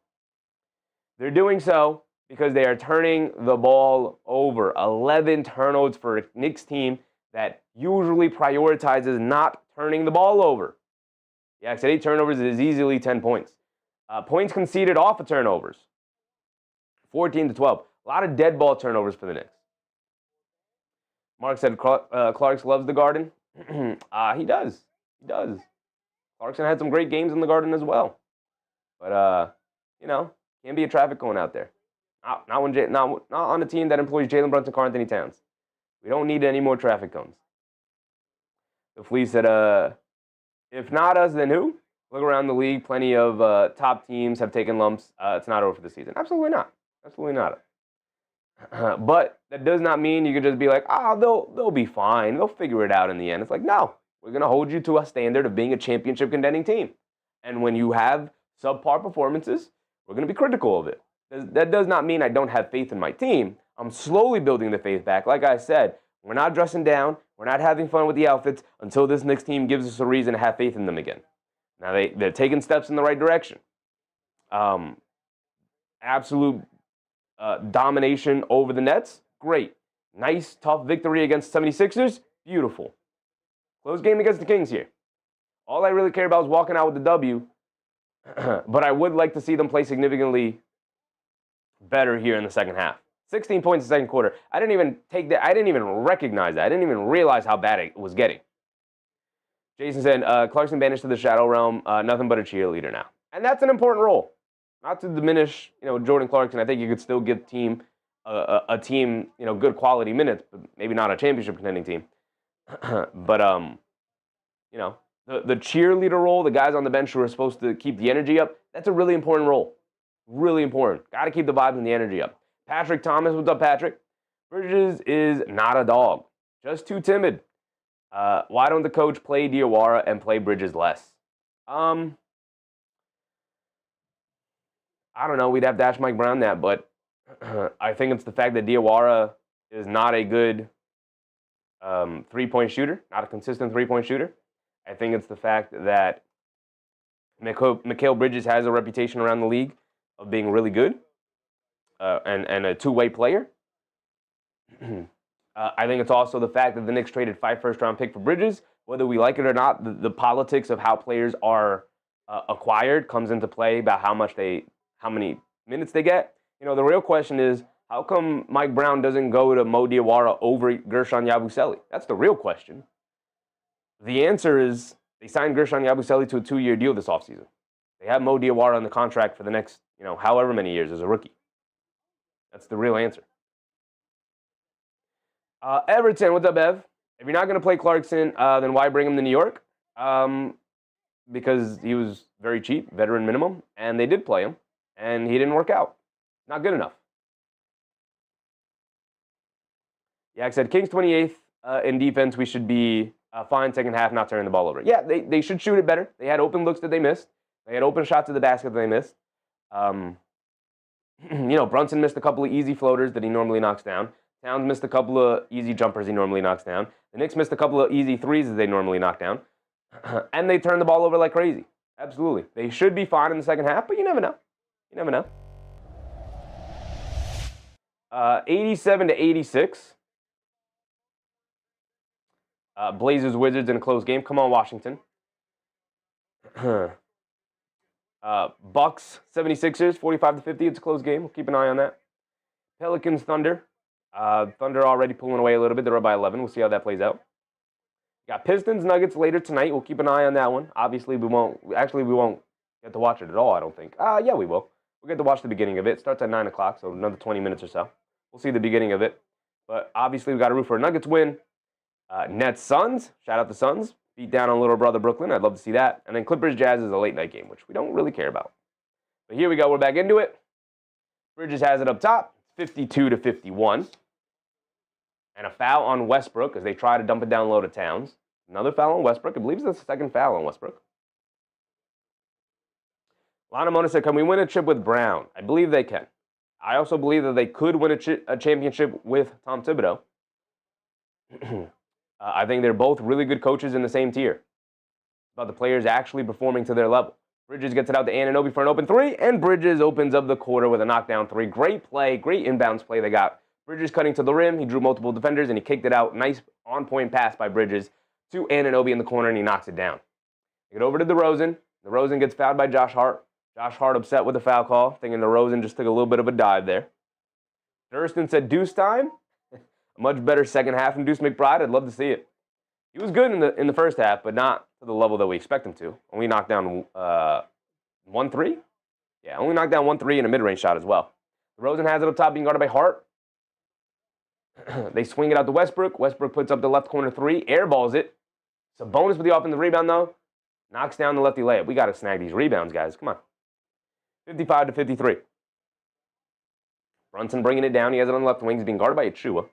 They're doing so because they are turning the ball over. 11 turnovers for a Knicks team that usually prioritizes not turning the ball over. Yeah, I said 8 turnovers is easily 10 points. Points conceded off of turnovers, 14-12. A lot of dead ball turnovers for the Knicks. Mark said Clarkson loves the Garden. He does. Clarkson had some great games in the Garden as well. But, can't be a traffic cone out there. Not on a team that employs Jalen Brunson, Karl-Anthony Towns. We don't need any more traffic cones. The Flea said, if not us, then who? Look around the league. Plenty of top teams have taken lumps. It's not over for the season. Absolutely not. Absolutely not. But that does not mean you can just be like, they'll be fine. They'll figure it out in the end. It's like, no, we're going to hold you to a standard of being a championship contending team. And when you have subpar performances, we're going to be critical of it. That does not mean I don't have faith in my team. I'm slowly building the faith back. Like I said, we're not dressing down. We're not having fun with the outfits until this Knicks team gives us a reason to have faith in them again. Now, they're taking steps in the right direction. Absolute domination over the Nets, great. Nice, tough victory against 76ers, beautiful. Close game against the Kings here. All I really care about is walking out with the W, but I would like to see them play significantly better here in the second half. 16 points in the second quarter. I didn't even take that. I didn't even recognize that. I didn't even realize how bad it was getting. Jason said, Clarkson banished to the Shadow Realm, nothing but a cheerleader now. And that's an important role. Not to diminish, Jordan Clarkson. I think you could still give a team, good quality minutes, but maybe not a championship contending team. But, the cheerleader role, the guys on the bench who are supposed to keep the energy up, that's a really important role. Really important. Got to keep the vibes and the energy up. Patrick Thomas, what's up, Patrick? Bridges is not a dog. Just too timid. Why don't the coach play Diawara and play Bridges less? I don't know. We'd have to ask Mike Brown that, but I think it's the fact that Diawara is not a good three-point shooter, not a consistent three-point shooter. I think it's the fact that Mikal Bridges has a reputation around the league of being really good and a two-way player. I think it's also the fact that the Knicks traded 5 first-round picks for Bridges. Whether we like it or not, the politics of how players are acquired comes into play about how many minutes they get. The real question is, how come Mike Brown doesn't go to Mo Diawara over Gershon Yabusele? That's the real question. The answer is they signed Gershon Yabusele to a 2-year deal this offseason. They have Mo Diawara on the contract for the next, however many years as a rookie. That's the real answer. Everton, what's up, Ev? If you're not going to play Clarkson, then why bring him to New York? Because he was very cheap, veteran minimum, and they did play him, and he didn't work out. Not good enough. Yak said, Kings 28th in defense, we should be fine second half, not turning the ball over. Yeah, they should shoot it better. They had open looks that they missed. They had open shots at the basket that they missed. Brunson missed a couple of easy floaters that he normally knocks down. Towns missed a couple of easy jumpers he normally knocks down. The Knicks missed a couple of easy threes that they normally knock down. And they turned the ball over like crazy. Absolutely. They should be fine in the second half, but you never know. 87-86. Blazers, Wizards in a close game. Come on, Washington. Bucks, 76ers, 45-50. It's a close game. We'll keep an eye on that. Pelicans, Thunder. Thunder already pulling away a little bit. They're up by 11. We'll see how that plays out. Got Pistons, Nuggets later tonight. We'll keep an eye on that one. Obviously, we won't get to watch it at all, I don't think. Yeah, we will. We'll get to watch the beginning of it. It starts at 9 o'clock, so another 20 minutes or so. We'll see the beginning of it. But obviously, we got to root for a Nuggets win. Nets, Suns. Shout out the Suns. Beat down on little brother Brooklyn. I'd love to see that. And then Clippers, Jazz is a late night game, which we don't really care about. But here we go. We're back into it. Bridges has it up top. 52-51. And a foul on Westbrook as they try to dump it down low to Towns. Another foul on Westbrook. I believe it's the second foul on Westbrook. Lana Mona said, can we win a chip with Brown? I believe they can. I also believe that they could win a championship with Tom Thibodeau. I think they're both really good coaches in the same tier. About the players actually performing to their level. Bridges gets it out to Anunoby for an open three, and Bridges opens up the quarter with a knockdown three. Great play, great inbounds play they got. Bridges cutting to the rim. He drew multiple defenders, and he kicked it out. Nice on-point pass by Bridges to Anunoby in the corner, and he knocks it down. They get over to DeRozan. DeRozan gets fouled by Josh Hart. Josh Hart upset with the foul call, thinking DeRozan just took a little bit of a dive there. Durston said, Deuce time. A much better second half from Deuce McBride. I'd love to see it. He was good in the first half, but not to the level that we expect him to. Only knocked down 1-3? Yeah, only knocked down 1-3 in a mid-range shot as well. DeRozan has it up top, being guarded by Hart. They swing it out to Westbrook. Westbrook puts up the left corner three, airballs it. Sabonis with the offensive rebound, though. Knocks down the lefty layup. We got to snag these rebounds, guys. Come on. 55-53. Brunson bringing it down. He has it on the left wing. He's being guarded by Achua.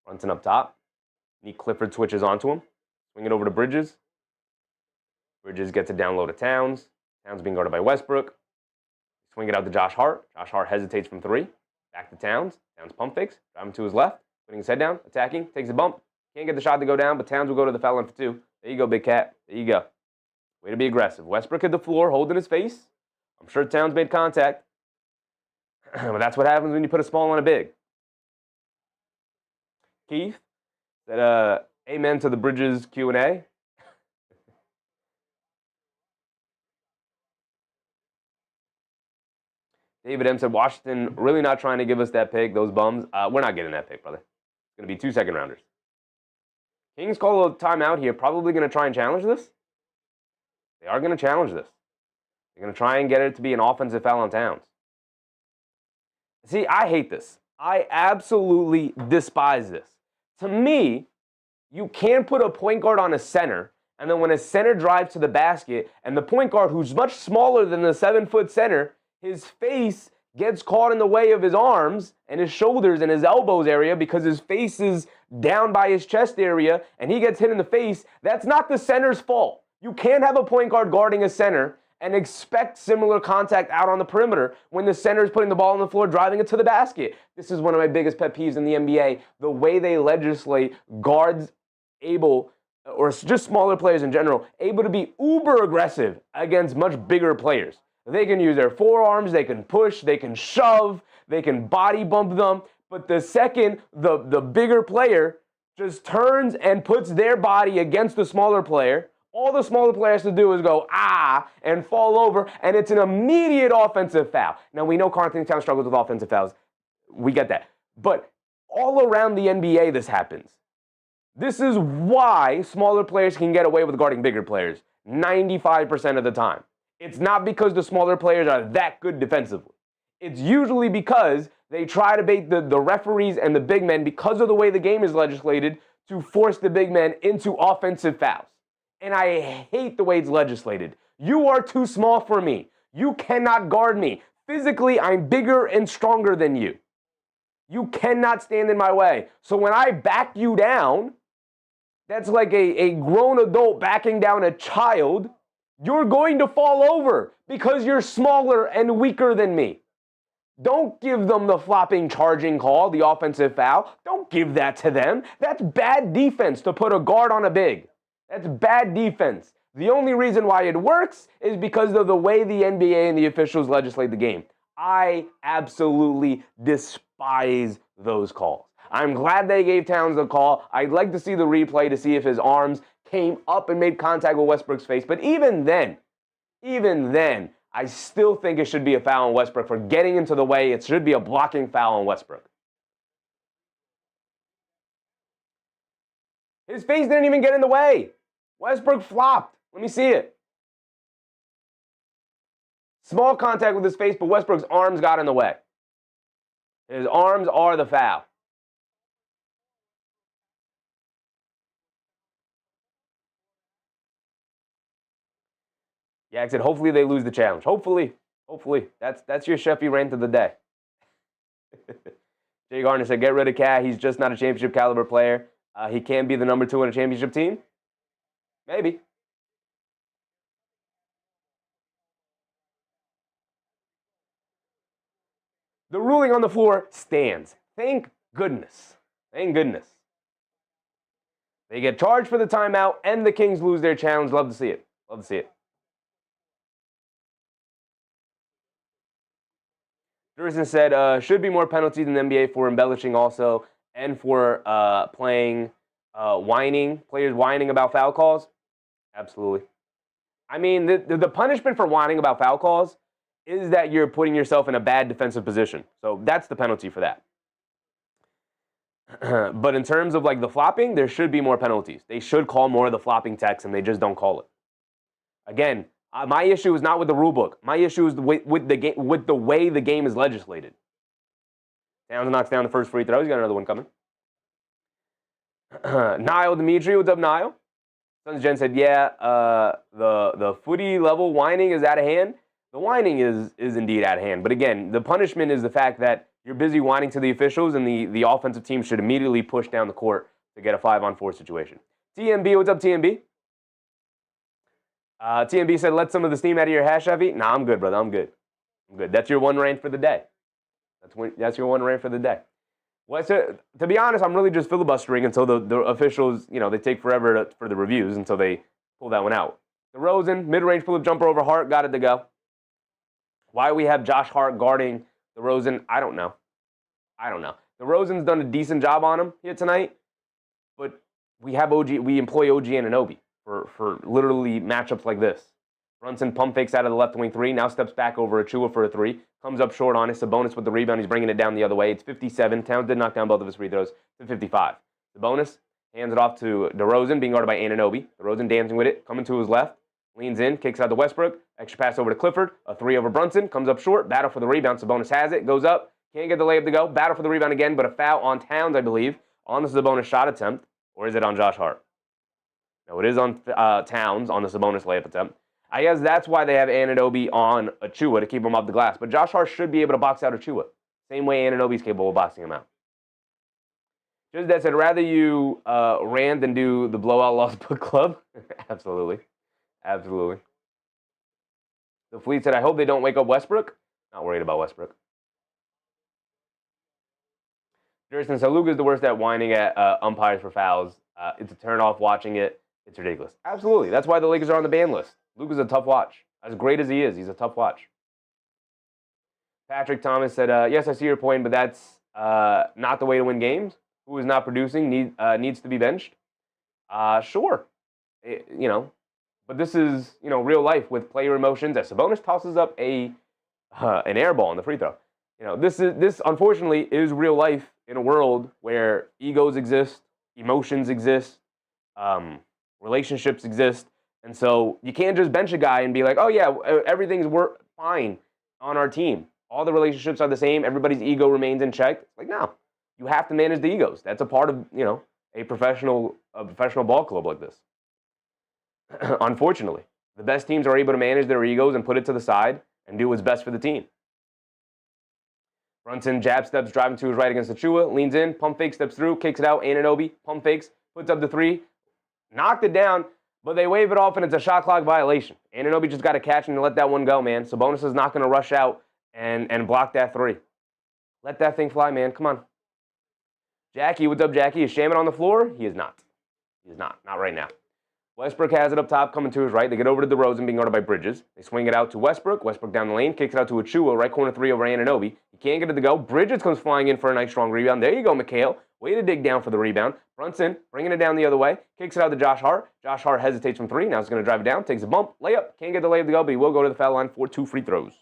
Brunson up top. Nick Clifford switches onto him. Swing it over to Bridges. Bridges gets it down low to Towns. Towns being guarded by Westbrook. Swing it out to Josh Hart. Josh Hart hesitates from three. Back to Towns. Towns pump fakes. Driving to his left. Putting his head down. Attacking. Takes a bump. Can't get the shot to go down, but Towns will go to the foul line for two. There you go, big cat. There you go. Way to be aggressive. Westbrook hit the floor, holding his face. I'm sure Towns made contact. But that's what happens when you put a small on a big. Keith said, amen to the Bridges Q&A. David M. said, Washington really not trying to give us that pick, those bums. We're not getting that pick, brother. It's going to be 2 second-rounders. Kings call a timeout here. Probably going to try and challenge this. They are going to challenge this. They're going to try and get it to be an offensive foul on Towns. See, I hate this. I absolutely despise this. To me, you can't put a point guard on a center, and then when a center drives to the basket, and the point guard, who's much smaller than the 7-foot center, his face gets caught in the way of his arms and his shoulders and his elbows area because his face is down by his chest area, and he gets hit in the face. That's not the center's fault. You can't have a point guard guarding a center and expect similar contact out on the perimeter when the center is putting the ball on the floor, driving it to the basket. This is one of my biggest pet peeves in the NBA, the way they legislate guards able, or just smaller players in general, able to be uber aggressive against much bigger players. They can use their forearms, they can push, they can shove, they can body bump them, but the second the bigger player just turns and puts their body against the smaller player, all the smaller player has to do is go, and fall over, and it's an immediate offensive foul. Now, we know Karl-Anthony Towns struggles with offensive fouls. We get that. But all around the NBA, this happens. This is why smaller players can get away with guarding bigger players 95% of the time. It's not because the smaller players are that good defensively. It's usually because they try to bait the referees and the big men, because of the way the game is legislated, to force the big men into offensive fouls. And I hate the way it's legislated. You are too small for me. You cannot guard me. Physically, I'm bigger and stronger than you. You cannot stand in my way. So when I back you down, that's like a grown adult backing down a child. You're going to fall over because you're smaller and weaker than me. Don't give them the flopping charging call, the offensive foul. Don't give that to them. That's bad defense to put a guard on a big. That's bad defense. The only reason why it works is because of the way the NBA and the officials legislate the game. I absolutely despise those calls. I'm glad they gave Towns the call. I'd like to see the replay to see if his arms came up and made contact with Westbrook's face. But even then, I still think it should be a foul on Westbrook for getting into the way. It should be a blocking foul on Westbrook. His face didn't even get in the way. Westbrook flopped. Let me see it. Small contact with his face, but Westbrook's arms got in the way. His arms are the foul. Yeah, I said hopefully they lose the challenge. Hopefully. That's your Sheffy rant of the day. Jay Garner said, get rid of Cat. He's just not a championship caliber player. He can be the number 2 in a championship team. Maybe. The ruling on the floor stands. Thank goodness. Thank goodness. They get charged for the timeout, and the Kings lose their challenge. Love to see it. Love to see it. Brunson said, should be more penalties in the NBA for embellishing also, and for players whining about foul calls. Absolutely. I mean, the punishment for whining about foul calls is that you're putting yourself in a bad defensive position. So that's the penalty for that. But in terms of like the flopping, there should be more penalties. They should call more of the flopping text, and they just don't call it. Again, my issue is not with the rule book. My issue is with the way the game is legislated. Towns knocks down the first free throw. He's got another one coming. Niall Dimitri, what's up, Niall? Sons Jen said, yeah, the footy level whining is out of hand. The whining is indeed out of hand. But again, the punishment is the fact that you're busy whining to the officials, and the offensive team should immediately push down the court to get a 5-on-4 situation. TMB, what's up, TMB? TMB said, let some of the steam out of your hash, Effie. Nah, I'm good, brother. I'm good. That's your one rant for the day. That's your one rant for the day. To be honest, I'm really just filibustering until the officials, they take forever for the reviews until they pull that one out. DeRozan, mid-range pull-up jumper over Hart, got it to go. Why we have Josh Hart guarding DeRozan, I don't know. DeRozan's done a decent job on him here tonight, but we employ OG Anunoby for literally matchups like this. Brunson pump fakes out of the left wing three, now steps back over Achua for a three, comes up short on it. Sabonis with the rebound, he's bringing it down the other way. It's 57. Towns did knock down both of his free throws to 55. Sabonis hands it off to DeRozan, being guarded by Anunoby. DeRozan dancing with it, coming to his left, leans in, kicks out to Westbrook, extra pass over to Clifford, a three over Brunson, comes up short, battle for the rebound. Sabonis has it, goes up, can't get the layup to go, battle for the rebound again, but a foul on Towns, I believe, on the Sabonis shot attempt, or is it on Josh Hart? No, it is on Towns on the Sabonis layup attempt. I guess that's why they have Anunoby on Achua to keep him off the glass. But Josh Hart should be able to box out Achua. Same way Anunoby's capable of boxing him out. Just that said, rather you rant than do the blowout loss book club. Absolutely. The Fleet said, I hope they don't wake up Westbrook. Not worried about Westbrook. Jerson said, Luka's the worst at whining at umpires for fouls. It's a turn off watching it. It's ridiculous. Absolutely. That's why the Lakers are on the ban list. Luka's a tough watch. As great as he is, he's a tough watch. Patrick Thomas said, yes, I see your point, but that's not the way to win games. Who is not producing needs to be benched. Sure. But this is, real life with player emotions. As Sabonis tosses up an air ball on the free throw. This unfortunately is real life in a world where egos exist, emotions exist, relationships exist. And so you can't just bench a guy and be like, oh, yeah, everything's fine on our team. All the relationships are the same. Everybody's ego remains in check. It's like, no, you have to manage the egos. That's a part of, a professional ball club like this. Unfortunately, the best teams are able to manage their egos and put it to the side and do what's best for the team. Brunson jab steps, driving to his right against Achua, leans in, pump fake, steps through, kicks it out. Anunoby, pump fakes, puts up the three, knocked it down. But they wave it off, and it's a shot clock violation. Anunoby just got to catch and let that one go, man. Sabonis is not going to rush out and block that three. Let that thing fly, man. Come on. Jackie, what's up, Jackie? Is Shamet on the floor? He is not. Not right now. Westbrook has it up top, coming to his right. They get over to DeRozan, being guarded by Bridges. They swing it out to Westbrook. Westbrook down the lane, kicks it out to Achua, right corner three over Anunoby. He can't get it to go. Bridges comes flying in for a nice, strong rebound. There you go, Mikal. Way to dig down for the rebound. Brunson bringing it down the other way. Kicks it out to Josh Hart. Josh Hart hesitates from three. Now he's going to drive it down. Takes a bump. Layup. Can't get the layup to go, but he will go to the foul line for 2 free throws.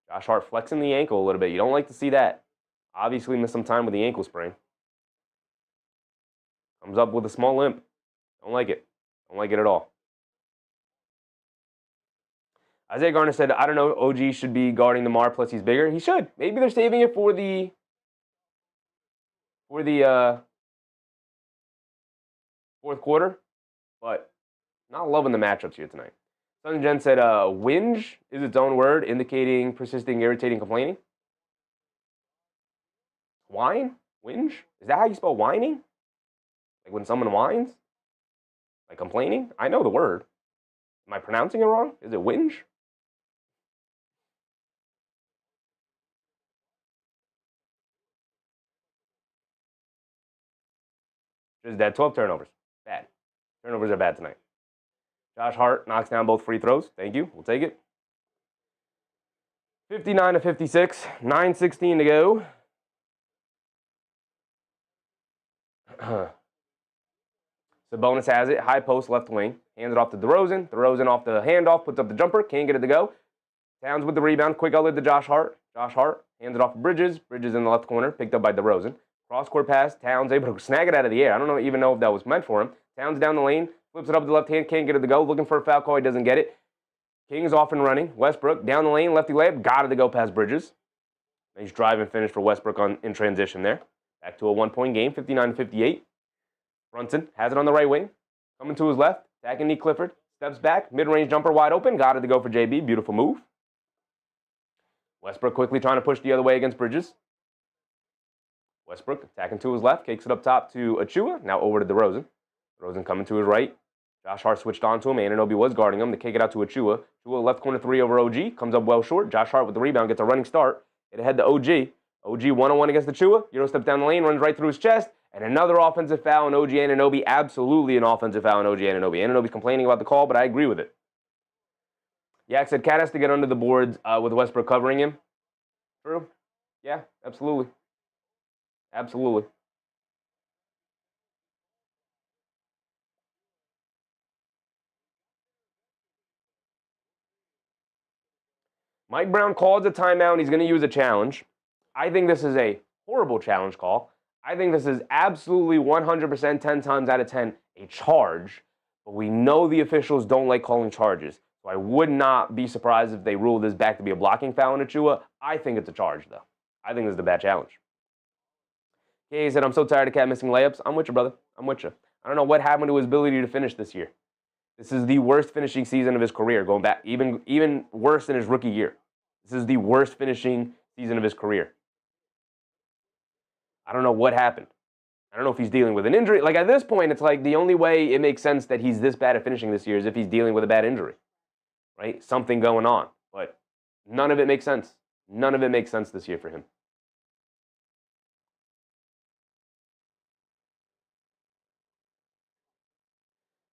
Josh Hart flexing the ankle a little bit. You don't like to see that. Obviously missed some time with the ankle sprain. Comes up with a small limp. Don't like it. Don't like it at all. Isaiah Garner said, I don't know, OG should be guarding the Mar, plus he's bigger. He should. Maybe they're saving it for the fourth quarter, but not loving the matchups here tonight. Sun Jen said, whinge is its own word, indicating persisting, irritating, complaining. Whine? Whinge? Is that how you spell whining? Like when someone whines? Like complaining? I know the word. Am I pronouncing it wrong? Is it whinge? Just dead. 12 turnovers. Bad. Turnovers are bad tonight. Josh Hart knocks down both free throws. Thank you. We'll take it. 59-56. 9:16 to go. Sabonis has it. High post, left wing. Hands it off to DeRozan. DeRozan off the handoff. Puts up the jumper. Can't get it to go. Towns with the rebound. Quick outlet to Josh Hart. Josh Hart hands it off to Bridges. Bridges in the left corner. Picked up by DeRozan. Cross-court pass. Towns able to snag it out of the air. I don't even know if that was meant for him. Towns down the lane. Flips it up to the left hand. Can't get it to go. Looking for a foul call. He doesn't get it. King is off and running. Westbrook down the lane. Lefty layup. Got it to go past Bridges. Nice drive and finish for Westbrook in transition there. Back to a 1-point game, 59-58. Brunson has it on the right wing. Coming to his left. Attacking Nick Clifford. Steps back. Mid-range jumper wide open. Got it to go for JB. Beautiful move. Westbrook quickly trying to push the other way against Bridges. Westbrook attacking to his left. Kicks it up top to Achua. Now over to DeRozan. DeRozan coming to his right. Josh Hart switched on to him. Anunoby was guarding him. They kick it out to Achua. Achua left corner 3 over OG. Comes up well short. Josh Hart with the rebound. Gets a running start. It ahead to OG. OG one-on-one against Achua. Euro steps down the lane. Runs right through his chest. And another offensive foul on OG Anunoby. Absolutely an offensive foul on OG Anunoby. Anunoby's complaining about the call, but I agree with it. Yak said Cat has to get under the boards with Westbrook covering him. True. Yeah, absolutely. Absolutely. Mike Brown calls a timeout, and he's going to use a challenge. I think this is a horrible challenge call. I think this is absolutely 100%, 10 times out of 10, a charge. But we know the officials don't like calling charges. So I would not be surprised if they rule this back to be a blocking foul on Achua. I think it's a charge, though. I think this is a bad challenge. He said, I'm so tired of Cat missing layups. I'm with you, brother. I'm with you. I don't know what happened to his ability to finish this year. This is the worst finishing season of his career, going back even worse than his rookie year. This is the worst finishing season of his career. I don't know what happened. I don't know if he's dealing with an injury. Like, at this point, it's like the only way it makes sense that he's this bad at finishing this year is if he's dealing with a bad injury, right? Something going on. But none of it makes sense. None of it makes sense this year for him.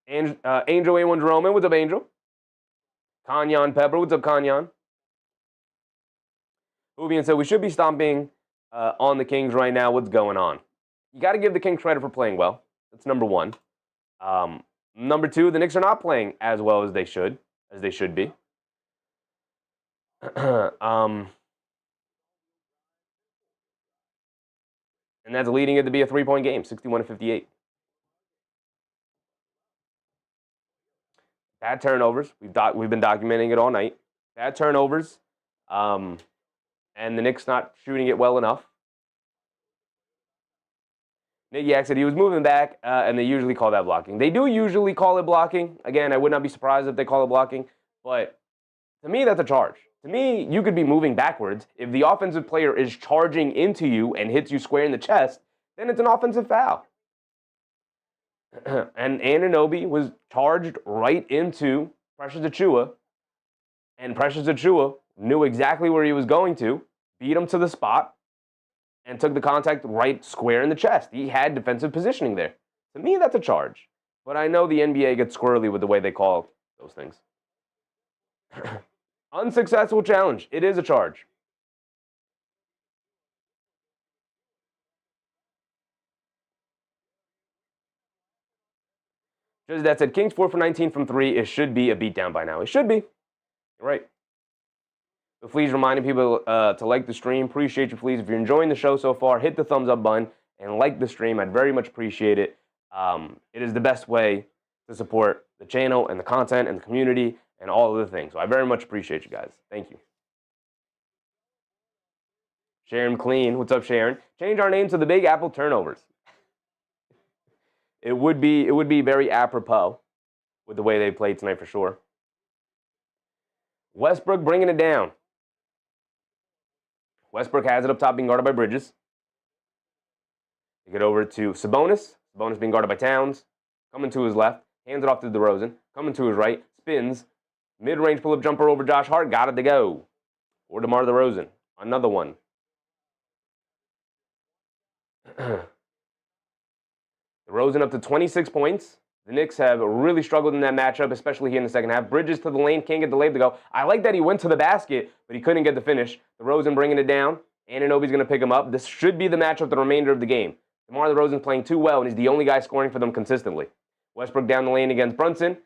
And Angel A1 Jerome, what's up, Angel? Kanyan Pepper, what's up, Kanyan? Ubian said, we should be stomping on the Kings right now. What's going on? You got to give the Kings credit for playing well. That's number one. Number two, the Knicks are not playing as well as they should be. And that's leading it to be a 3-point game, 61-58. Bad turnovers. We've been documenting it all night. Bad turnovers. And the Knicks not shooting it well enough. Nick Yak said he was moving back, and they usually call that blocking. They do usually call it blocking. Again, I would not be surprised if they call it blocking. But to me, that's a charge. To me, you could be moving backwards. If the offensive player is charging into you and hits you square in the chest, then it's an offensive foul. And Anunoby was charged right into Precious Achiuwa. And Precious Achiuwa knew exactly where he was going to, beat him to the spot, and took the contact right square in the chest. He had defensive positioning there. To me, that's a charge. But I know the NBA gets squirrely with the way they call those things. Unsuccessful challenge. It is a charge. Just that said, Kings 4 for 19 from 3. It should be a beatdown by now. It should be. You're right. So please reminding people to like the stream. Appreciate you, please. If you're enjoying the show so far, hit the thumbs up button and like the stream. I'd very much appreciate it. It is the best way to support the channel and the content and the community and all of the things. So I very much appreciate you guys. Thank you. Sharon Clean. What's up, Sharon? Change our name to the Big Apple Turnovers. It would be very apropos with the way they played tonight for sure. Westbrook bringing it down. Westbrook has it up top, being guarded by Bridges. They get over to Sabonis. Sabonis being guarded by Towns. Coming to his left. Hands it off to DeRozan. Coming to his right. Spins. Mid-range pull-up jumper over Josh Hart. Got it to go. Or DeMar DeRozan. Another one. DeRozan up to 26 points. The Knicks have really struggled in that matchup, especially here in the second half. Bridges to the lane, can't get the layup to go. I like that he went to the basket, but he couldn't get the finish. DeRozan bringing it down. Anunoby's going to pick him up. This should be the matchup the remainder of the game. DeMar DeRozan's playing too well, and he's the only guy scoring for them consistently. Westbrook down the lane against Brunson.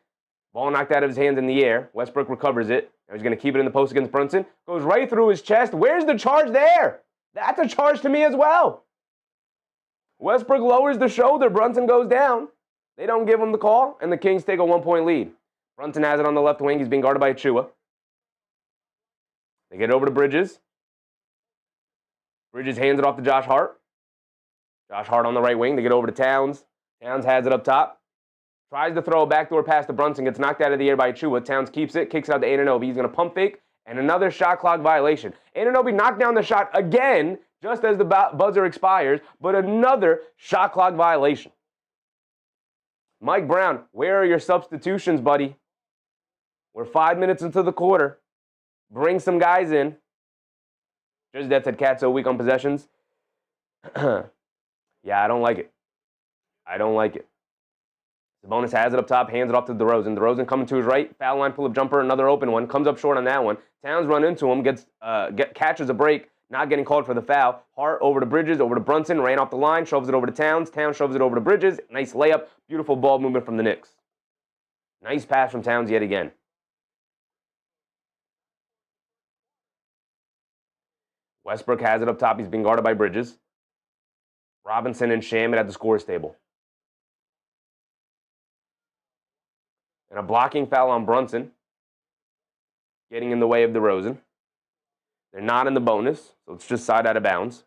Ball knocked out of his hands in the air. Westbrook recovers it. Now he's going to keep it in the post against Brunson. Goes right through his chest. Where's the charge there? That's a charge to me as well. Westbrook lowers the shoulder. Brunson goes down. They don't give him the call, and the Kings take a 1-point lead. Brunson has it on the left wing. He's being guarded by Achiuwa. They get over to Bridges. Bridges hands it off to Josh Hart. Josh Hart on the right wing. They get over to Towns. Towns has it up top. Tries to throw a backdoor pass to Brunson. Gets knocked out of the air by Chua. Towns keeps it. Kicks it out to Anunoby. He's going to pump fake. And another shot clock violation. Anunoby knocked down the shot again just as the buzzer expires. But another shot clock violation. Mike Brown, where are your substitutions, buddy? We're 5 minutes into the quarter. Bring some guys in. Just that said Cat so weak on possessions. Yeah, I don't like it. I don't like it. Sabonis has it up top, hands it off to DeRozan. DeRozan coming to his right, foul line pull-up jumper, another open one, comes up short on that one. Towns run into him, catches a break, not getting called for the foul. Hart over to Bridges, over to Brunson, ran off the line, shoves it over to Towns. Towns shoves it over to Bridges. Nice layup, beautiful ball movement from the Knicks. Nice pass from Towns yet again. Westbrook has it up top. He's being guarded by Bridges. Robinson and Shamet at the scores table. And a blocking foul on Brunson. Getting in the way of DeRozan. They're not in the bonus, so it's just side out of bounds.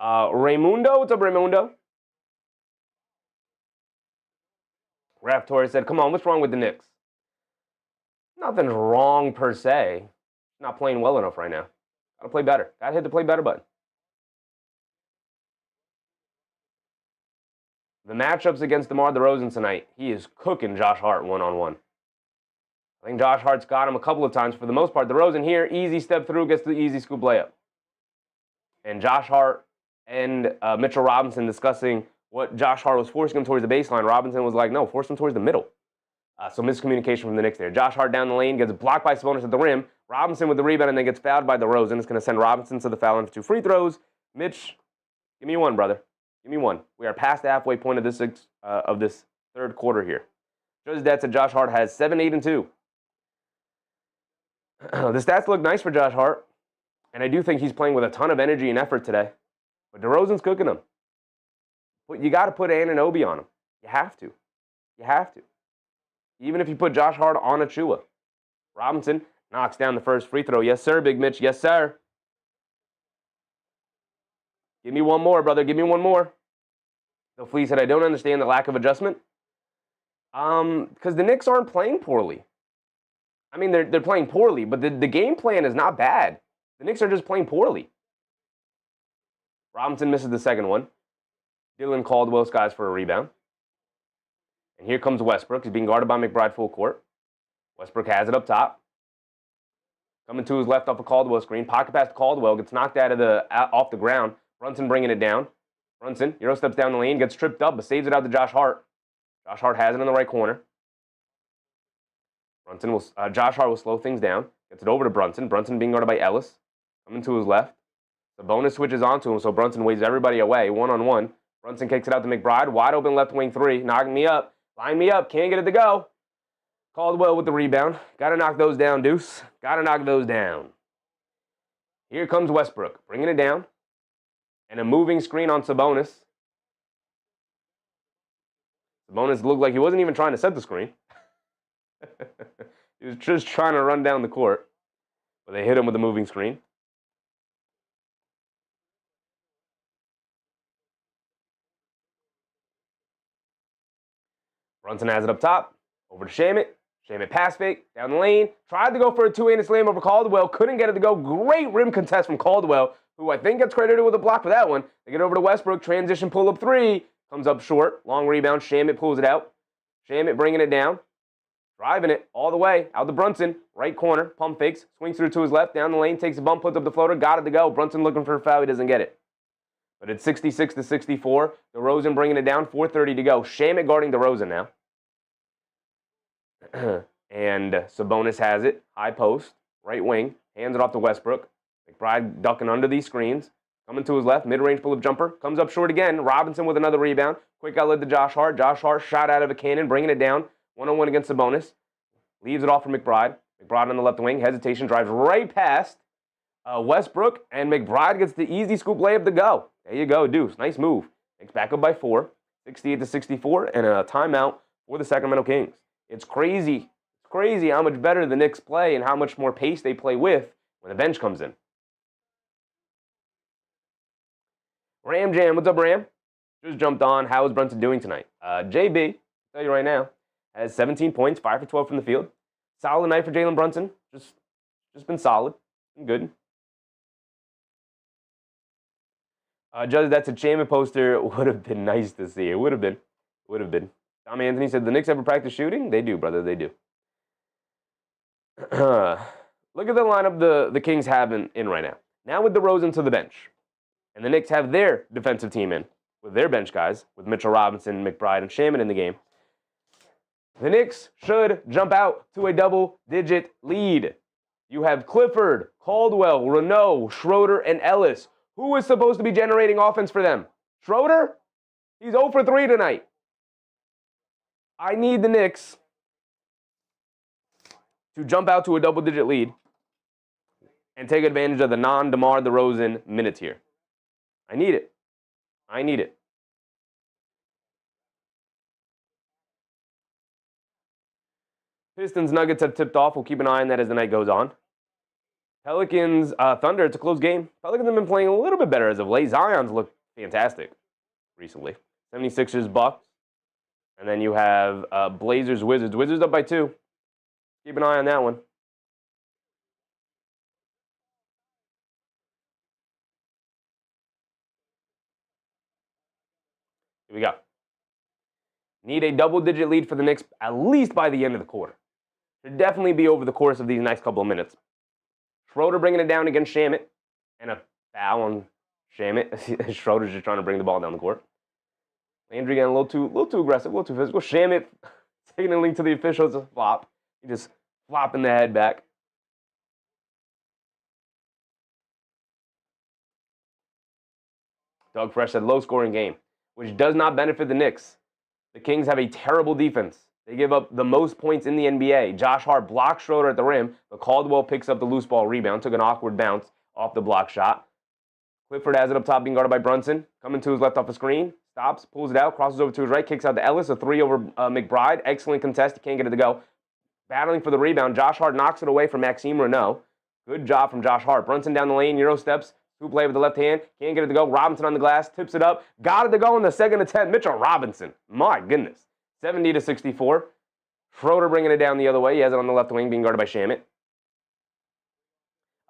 Raymundo, what's up, Raymundo? Raf Torres said, come on, what's wrong with the Knicks? Nothing's wrong per se. Not playing well enough right now. Gotta play better. Gotta hit the play better button. The matchups against DeMar DeRozan tonight, he is cooking Josh Hart one-on-one. I think Josh Hart's got him a couple of times. For the most part, DeRozan here, easy step through, gets the easy scoop layup. And Josh Hart and Mitchell Robinson discussing what Josh Hart was forcing him towards the baseline. Robinson was like, no, force him towards the middle. So miscommunication from the Knicks there. Josh Hart down the lane, gets blocked by Sabonis at the rim. Robinson with the rebound and then gets fouled by DeRozan. It's going to send Robinson to the foul line for 2 free throws. Mitch, give me one, brother. Give me one. We are past the halfway point of this third quarter here. Just that said, Josh Hart has 7, 8, and 2. The stats look nice for Josh Hart. And I do think he's playing with a ton of energy and effort today. But DeRozan's cooking him. But you got to put Anunoby on him. You have to. You have to. Even if you put Josh Hart on Achua. Robinson knocks down the first free throw. Yes, sir, Big Mitch. Yes, sir. Give me one more, brother. Give me one more. So Flea said, I don't understand the lack of adjustment. Because the Knicks aren't playing poorly. I mean, they're playing poorly, but the game plan is not bad. The Knicks are just playing poorly. Robinson misses the second one. Dylan Caldwell skies for a rebound. And here comes Westbrook. He's being guarded by McBride full court. Westbrook has it up top. Coming to his left off a Caldwell screen. Pocket pass to Caldwell. Gets knocked off the ground. Brunson bringing it down. Brunson, Euro steps down the lane. Gets tripped up, but saves it out to Josh Hart. Josh Hart has it in the right corner. Josh Hart will slow things down. Gets it over to Brunson. Brunson being guarded by Ellis. Coming to his left. Sabonis switches onto him, so Brunson waves everybody away. One-on-one. Brunson kicks it out to McBride. Wide open left wing 3. Knocking me up. Line me up. Can't get it to go. Caldwell with the rebound. Got to knock those down, Deuce. Got to knock those down. Here comes Westbrook. Bringing it down. And a moving screen on Sabonis. Sabonis looked like he wasn't even trying to set the screen. He was just trying to run down the court. But they hit him with a moving screen. Brunson has it up top. Over to Shamet. Shamet pass fake. Down the lane. Tried to go for a 2-handed slam over Caldwell. Couldn't get it to go. Great rim contest from Caldwell, who I think gets credited with a block for that one. They get over to Westbrook. Transition pull-up 3. Comes up short. Long rebound. Shamet pulls it out. Shamet bringing it down. Driving it all the way. Out to Brunson. Right corner. Pump fakes. Swings through to his left. Down the lane. Takes a bump. Puts up the floater. Got it to go. Brunson looking for a foul. He doesn't get it. But it's 66-64. DeRozan bringing it down. 4:30 to go. Shamet guarding DeRozan now. And Sabonis has it. High post. Right wing. Hands it off to Westbrook. McBride ducking under these screens. Coming to his left, mid-range pull-up jumper. Comes up short again. Robinson with another rebound. Quick outlet to Josh Hart. Josh Hart shot out of a cannon, bringing it down. One-on-one against Sabonis. Leaves it off for McBride. McBride on the left wing. Hesitation, drives right past Westbrook. And McBride gets the easy scoop layup to go. There you go, Deuce. Nice move. Makes back up by 4. 68-64. And a timeout for the Sacramento Kings. It's crazy. It's crazy how much better the Knicks play and how much more pace they play with when the bench comes in. Ram Jam, what's up, Ram? Just jumped on. How is Brunson doing tonight? JB, I'll tell you right now, has 17 points, 5 for 12 from the field. Solid night for Jalen Brunson. Just been solid. Been good. Judge, that's a Shamet poster. Would have been nice to see. It would have been. Would have been. Anthony said, the Knicks ever practice shooting? They do, brother. They do. Look at the lineup the Kings have in right now. Now with DeRozan to the bench. And the Knicks have their defensive team in with their bench guys, with Mitchell Robinson, McBride, and Shamet in the game. The Knicks should jump out to a double-digit lead. You have Clifford, Caldwell, Renault, Schroeder, and Ellis. Who is supposed to be generating offense for them? Schroeder? He's 0 for 3 tonight. I need the Knicks to jump out to a double-digit lead and take advantage of the non-DeMar DeRozan minutes here. I need it. I need it. Pistons Nuggets have tipped off. We'll keep an eye on that as the night goes on. Pelicans Thunder, it's a close game. Pelicans have been playing a little bit better as of late. Zion's looked fantastic recently. 76ers Bucks. And then you have Blazers Wizards. Wizards up by 2. Keep an eye on that one. Here we go. Need a double-digit lead for the Knicks at least by the end of the quarter. Should definitely be over the course of these next couple of minutes. Schroeder bringing it down against Shamet. And a foul on Shamet. Schroeder's just trying to bring the ball down the court. Landry getting a little too aggressive, a little too physical. Shamet taking a link to the officials, a flop. He just flopping the head back. Doug Fresh said low-scoring game, which does not benefit the Knicks. The Kings have a terrible defense. They give up the most points in the NBA. Josh Hart blocks Schroeder at the rim, but Caldwell picks up the loose ball rebound, took an awkward bounce off the block shot. Clifford has it up top, being guarded by Brunson. Coming to his left off the screen. Stops, pulls it out, crosses over to his right, kicks out to Ellis. A 3 over McBride. Excellent contest. He can't get it to go. Battling for the rebound. Josh Hart knocks it away from Maxime Renault. Good job from Josh Hart. Brunson down the lane, Euro steps. Scoop play with the left hand. Can't get it to go. Robinson on the glass. Tips it up. Got it to go in the second attempt. Mitchell Robinson. My goodness. 70-64. Schroeder bringing it down the other way. He has it on the left wing, being guarded by Shamet.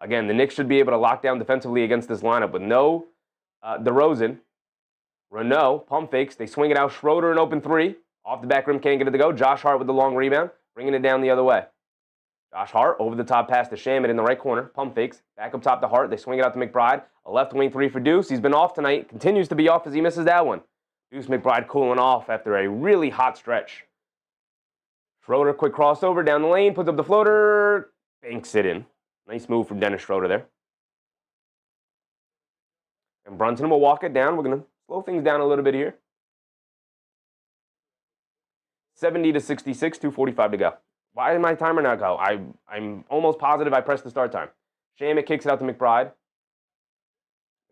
Again, the Knicks should be able to lock down defensively against this lineup with no DeRozan. Renault, pump fakes. They swing it out. Schroeder, an open 3. Off the back rim, can't get it to go. Josh Hart with the long rebound, bringing it down the other way. Josh Hart over the top pass to Shamet in the right corner. Pump fakes. Back up top to Hart. They swing it out to McBride. A left wing 3 for Deuce. He's been off tonight. Continues to be off as he misses that one. Deuce McBride cooling off after a really hot stretch. Schroeder, quick crossover down the lane. Puts up the floater. Banks it in. Nice move from Dennis Schroeder there. And Brunson will walk it down. We're going to slow things down a little bit here. 70-66, 2:45 to go. Why did my timer not go? I'm almost positive I pressed the start time. Shamet kicks it out to McBride.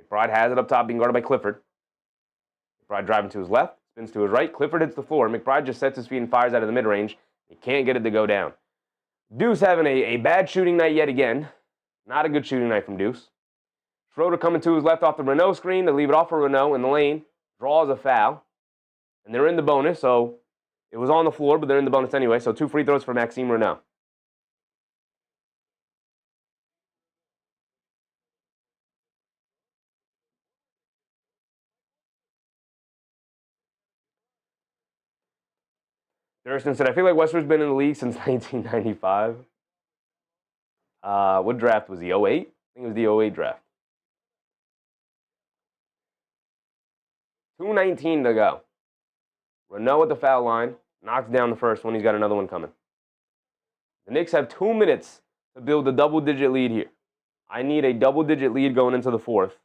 McBride has it up top, being guarded by Clifford. McBride driving to his left, spins to his right. Clifford hits the floor. McBride just sets his feet and fires out of the mid-range. He can't get it to go down. Deuce having a bad shooting night yet again. Not a good shooting night from Deuce. Schroeder coming to his left off the Renault screen. They leave it off for Renault in the lane. Draws a foul. And they're in the bonus, so it was on the floor, but they're in the bonus anyway. So 2 free throws for Maxime Renault. Thurston said, I feel like Westbrook's been in the league since 1995. What draft was he? 08? I think it was the 08 draft. 2:19 to go. Renault at the foul line. Knocks down the first one. He's got another one coming. The Knicks have 2 minutes to build a double-digit lead here. I need a double-digit lead going into the fourth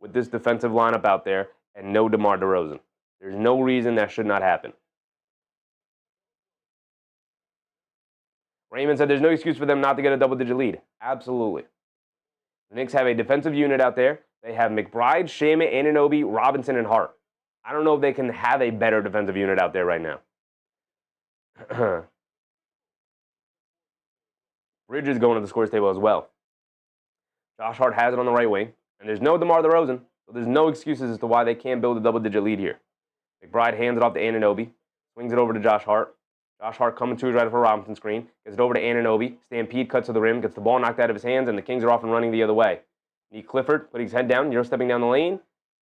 with this defensive lineup out there and no DeMar DeRozan. There's no reason that should not happen. Raymond said there's no excuse for them not to get a double-digit lead. Absolutely. The Knicks have a defensive unit out there. They have McBride, Shamet, Anunoby, Robinson, and Hart. I don't know if they can have a better defensive unit out there right now. Bridges going to the scores table as well. Josh Hart has it on the right wing. And there's no DeMar DeRozan, so there's no excuses as to why they can't build a double-digit lead here. McBride hands it off to Anunoby. Swings it over to Josh Hart. Josh Hart coming to his right for a Robinson screen. Gets it over to Anunoby. Stampede cuts to the rim. Gets the ball knocked out of his hands, and the Kings are off and running the other way. Nick Clifford putting his head down, stepping down the lane,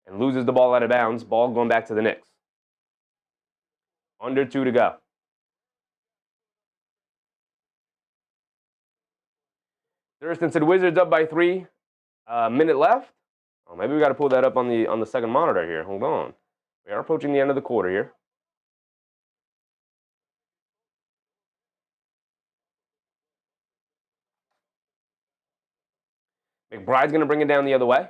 and loses the ball out of bounds. Ball going back to the Knicks. Under 2 to go. Thurston said Wizards up by 3. Minute left. Oh, maybe we got to pull that up on the second monitor here. Hold on. We are approaching the end of the quarter here. McBride's going to bring it down the other way.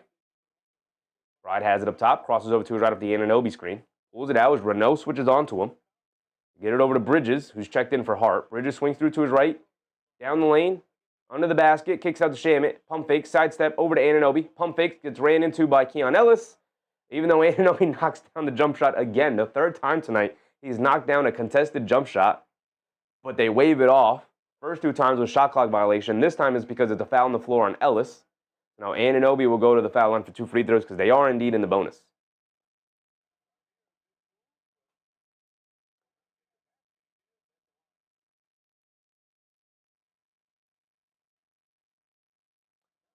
Bride has it up top. Crosses over to his right off the Anunoby screen. Pulls it out as Renault switches onto him. Get it over to Bridges, who's checked in for Hart. Bridges swings through to his right. Down the lane. Under the basket. Kicks out to Shamet. Pump fake. Sidestep over to Anunoby. Pump fake. Gets ran into by Keon Ellis. Even though Anunoby knocks down the jump shot again, the third time tonight, he's knocked down a contested jump shot. But they wave it off. First 2 times was shot clock violation. This time is because it's a foul on the floor on Ellis. Now, Anunoby will go to the foul line for 2 free throws because they are indeed in the bonus.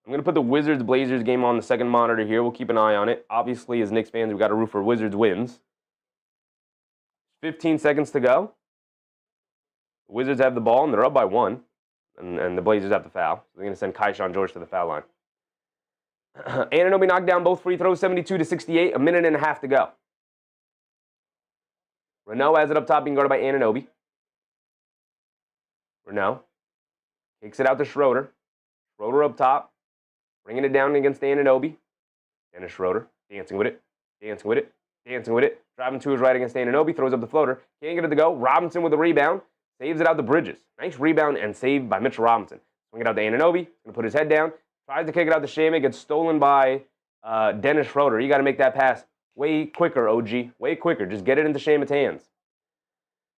I'm going to put the Wizards-Blazers game on the second monitor here. We'll keep an eye on it. Obviously, as Knicks fans, we've got to root for Wizards wins. 15 seconds to go. The Wizards have the ball, and they're up by 1. And the Blazers have the foul. So they're going to send Keyshawn George to the foul line. Anunoby knocked down both free throws, 72-68, a minute and a half to go. Renault has it up top, being guarded by Anunoby. Renault kicks it out to Schroeder. Schroeder up top, bringing it down against Anunoby. Dennis Schroeder dancing with it, dancing with it, dancing with it. Driving to his right against Anunoby, throws up the floater. Can't get it to go. Robinson with the rebound. Saves it out to Bridges. Nice rebound and save by Mitchell Robinson. Swing it out to Anunoby. Going to put his head down. Tries to kick it out to Shamet. Gets stolen by Dennis Schroeder. You got to make that pass way quicker, OG. Way quicker. Just get it into Shamet's hands.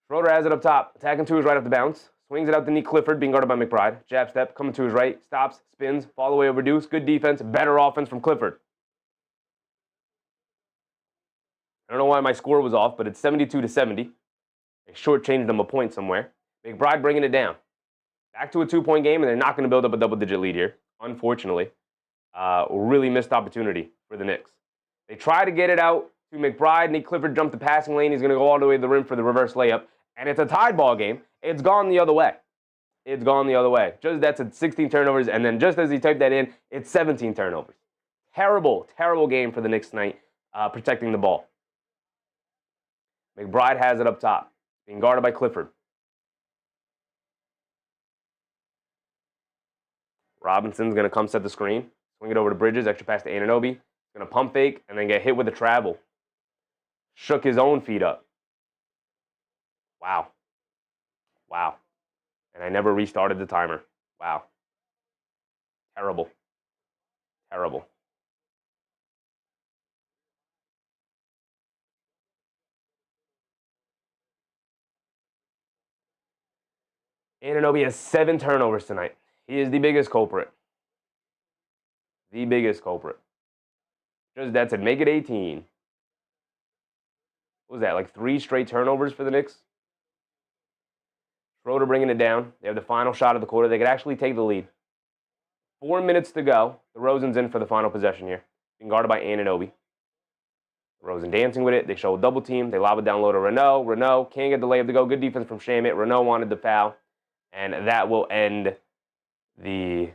Schroeder has it up top. Attacking to his right off the bounce. Swings it out to Nick Clifford, being guarded by McBride. Jab step, coming to his right. Stops, spins, fall away over Deuce. Good defense, better offense from Clifford. I don't know why my score was off, but it's 72-70. They shortchanged them a point somewhere. McBride bringing it down. Back to a 2-point game, and they're not going to build up a double-digit lead here, unfortunately. Really missed opportunity for the Knicks. They try to get it out to McBride. Nick Clifford jumped the passing lane. He's going to go all the way to the rim for the reverse layup. And it's a tied ball game. It's gone the other way. It's gone the other way. Just that's at 16 turnovers, and then just as he typed that in, it's 17 turnovers. Terrible, terrible game for the Knicks tonight, protecting the ball. McBride has it up top, being guarded by Clifford. Robinson's going to come set the screen, swing it over to Bridges, extra pass to Anunoby. Going to pump fake and then get hit with a travel. Shook his own feet up. Wow. Wow. And I never restarted the timer. Wow. Terrible. Terrible. Anunoby has 7 turnovers tonight. He is the biggest culprit. The biggest culprit. Just that's it. Make it 18. What was that, like 3 straight turnovers for the Knicks? Schroeder bringing it down. They have the final shot of the quarter. They could actually take the lead. 4 minutes to go. DeRozan's in for the final possession here. Being guarded by Anunoby. DeRozan dancing with it. They show a double team. They lob it down low to Renault. Renault can't get the layup to go. Good defense from Shamet. Renault wanted the foul. And that will end the...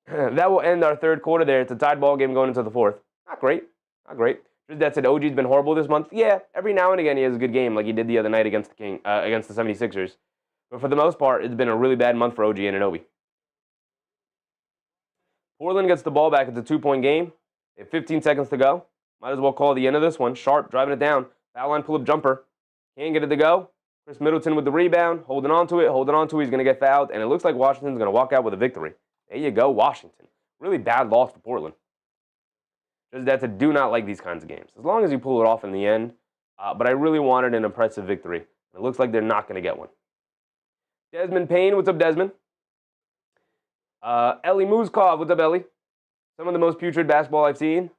that will end our third quarter there. It's a tied ball game going into the fourth. Not great. Not great. Just that said, OG's been horrible this month. Yeah, every now and again he has a good game like he did the other night against the against the 76ers. But for the most part, it's been a really bad month for OG Anunoby. Portland gets the ball back. It's a 2-point game. They have 15 seconds to go. Might as well call the end of this one. Sharp driving it down. Foul line pull-up jumper. Can't get it to go. Chris Middleton with the rebound. Holding on to it. He's going to get fouled. And it looks like Washington's going to walk out with a victory. There you go, Washington. Really bad loss for Portland. Just that I do not like these kinds of games. As long as you pull it off in the end. But I really wanted an impressive victory. It looks like they're not going to get one. Desmond Payne. What's up, Desmond? Ellie Muzkov. What's up, Ellie? Some of the most putrid basketball I've seen.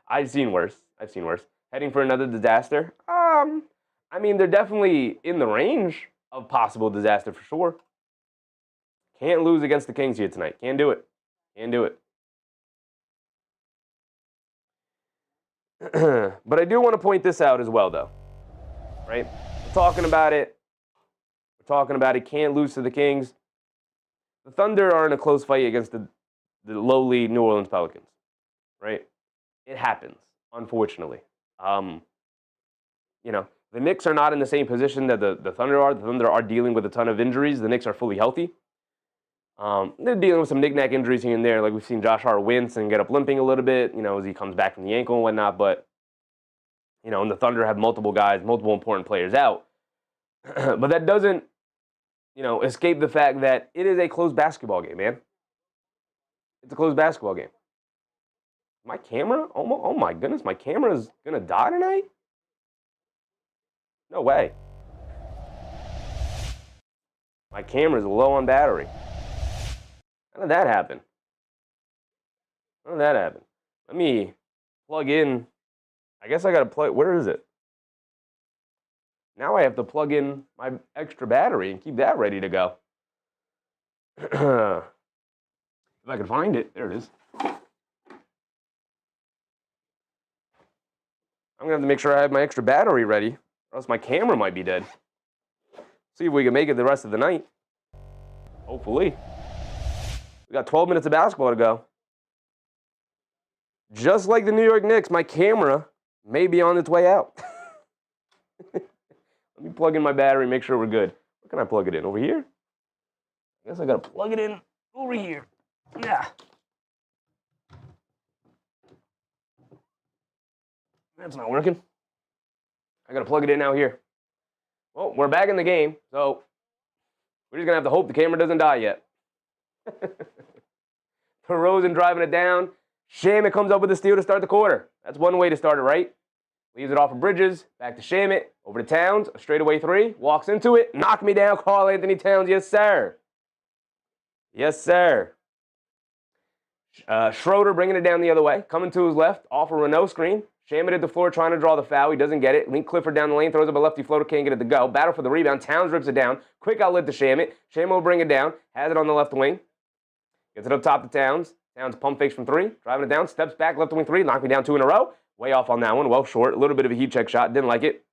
I've seen worse. Heading for another disaster. I mean, they're definitely in the range of possible disaster for sure. Can't lose against the Kings here tonight. Can't do it. But I do want to point this out as well, though. Right? We're talking about it. Can't lose to the Kings. The Thunder are in a close fight against the lowly New Orleans Pelicans. Right? It happens, unfortunately. The Knicks are not in the same position that the Thunder are. The Thunder are dealing with a ton of injuries. The Knicks are fully healthy. They're dealing with some knick-knack injuries here and there. Like we've seen Josh Hart wince and get up limping a little bit, as he comes back from the ankle and whatnot. But, and the Thunder have multiple important players out. But that doesn't, escape the fact that it is a close basketball game, man. It's a close basketball game. My camera? Oh my goodness, my camera is going to die tonight? No way. My camera is low on battery. How did that happen? Let me plug in. I guess I got to plug. Where is it? Now I have to plug in my extra battery and keep that ready to go. If I can find it. There it is. I'm going to have to make sure I have my extra battery ready, or else my camera might be dead. See if we can make it the rest of the night. Hopefully. We got 12 minutes of basketball to go. Just like the New York Knicks, my camera may be on its way out. Let me plug in my battery and make sure we're good. Where can I plug it in? Over here? I guess I got to plug it in over here. Yeah. That's not working. I got to plug it in out here. Well, we're back in the game, so we're just going to have to hope the camera doesn't die yet. DeRozan driving it down. Shamet comes up with a steal to start the quarter. That's one way to start it, right? Leaves it off of Bridges. Back to Shamet. Over to Towns. A straightaway three. Walks into it. Knock me down, Karl-Anthony Towns. Yes, sir. Yes, sir. Schroeder bringing it down the other way. Coming to his left. Off a Renault screen. Shamet at the floor trying to draw the foul. He doesn't get it. Link Clifford down the lane. Throws up a lefty floater. Can't get it to go. Battle for the rebound. Towns rips it down. Quick outlet to Shamet. Shamet will bring it down. Has it on the left wing. Gets it up top to Towns. Towns pump fakes from three. Driving it down. Steps back. Left wing three. Knocked me down two in a row. Way off on that one. Well short. A little bit of a heat check shot. Didn't like it.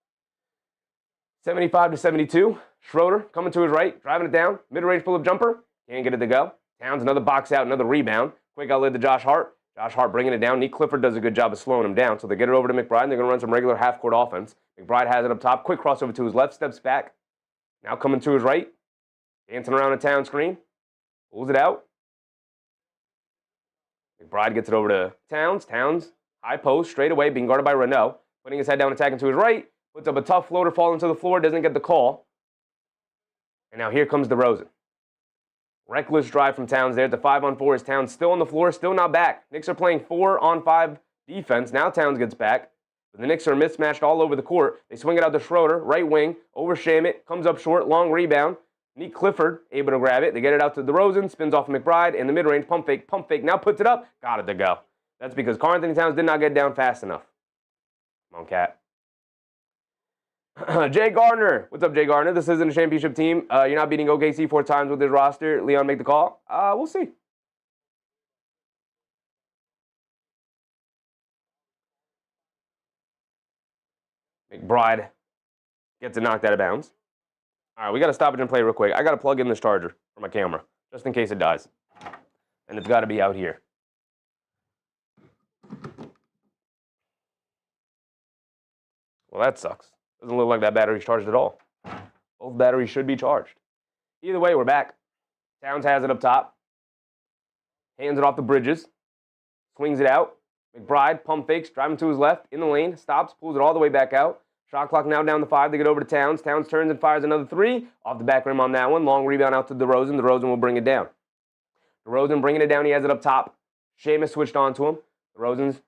75-72. Schroeder coming to his right. Driving it down. Mid-range pull-up jumper. Can't get it to go. Towns another box out. Another rebound. Quick outlet to Josh Hart. Josh Hart bringing it down. Nick Clifford does a good job of slowing him down. So they get it over to McBride. And they're going to run some regular half-court offense. McBride has it up top. Quick crossover to his left. Steps back. Now coming to his right. Dancing around a Towns screen. Pulls it out. McBride gets it over to Towns. Towns, high post, straight away, being guarded by Renault. Putting his head down, attacking to his right. Puts up a tough floater, falling to the floor, doesn't get the call. And now here comes DeRozan. Reckless drive from Towns there. The 5-on-4 is Towns still on the floor, still not back. Knicks are playing 4-on-5 defense. Now Towns gets back. But the Knicks are mismatched all over the court. They swing it out to Schroeder, right wing, over Shamet, comes up short, long rebound. Nick Clifford able to grab it. They get it out to DeRozan, spins off of McBride, in the mid-range, pump fake, now puts it up, got it to go. That's because Karl-Anthony Towns did not get down fast enough. Come on, Cat. Jay Gardner. What's up, Jay Gardner? This isn't a championship team. You're not beating OKC 4 times with this roster. Leon, make the call. We'll see. McBride gets it knocked out of bounds. All right, we got to stop it and play real quick. I got to plug in this charger for my camera, just in case it dies. And it's got to be out here. Well, that sucks. Doesn't look like that battery's charged at all. Both batteries should be charged. Either way, we're back. Towns has it up top. Hands it off to Bridges. Swings it out. McBride, pump fakes, driving to his left, in the lane, stops, pulls it all the way back out. Shot clock now down to 5. They get over to Towns. Towns turns and fires another 3. Off the back rim on that one. Long rebound out to DeRozan. DeRozan will bring it down. DeRozan bringing it down. He has it up top. Shamet switched on to him. DeRozan's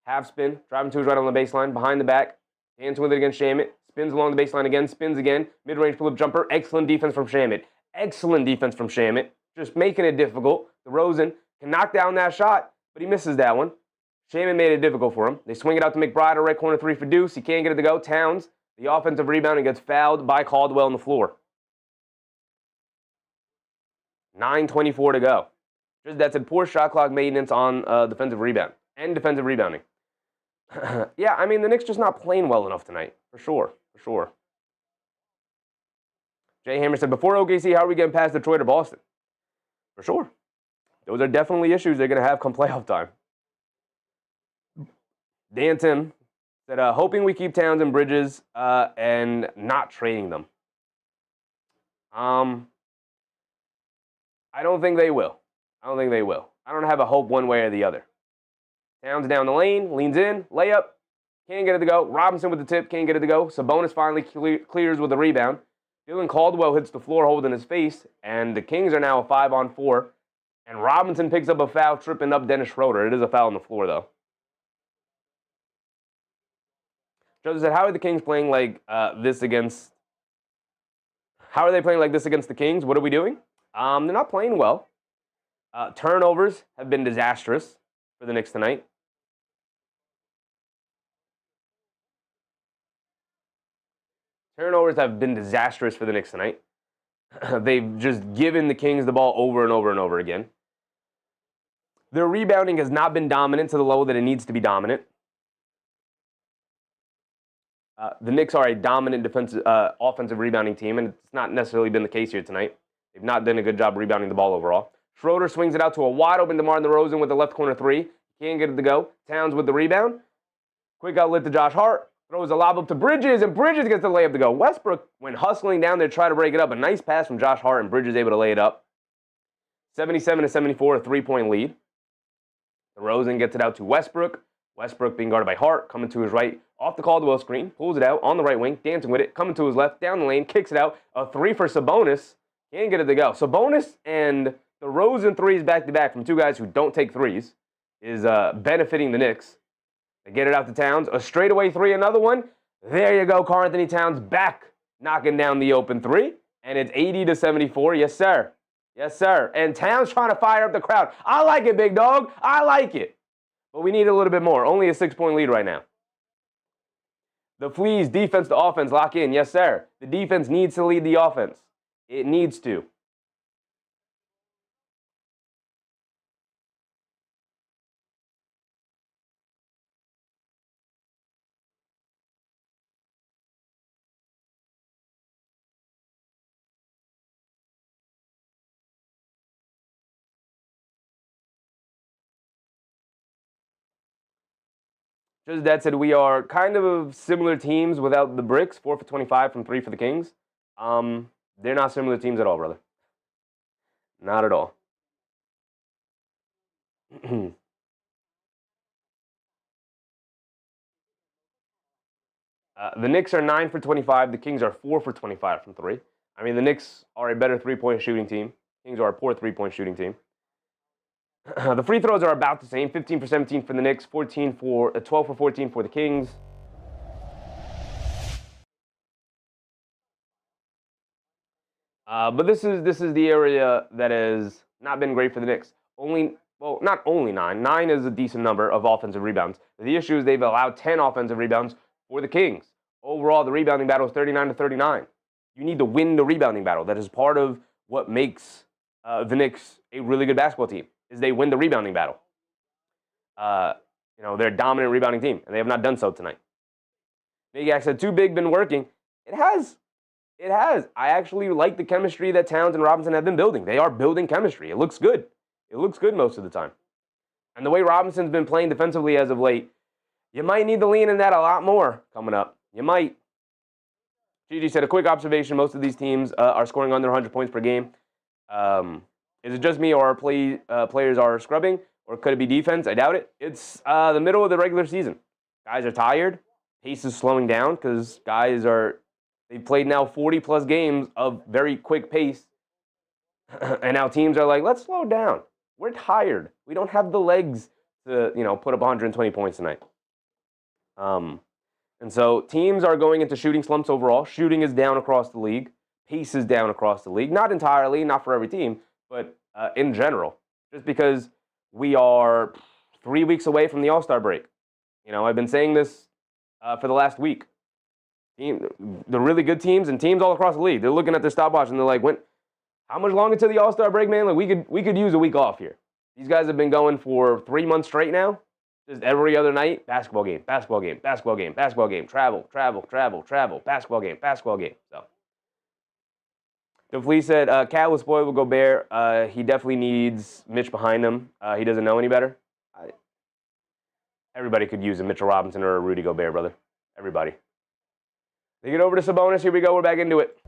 half spin. Driving to his right on the baseline. Behind the back. Hands with it against Shamet. Spins along the baseline again. Spins again. Mid-range pull-up jumper. Excellent defense from Shamet. Excellent defense from Shamet. Just making it difficult. DeRozan can knock down that shot, but he misses that one. Shamet made it difficult for him. They swing it out to McBride, a right corner 3 for Deuce. He can't get it to go. Towns, the offensive rebound, and gets fouled by Caldwell on the floor. 9:24 to go. Just that's a poor shot clock maintenance on defensive rebound and defensive rebounding. Yeah, I mean, the Knicks just not playing well enough tonight, for sure, for sure. Jay Hammer said, before OKC, how are we getting past Detroit or Boston? For sure. Those are definitely issues they're going to have come playoff time. Dan Tim said, hoping we keep Towns and Bridges and not trading them. I don't think they will. I don't have a hope one way or the other. Towns down the lane, leans in, layup, can't get it to go. Robinson with the tip, can't get it to go. Sabonis finally clears with the rebound. Dylan Caldwell hits the floor holding his face, and the Kings are now a 5-on-4. And Robinson picks up a foul, tripping up Dennis Schroeder. It is a foul on the floor, though. Joseph said, how are the Kings playing like this against... How are they playing like this against the Kings? What are we doing? They're not playing well. Turnovers have been disastrous for the Knicks tonight. Turnovers have been disastrous for the Knicks tonight. They've just given the Kings the ball over and over and over again. Their rebounding has not been dominant to the level that it needs to be dominant. The Knicks are a dominant offensive rebounding team, and it's not necessarily been the case here tonight. They've not done a good job rebounding the ball overall. Schroeder swings it out to a wide-open DeMar DeRozan with the left corner 3. Can't get it to go. Towns with the rebound. Quick outlet to Josh Hart. Throws a lob up to Bridges, and Bridges gets the layup to go. Westbrook went hustling down there to try to break it up. A nice pass from Josh Hart, and Bridges able to lay it up. 77-74, a 3-point lead. DeRozan gets it out to Westbrook. Westbrook being guarded by Hart, coming to his right, off the Caldwell screen, pulls it out on the right wing, dancing with it, coming to his left, down the lane, kicks it out. A 3 for Sabonis. Can't get it to go. Sabonis and DeRozan threes back-to-back from two guys who don't take threes is benefiting the Knicks. They get it out to Towns. A straightaway 3, another one. There you go, Karl-Anthony Towns back, knocking down the open 3. And it's 80-74. Yes, sir. Yes, sir. And Towns trying to fire up the crowd. I like it, big dog. I like it. But we need a little bit more. Only a 6-point lead right now. The Fleas, defense to offense, lock in. Yes, sir. The defense needs to lead the offense. It needs to. Just that said, we are kind of similar teams without the bricks. 4 for 25 from 3 for the Kings. They're not similar teams at all, brother. Not at all. The Knicks are 9 for 25. The Kings are 4 for 25 from 3. I mean, the Knicks are a better three-point shooting team. Kings are a poor three-point shooting team. The free throws are about the same. 15 for 17 for the Knicks. 12 for 14 for the Kings. But this is the area that has not been great for the Knicks. Not only 9. 9 is a decent number of offensive rebounds. The issue is they've allowed 10 offensive rebounds for the Kings. Overall, the rebounding battle is 39-39. You need to win the rebounding battle. That is part of what makes the Knicks a really good basketball team, is they win the rebounding battle. They're a dominant rebounding team, and they have not done so tonight. Big Axe said, too big, been working. It has. I actually like the chemistry that Towns and Robinson have been building. They are building chemistry. It looks good. It looks good most of the time. And the way Robinson's been playing defensively as of late, you might need to lean in that a lot more coming up. You might. Gigi said, a quick observation, most of these teams are scoring under 100 points per game. Is it just me, or players are scrubbing, or could it be defense? I doubt it. It's the middle of the regular season. Guys are tired. Pace is slowing down because they've played now 40-plus games of very quick pace. And now teams are like, let's slow down. We're tired. We don't have the legs to, put up 120 points tonight. And so teams are going into shooting slumps overall. Shooting is down across the league. Pace is down across the league. Not entirely, not for every team, but in general. Just because we are 3 weeks away from the All-Star break. I've been saying this for the last week. The really good teams and teams all across the league, they're looking at their stopwatch and they're like, how much longer to the All-Star break, man? Like we could use a week off here. These guys have been going for 3 months straight now. Just every other night, basketball game, basketball game, basketball game, basketball game, travel, basketball game, basketball game. So, DeFlee said, Cat was spoiled with Gobert. He definitely needs Mitch behind him. He doesn't know any better. Everybody could use a Mitchell Robinson or a Rudy Gobert, brother. Everybody. They get over to Sabonis. Here we go. We're back into it.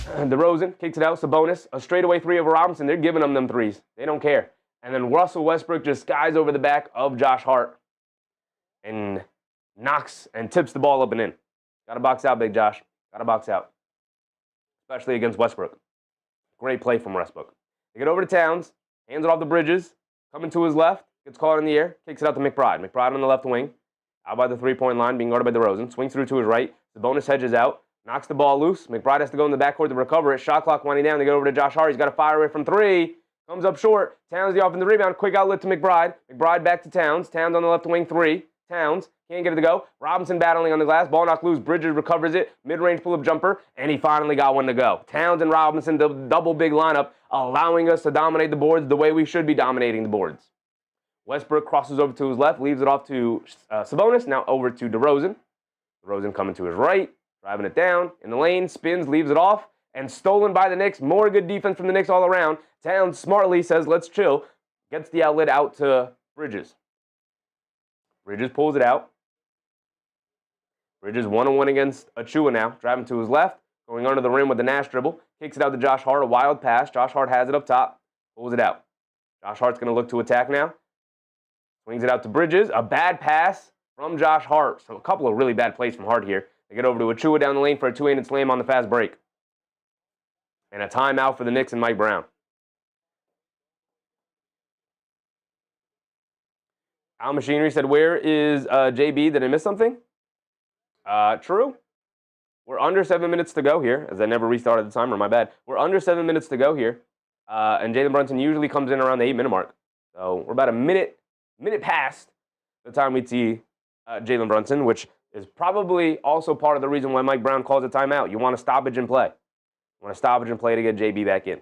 DeRozan kicks it out. Sabonis, a straightaway three over Robinson. They're giving them threes. They don't care. And then Russeell Westbrook just skies over the back of Josh Hart and knocks and tips the ball up and in. Got to box out, Big Josh. Got to box out. Especially against Westbrook. Great play from Westbrook. They get over to Towns. Hands it off to Bridges. Coming to his left. Gets caught in the air. Kicks it out to McBride. McBride on the left wing. Out by the three-point line. Being guarded by DeRozan. Swings through to his right. Sabonis hedges out. Knocks the ball loose. McBride has to go in the backcourt to recover it. Shot clock winding down. They get over to Josh Hart. He's got to fire away from three. Comes up short. Towns the offensive rebound. Quick outlet to McBride. McBride back to Towns. Towns on the left wing, three. Towns can't get it to go. Robinson battling on the glass. Ball knocked loose. Bridges recovers it. Mid-range pull-up jumper. And he finally got one to go. Towns and Robinson, the double big lineup, allowing us to dominate the boards the way we should be dominating the boards. Westbrook crosses over to his left. Leaves it off to Sabonis. Now over to DeRozan. DeRozan coming to his right. Driving it down. In the lane. Spins. Leaves it off. And stolen by the Knicks. More good defense from the Knicks all around. Towns smartly says, let's chill. Gets the outlet out to Bridges. Bridges pulls it out. Bridges one-on-one against Achua now. Driving to his left. Going under the rim with the Nash dribble. Kicks it out to Josh Hart. A wild pass. Josh Hart has it up top. Pulls it out. Josh Hart's going to look to attack now. Swings it out to Bridges. A bad pass from Josh Hart. So a couple of really bad plays from Hart here. They get over to Achua down the lane for a two-handed slam on the fast break. And a timeout for the Knicks and Mike Brown. Al Machinery said, where is JB? Did I miss something? True. We're under 7 minutes to go here, as I never restarted the timer, my bad. We're under 7 minutes to go here. And Jalen Brunson usually comes in around the 8-minute mark. So we're about a minute past the time we'd see Jalen Brunson, which is probably also part of the reason why Mike Brown calls a timeout. You want a stoppage and play. You want a stoppage and play to get JB back in.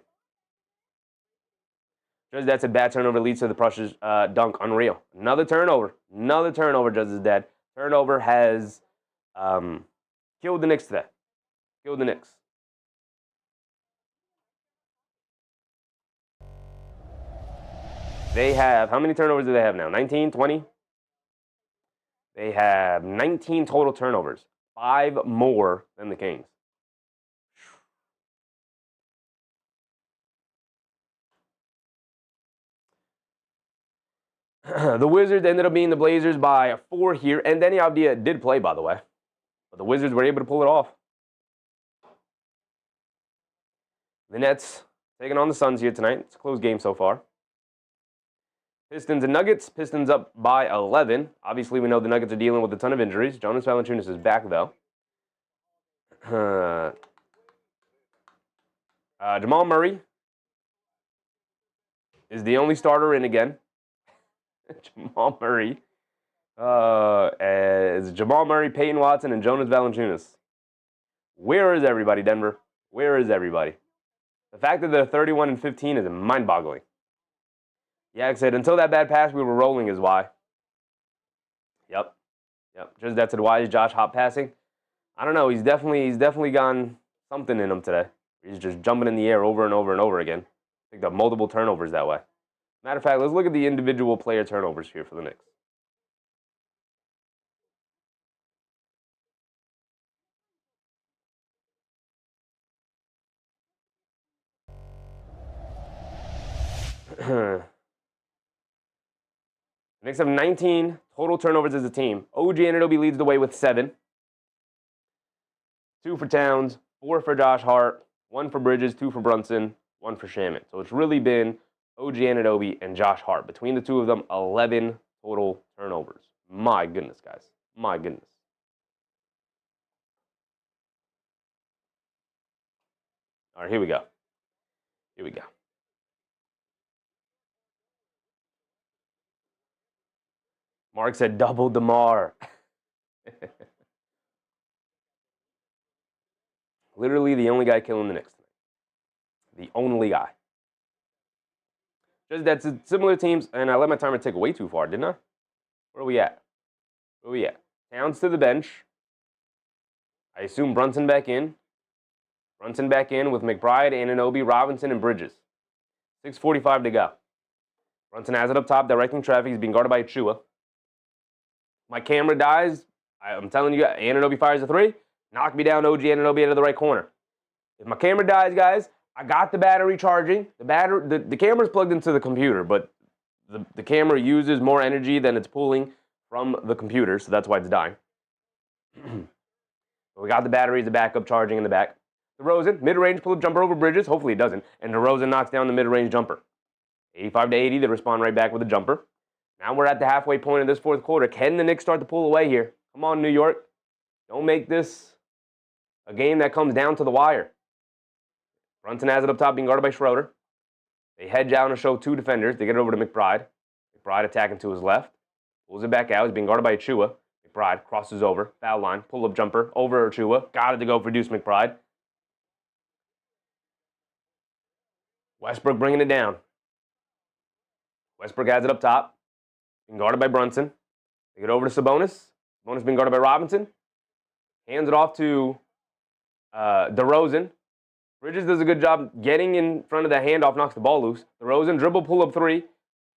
Judge Dad said bad turnover leads to the Prussia's dunk. Unreal. Another turnover. Judge is dead. Turnover has killed the Knicks today. Killed the Knicks. They have, how many turnovers do they have now? 19, 20? They have 19 total turnovers. 5 more than the Kings. The Wizards ended up being the Blazers by 4 here. And Denny Avdia did play, by the way. But the Wizards were able to pull it off. The Nets taking on the Suns here tonight. It's a close game so far. Pistons and Nuggets. Pistons up by 11. Obviously, we know the Nuggets are dealing with a ton of injuries. Jonas Valanciunas is back, though. Jamal Murray is the only starter in again. Jamal Murray. As Jamal Murray, Peyton Watson, and Jonas Valanciunas. Where is everybody, Denver? Where is everybody? The fact that they're 31-15 is mind-boggling. Yak said, until that bad pass, we were rolling is why. Yep. Just that's why is Josh hot passing? I don't know. He's definitely gotten something in him today. He's just jumping in the air over and over and over again. Picked up multiple turnovers that way. Matter of fact, let's look at the individual player turnovers here for the Knicks. The Knicks have 19 total turnovers as a team. OG Anunoby leads the way with 7. 2 for Towns, 4 for Josh Hart, 1 for Bridges, 2 for Brunson, 1 for Shamet. So it's really been OG Anunoby and Josh Hart. Between the two of them, 11 total turnovers. My goodness, guys. My goodness. All right, here we go. Here we go. Mark said double DeMar. Literally the only guy killing the Knicks tonight. The only guy. Just that's similar teams, and I let my timer take way too far, didn't I? Where are we at? Where are we at? Towns to the bench. I assume Brunson back in. Brunson back in with McBride, Anunoby, Robinson, and Bridges. 6:45 to go. Brunson has it up top, directing traffic. He's being guarded by Achua. My camera dies. I'm telling you, Anunoby fires a 3. Knock me down, OG Anunoby into the right corner. If my camera dies, guys, I got the battery charging. The camera's plugged into the computer, but the camera uses more energy than it's pulling from the computer, so that's why it's dying. We got the battery as a backup charging in the back. DeRozan, mid-range pull-up jumper over Bridges. Hopefully it doesn't. And DeRozan knocks down the mid-range jumper. 85 to 80, they respond right back with a jumper. Now we're at the halfway point of this fourth quarter. Can the Knicks start to pull away here? Come on, New York. Don't make this a game that comes down to the wire. Brunson has it up top, being guarded by Schroeder. They hedge out and show 2 defenders. They get it over to McBride. McBride attacking to his left. Pulls it back out. He's being guarded by Achua. McBride crosses over. Foul line. Pull-up jumper over Achua. Got it to go for Deuce McBride. Westbrook bringing it down. Westbrook has it up top. Being guarded by Brunson. They get over to Sabonis. Sabonis being guarded by Robinson. Hands it off to DeRozan. Bridges does a good job getting in front of the handoff, knocks the ball loose. DeRozan dribble, pull up 3,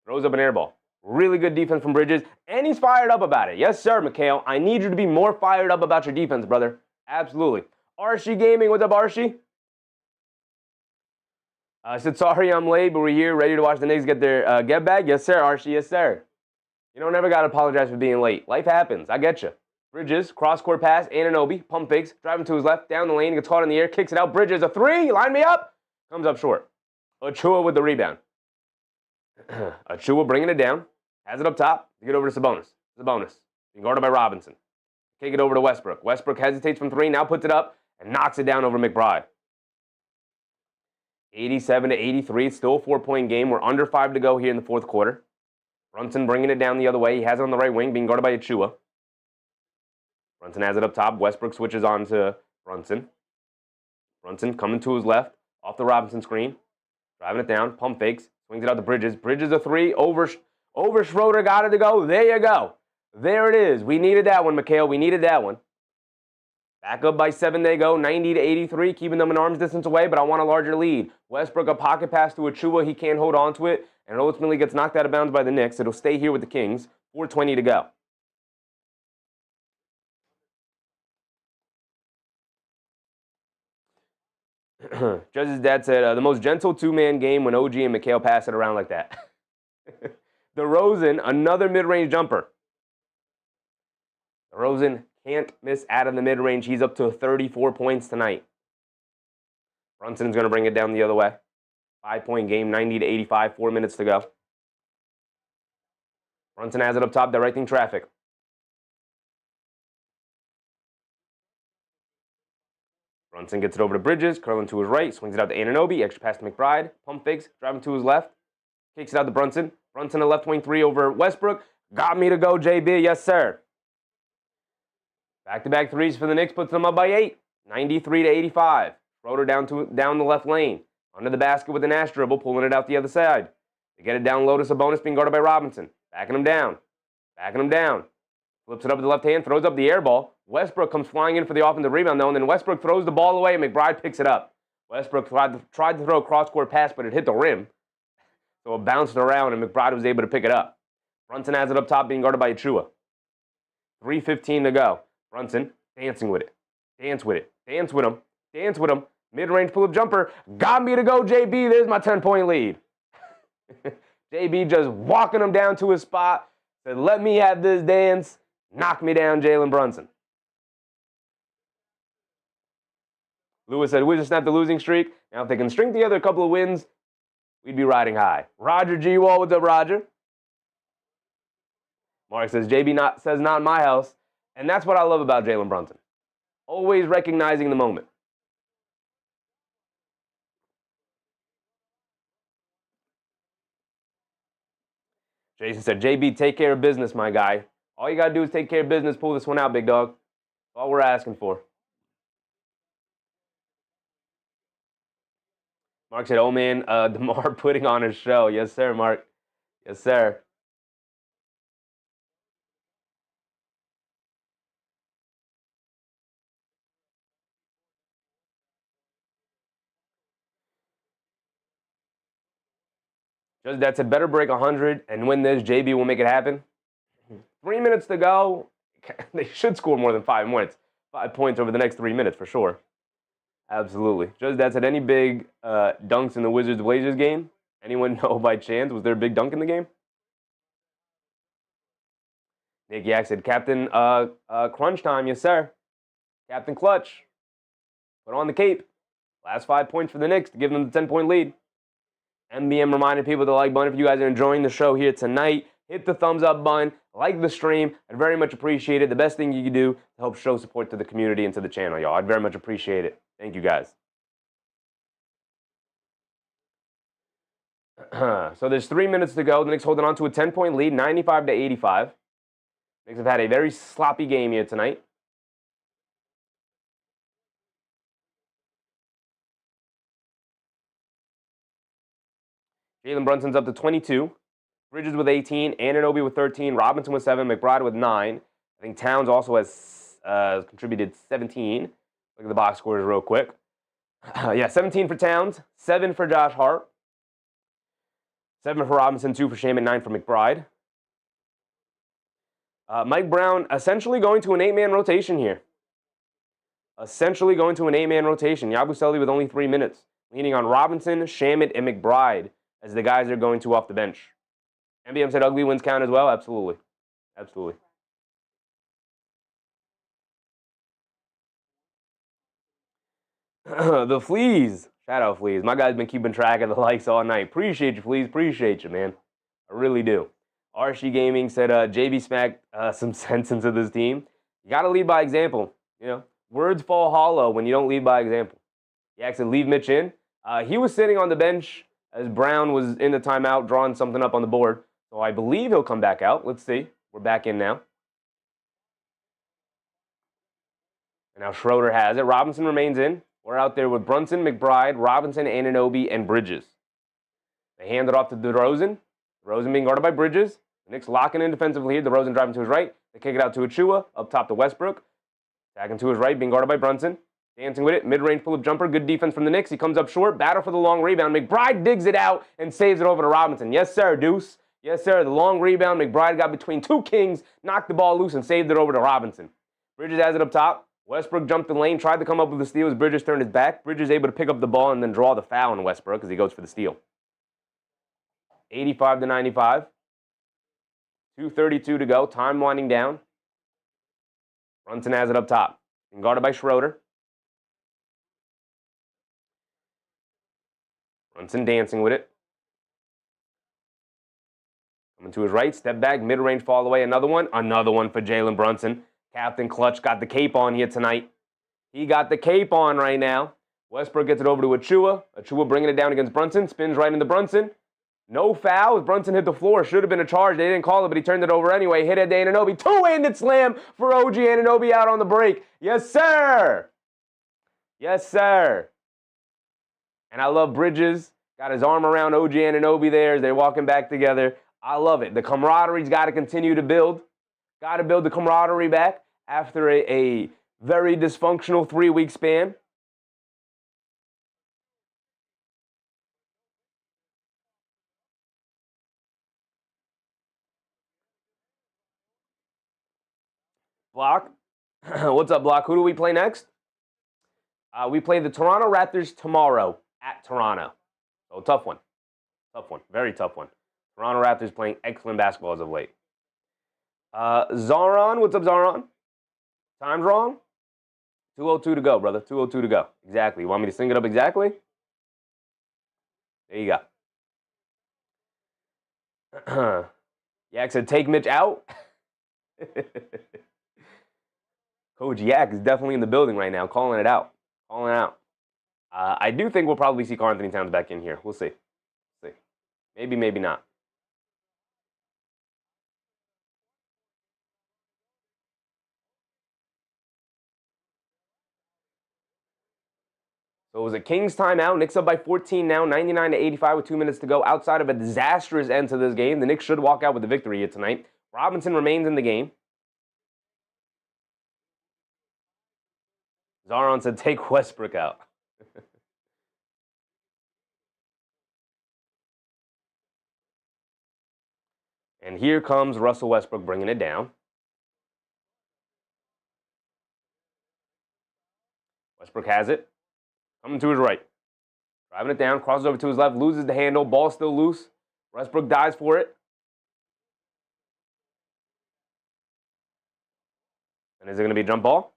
throws up an air ball. Really good defense from Bridges, and he's fired up about it. Yes, sir, Mikal. I need you to be more fired up about your defense, brother. Absolutely. Archie Gaming, what's up, Archie? I said, sorry I'm late, but we're here, ready to watch the Knicks get their get back. Yes, sir, Archie, yes, sir. You don't ever got to apologize for being late. Life happens. I get you. Bridges, cross-court pass, Anunoby, pump fakes, driving to his left, down the lane, gets caught in the air, kicks it out. Bridges, a 3, line me up. Comes up short. Achua with the rebound. Achua bringing it down, has it up top, to get over to Sabonis. Sabonis, being guarded by Robinson. Kick it over to Westbrook. Westbrook hesitates from 3, now puts it up, and knocks it down over McBride. 87 to 83, it's still a 4-point game. We're under 5 to go here in the fourth quarter. Brunson bringing it down the other way. He has it on the right wing, being guarded by Achua. Brunson has it up top. Westbrook switches on to Brunson. Brunson coming to his left, off the Robinson screen. Driving it down, pump fakes, swings it out to Bridges. Bridges a 3, over Schroeder, got it to go. There you go. There it is. We needed that one, Mikal. We needed that one. Back up by 7 they go, 90 to 83, keeping them an arm's distance away, but I want a larger lead. Westbrook, a pocket pass to Achua. He can't hold on to it, and it ultimately gets knocked out of bounds by the Knicks. It'll stay here with the Kings. 4:20 to go. Judge's dad said, the most gentle 2-man game when OG and Mikal pass it around like that. DeRozan, another mid-range jumper. DeRozan can't miss out of the mid-range. He's up to 34 points tonight. Brunson's going to bring it down the other way. 5-point game, 90 to 85, 4 minutes to go. Brunson has it up top, directing traffic. Brunson gets it over to Bridges, curling to his right, swings it out to Anunoby, extra pass to McBride, pump fakes, driving to his left, kicks it out to Brunson. Brunson a left wing 3 over Westbrook. Got me to go, JB, yes sir. Back-to-back 3s for the Knicks, puts them up by 8, 93 to 85. Schroeder down the left lane, under the basket with the Nash dribble, pulling it out the other side. They get it down low to Sabonis, being guarded by Robinson. Backing him down. Flips it up to the left hand, throws up the air ball. Westbrook comes flying in for the offensive rebound, though, and then Westbrook throws the ball away, and McBride picks it up. Westbrook tried to throw a cross-court pass, but it hit the rim. So it bounced around, and McBride was able to pick it up. Brunson has it up top, being guarded by Achua. 3:15 to go. Brunson dancing with it. Dance with him. Mid-range pull-up jumper. Got me to go, JB. There's my 10-point lead. JB just walking him down to his spot. Said, let me have this dance. Knock me down, Jalen Brunson. Lewis said, Wizards snapped the losing streak. Now if they can string together a couple of wins, we'd be riding high. Roger G. Wall, what's up, Roger? Mark says, JB says not in my house. And that's what I love about Jalen Brunson. Always recognizing the moment. Jason said, JB, take care of business, my guy. All you got to do is take care of business, pull this one out, big dog. That's all we're asking for. Mark said, oh, man, DeMar putting on a show. Yes, sir, Mark. Yes, sir. Just that said, better break 100 and win this. JB will make it happen. 3 minutes to go. They should score more than 5 points. 5 points over the next 3 minutes for sure. Absolutely. Just that said, any big dunks in the Wizards-Blazers game? Anyone know by chance? Was there a big dunk in the game? Nick Yak said, Captain Crunch Time. Yes, sir. Captain Clutch. Put on the cape. Last 5 points for the Knicks to give them the 10-point lead. MBM reminded people to like button if you guys are enjoying the show here tonight. Hit the thumbs up button. Like the stream. I'd very much appreciate it. The best thing you can do to help show support to the community and to the channel, y'all. I'd very much appreciate it. Thank you, guys. So there's 3 minutes to go. The Knicks holding on to a 10-point lead, 95-85. Knicks have had a very sloppy game here tonight. Jalen Brunson's up to 22. Bridges with 18. Anunoby with 13. Robinson with 7. McBride with 9. I think Towns also has contributed 17. Look at the box scores real quick. 17 for Towns. 7 for Josh Hart. 7 for Robinson. 2 for Shamet. 9 for McBride. Mike Brown essentially going to an 8-man rotation here. Yabusele with only 3 minutes. Leaning on Robinson, Shamet, and McBride as the guys are going to off the bench. MBM said ugly wins count as well. Absolutely. Absolutely. The Fleas. Shout out, Fleas. My guy's been keeping track of the likes all night. Appreciate you, Fleas. Appreciate you, man. I really do. RC Gaming said JB smacked some sense into this team. You got to lead by example. You know, words fall hollow when you don't lead by example. He actually leave Mitch in. He was sitting on the bench as Brown was in the timeout drawing something up on the board. So I believe he'll come back out. Let's see. We're back in now. And now Schroeder has it. Robinson remains in. We're out there with Brunson, McBride, Robinson, Anunoby, and Bridges. They hand it off to DeRozan. DeRozan being guarded by Bridges. The Knicks locking in defensively here. DeRozan driving to his right. They kick it out to Achua. Up top to Westbrook. Tagging to his right, being guarded by Brunson. Dancing with it. Mid-range pull-up jumper. Good defense from the Knicks. He comes up short. Battle for the long rebound. McBride digs it out and saves it over to Robinson. Yes, sir, Deuce. Yes, sir. The long rebound. McBride got between two kings, knocked the ball loose, and saved it over to Robinson. Bridges has it up top. Westbrook jumped the lane, tried to come up with the steal as Bridges turned his back. Bridges able to pick up the ball and then draw the foul on Westbrook as he goes for the steal. 85-95. 2:32 to go. Time winding down. Brunson has it up top. Being guarded by Schroeder. Brunson dancing with it. Coming to his right. Step back. Mid-range fall away. Another one. Another one for Jalen Brunson. Captain Clutch got the cape on here tonight. He got the cape on right now. Westbrook gets it over to Achua. Achua bringing it down against Brunson. Spins right into Brunson. No foul. Brunson hit the floor. Should have been a charge. They didn't call it, but he turned it over anyway. Hit it to Anunoby. Two-handed slam for OG Anunoby out on the break. Yes, sir. Yes, sir. And I love Bridges. Got his arm around OG Anunoby there as they're walking back together. I love it. The camaraderie's got to continue to build. Got to build the camaraderie back after a very dysfunctional 3-week span. Block. What's up, Block? Who do we play next? We play the Toronto Raptors tomorrow at Toronto. So, tough one. Tough one. Very tough one. Toronto Raptors playing excellent basketball as of late. Zaron, what's up, Zaron? Time's wrong? 2:02 to go, brother. 2:02 to go. Exactly. You want me to sing it up exactly? There you go. Yak said, take Mitch out. Coach Yak is definitely in the building right now, calling it out. Calling it out. I do think we'll probably see Karl-Anthony Towns back in here. We'll see. Maybe, maybe not. So it was a Kings timeout. Knicks up by 14 now, 99-85 with 2 minutes to go. Outside of a disastrous end to this game, the Knicks should walk out with the victory here tonight. Robinson remains in the game. Zaron said, take Westbrook out. And here comes Russell Westbrook bringing it down. Westbrook has it. Coming to his right. Driving it down, crosses over to his left, loses the handle, ball still loose. Westbrook dives for it. And is it going to be a jump ball?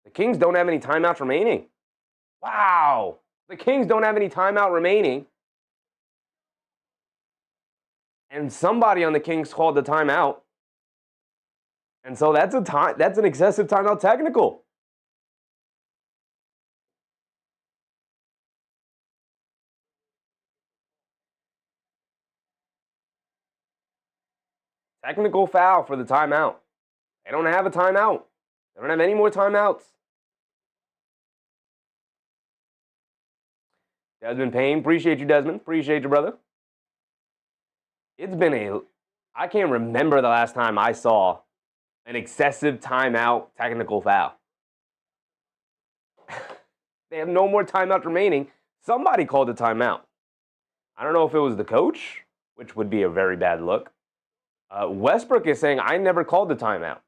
The Kings don't have any timeouts remaining. Wow. The Kings don't have any timeout remaining. And somebody on the Kings called the timeout. And so that's an excessive timeout technical. Technical foul for the timeout. They don't have a timeout. They don't have any more timeouts. Desmond Payne, appreciate you, Desmond. Appreciate you, brother. It's been I can't remember the last time I saw an excessive timeout technical foul. They have no more timeouts remaining. Somebody called a timeout. I don't know if it was the coach, which would be a very bad look. Westbrook is saying, I never called the timeout.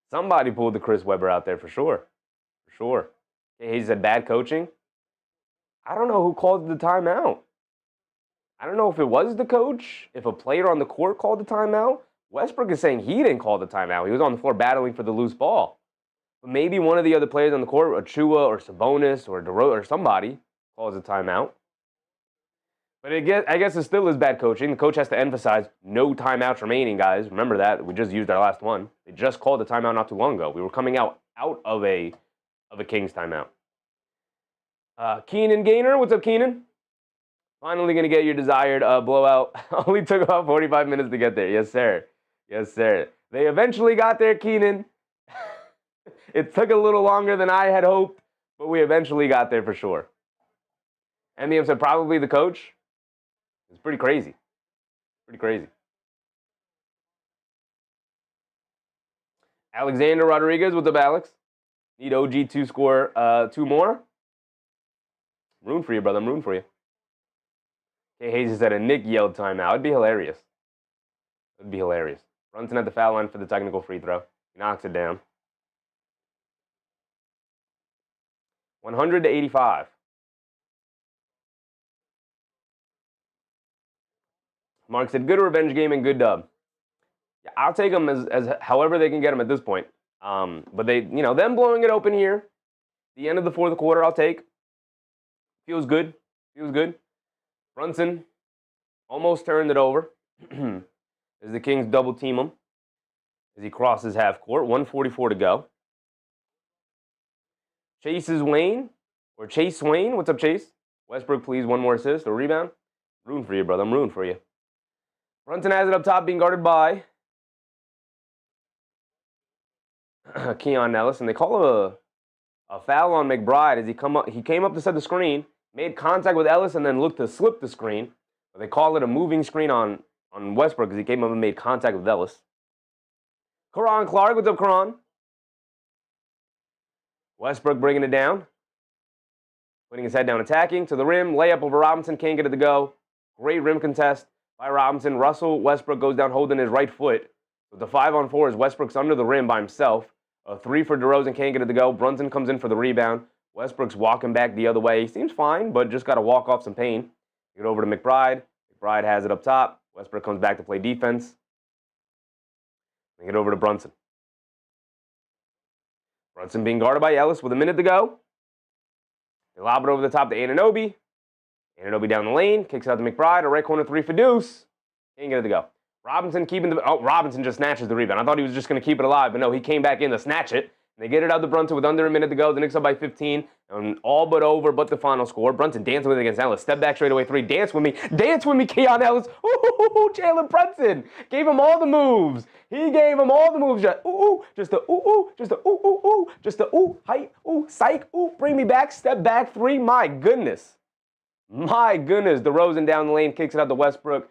Somebody pulled the Chris Webber out there for sure. For sure. He said bad coaching. I don't know who called the timeout. I don't know if it was the coach, if a player on the court called the timeout. Westbrook is saying he didn't call the timeout. He was on the floor battling for the loose ball. But maybe one of the other players on the court, Achua or Sabonis or DeRozan or somebody, calls a timeout. But I guess it still is bad coaching. The coach has to emphasize no timeouts remaining, guys. Remember that. We just used our last one. They just called the timeout not too long ago. We were coming out of a Kings timeout. Keenan Gaynor, what's up, Keenan? Finally going to get your desired blowout. Only took about 45 minutes to get there. Yes, sir. Yes, sir. They eventually got there, Keenan. It took a little longer than I had hoped, but we eventually got there for sure. MDM said probably the coach. It's pretty crazy. Pretty crazy. Alexander Rodriguez, what's up, Alex? Need OG to score 2 more? I'm rooting for you, brother. I'm rooting for you. Okay, Hayes said a Nick yelled timeout. It'd be hilarious. It'd be hilarious. Brunson at the foul line for the technical free throw. He knocks it down. 100-85. Mark said, good revenge game and good dub. Yeah, I'll take them as however they can get them at this point. But they, them blowing it open here, the end of the fourth quarter, I'll take. Feels good. Feels good. Brunson almost turned it over as the Kings double team him as he crosses half court. 1:44 to go. Chase Wayne. What's up, Chase? Westbrook, please, one more assist or rebound. Rooting for you, brother. I'm rooting for you. Brunson has it up top, being guarded by Keon Ellis, and they call a foul on McBride as he came up to set the screen, made contact with Ellis, and then looked to slip the screen. But they call it a moving screen on Westbrook because he came up and made contact with Ellis. Karan Clark, what's up, Karan? Westbrook bringing it down. putting his head down, attacking to the rim, layup over Robinson, can't get it to go. Great rim contest by Robinson. Westbrook goes down holding his right foot. With the 5-on-4 as Westbrook's under the rim by himself. A 3 for DeRozan, can't get it to go. Brunson comes in for the rebound. Westbrook's walking back the other way. He seems fine, but just got to walk off some pain. Get over to McBride. McBride has it up top. Westbrook comes back to play defense. Get over to Brunson. Brunson being guarded by Ellis with a minute to go. They lob it over the top to Anunoby. Anunoby down the lane, kicks out to McBride. A right corner 3 for Deuce. Can't get it to go. Robinson keeping the... Oh, Robinson just snatches the rebound. I thought he was just going to keep it alive, but no, he came back in to snatch it. They get it out to Brunson with under a minute to go. The Knicks up by 15. And all but over, but the final score. Brunson dancing with it against Ellis. Step back straight away 3. Dance with me. Dance with me, Keon Ellis. Ooh, Jalen Brunson. Gave him all the moves. He gave him all the moves. Just ooh, just a ooh, ooh, just a ooh, ooh, ooh, just a ooh, height, ooh, psych, ooh, bring me back. Step back 3. My goodness. My goodness. DeRozan down the lane, kicks it out to Westbrook.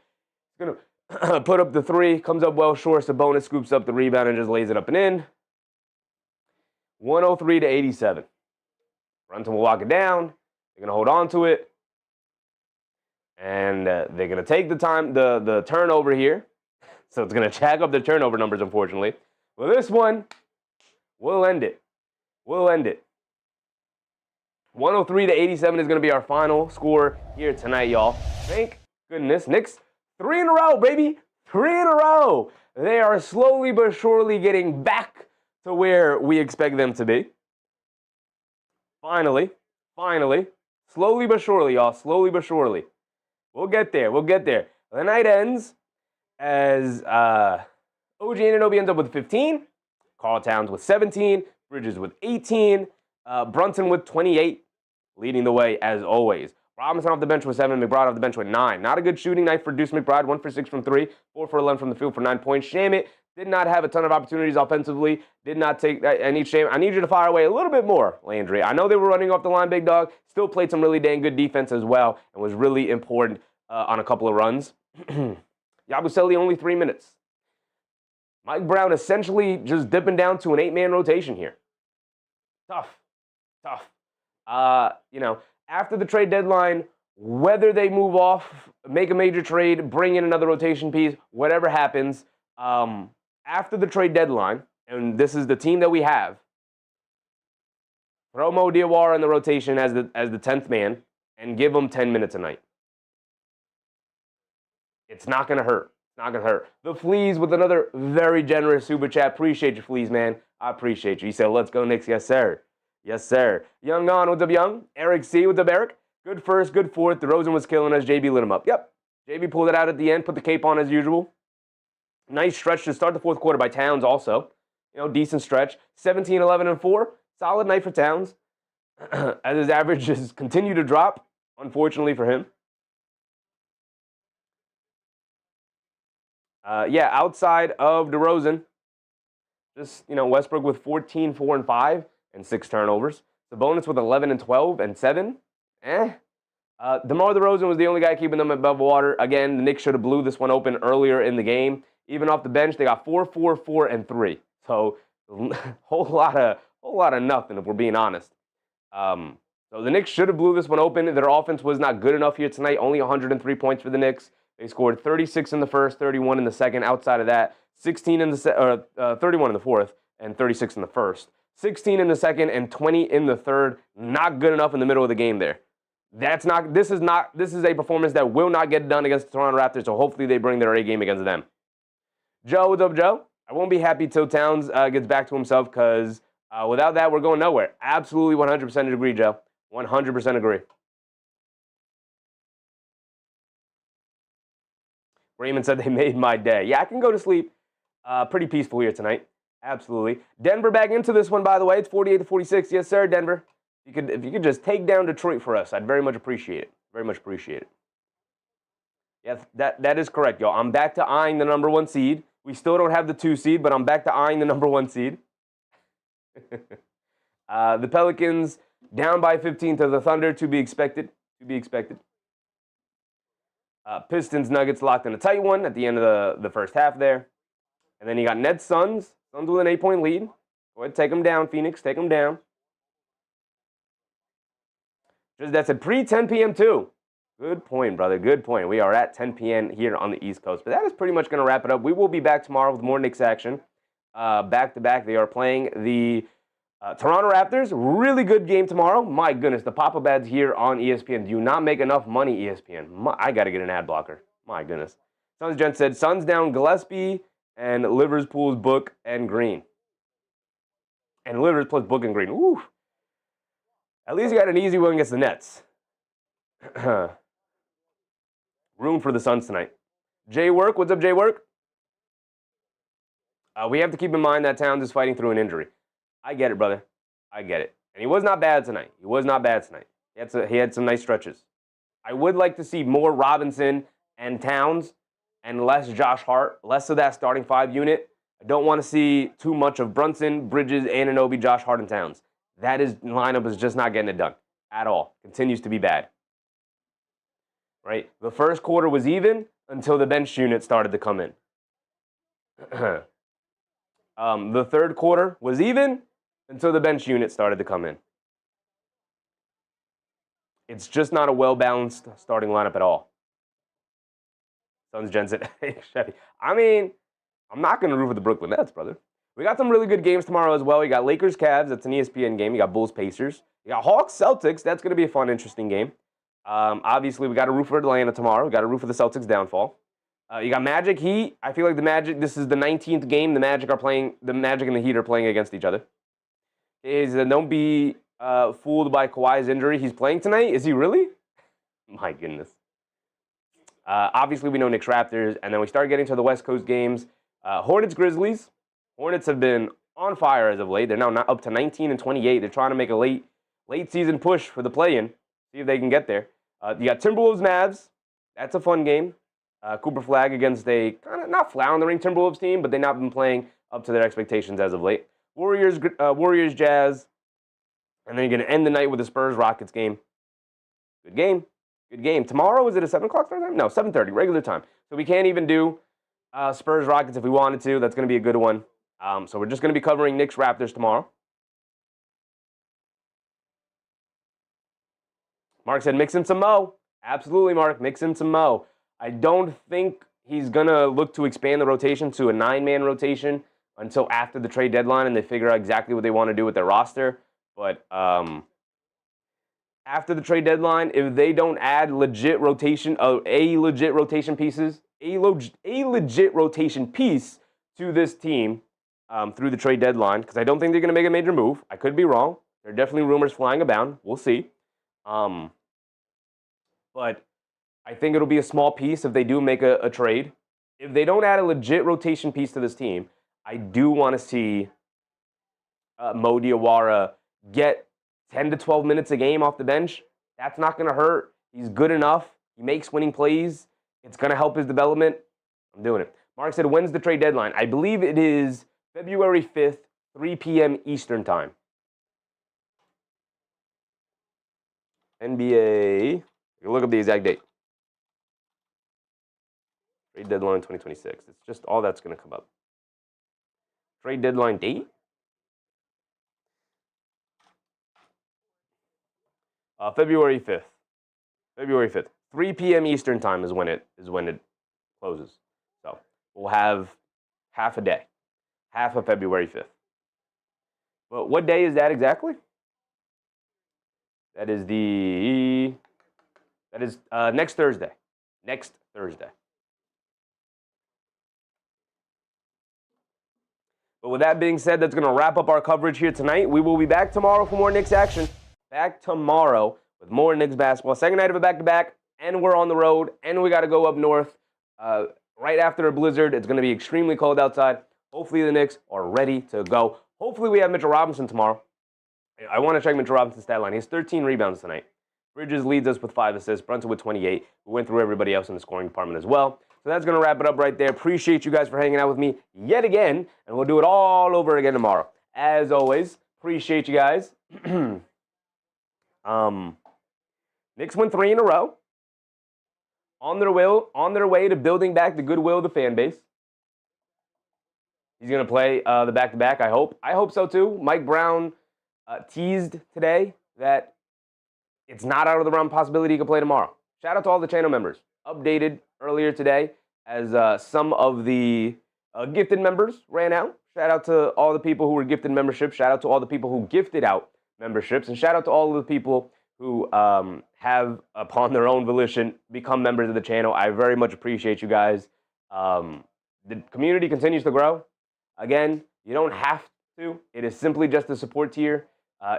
He's going to put up the 3, comes up well short. Sabonis scoops up the rebound and just lays it up and in. 103 to 87. Brunson will walk it down. They're going to hold on to it. And they're going to take the turnover here. So it's going to jack up the turnover numbers, unfortunately. Well, this one, we'll end it. We'll end it. 103 to 87 is going to be our final score here tonight, y'all. Thank goodness. Knicks, 3 in a row, baby. 3 in a row. They are slowly but surely getting back to where we expect them to be. Finally. Slowly but surely, y'all. Slowly but surely. We'll get there. The night ends as OG Anunoby ends up with 15. Karl Towns with 17. Bridges with 18. Brunson with 28. Leading the way as always. Robinson off the bench with 7. McBride off the bench with 9. Not a good shooting night for Deuce McBride. 1 for 6 from 3. 4 for 11 from the field for 9 points. Shamet did not have a ton of opportunities offensively. Did not take... I need you to fire away a little bit more, Landry. I know they were running off the line, big dog. Still played some really dang good defense as well and was really important on a couple of runs. Yabusele only 3 minutes. Mike Brown essentially just dipping down to an 8-man rotation here. Tough. After the trade deadline, whether they move off, make a major trade, bring in another rotation piece, whatever happens, after the trade deadline, and this is the team that we have, throw Mo Diawara in the rotation as the 10th man and give him 10 minutes a night. It's not going to hurt. The Fleas with another very generous super chat. Appreciate you, Fleas, man. I appreciate you. He said, let's go, Knicks. Yes, sir. Young on, what's up, Young? Eric C, what's up, Eric? Good first, good fourth. DeRozan was killing us. JB lit him up. Yep. JB pulled it out at the end, put the cape on as usual. Nice stretch to start the fourth quarter by Towns also. Decent stretch. 17, 11, and 4. Solid night for Towns. As his averages continue to drop, unfortunately for him. Outside of DeRozan, just, Westbrook with 14, 4, and 5, and 6 turnovers. Sabonis with 11 and 12 and 7. DeMar DeRozan was the only guy keeping them above water. Again, the Knicks should have blew this one open earlier in the game. Even off the bench, they got 4, 4, 4, and 3. So whole lot of nothing, if we're being honest. So the Knicks should have blew this one open. Their offense was not good enough here tonight. Only 103 points for the Knicks. They scored 36 in the first, 31 in the second. Outside of that, 31 in the fourth, and 36 in the first. 16 in the second and 20 in the third. Not good enough in the middle of the game there. This is a performance that will not get done against the Toronto Raptors, so hopefully they bring their A game against them. Joe, what's up, Joe? I won't be happy till Towns gets back to himself, because without that, we're going nowhere. Absolutely 100% agree, Joe. 100% agree. Raymond said they made my day. Yeah, I can go to sleep pretty peaceful here tonight. Absolutely. Denver back into this one, by the way. It's 48-46. Yes, sir, Denver. If you could just take down Detroit for us, I'd very much appreciate it. Very much appreciate it. Yes, that is correct, y'all. I'm back to eyeing the number 1 seed. We still don't have the 2 seed, but I'm back to eyeing the number 1 seed. The Pelicans down by 15 to the Thunder, to be expected. Pistons Nuggets locked in a tight one at the end of the first half there. And then you got Nets Suns. Suns with an 8-point lead. Go ahead, take them down, Phoenix. Take them down. Just that said pre-10 p.m. too. Good point, brother. Good point. We are at 10 p.m. here on the East Coast. But that is pretty much going to wrap it up. We will be back tomorrow with more Knicks action. Back-to-back, they are playing the Toronto Raptors. Really good game tomorrow. My goodness, the Papa Bads here on ESPN. Do you not make enough money, ESPN? I got to get an ad blocker. My goodness. Suns Gent said, Suns down Gillespie and Liverpool's Book and Green. And Livers plus Book and Green. Ooh. At least you got an easy win against the Nets. Room for the Suns tonight. Jay Work, what's up, Jay Work? We have to keep in mind that Towns is fighting through an injury. I get it, brother. I get it. And he was not bad tonight. He had some nice stretches. I would like to see more Robinson and Towns and less Josh Hart, less of that starting five unit. I don't want to see too much of Brunson, Bridges, Anunoby, Josh Hart, and Towns. That lineup is just not getting it done at all. Continues to be bad. Right? The first quarter was even until the bench unit started to come in. The third quarter was even until the bench unit started to come in. It's just not a well-balanced starting lineup at all. Suns Jensen. I mean, I'm not going to root for the Brooklyn Nets, brother. We got some really good games tomorrow as well. You got Lakers Cavs. That's an ESPN game. You got Bulls Pacers. You got Hawks Celtics. That's going to be a fun, interesting game. Obviously, we got to root for Atlanta tomorrow. We got to root for the Celtics downfall. You got Magic Heat. I feel like the Magic. This is the 19th game the Magic and the Heat are playing against each other. Don't be fooled by Kawhi's injury. He's playing tonight. Is he really? My goodness. Obviously, we know Knicks Raptors, and then we start getting to the West Coast games. Hornets Grizzlies. Hornets have been on fire as of late. They're now up to 19 and 28. They're trying to make a late season push for the play-in. See if they can get there. You got Timberwolves Mavs. That's a fun game. Cooper Flag against a kind of not floundering Timberwolves team, but they've not been playing up to their expectations as of late. Warriors Jazz. And then you're going to end the night with the Spurs Rockets game. Good game. Good game. Tomorrow, is it a 7 o'clock start time? No, 7:30, regular time. So we can't even do Spurs Rockets if we wanted to. That's going to be a good one. So we're just going to be covering Knicks Raptors tomorrow. Mark said, mix in some Mo. Absolutely, Mark. Mix in some Mo. I don't think he's going to look to expand the rotation to a 9-man rotation until after the trade deadline and they figure out exactly what they want to do with their roster. But after the trade deadline, if they don't add legit rotation piece to this team through the trade deadline, because I don't think they're going to make a major move. I could be wrong. There are definitely rumors flying abound. We'll see. But I think it'll be a small piece if they do make a trade. If they don't add a legit rotation piece to this team, I do want to see Mo Diawara get 10 to 12 minutes a game off the bench. That's not going to hurt. He's good enough. He makes winning plays. It's going to help his development. I'm doing it. Mark said, when's the trade deadline? I believe it is February 5th, 3 p.m. Eastern time. NBA. You look up the exact date. Trade deadline 2026. It's just all that's going to come up. Trade deadline date? February 5th. February 5th. 3 p.m. Eastern time is when it closes. So we'll have half a day. Half of February 5th. But what day is that exactly? That is next Thursday. Next Thursday. But with that being said, that's going to wrap up our coverage here tonight. We will be back tomorrow for more Knicks action. Back tomorrow with more Knicks basketball. Second night of a back-to-back, and we're on the road, and we got to go up north right after a blizzard. It's going to be extremely cold outside. Hopefully the Knicks are ready to go. Hopefully we have Mitchell Robinson tomorrow. I want to check Mitchell Robinson's stat line. He has 13 rebounds tonight. Bridges leads us with 5 assists. Brunson with 28. We went through everybody else in the scoring department as well. So that's going to wrap it up right there. Appreciate you guys for hanging out with me yet again, and we'll do it all over again tomorrow. As always, appreciate you guys. Knicks win 3 in a row. On their way to building back the goodwill of the fan base. He's going to play the back-to-back, I hope. I hope so, too. Mike Brown teased today that it's not out of the realm of possibility he could play tomorrow. Shout out to all the channel members. Updated earlier today as some of the gifted members ran out. Shout out to all the people who were gifted memberships. Shout out to all the people who gifted out memberships. And shout out to all of the people who have, upon their own volition, become members of the channel. I very much appreciate you guys. The community continues to grow. Again, you don't have to. It is simply just a support tier.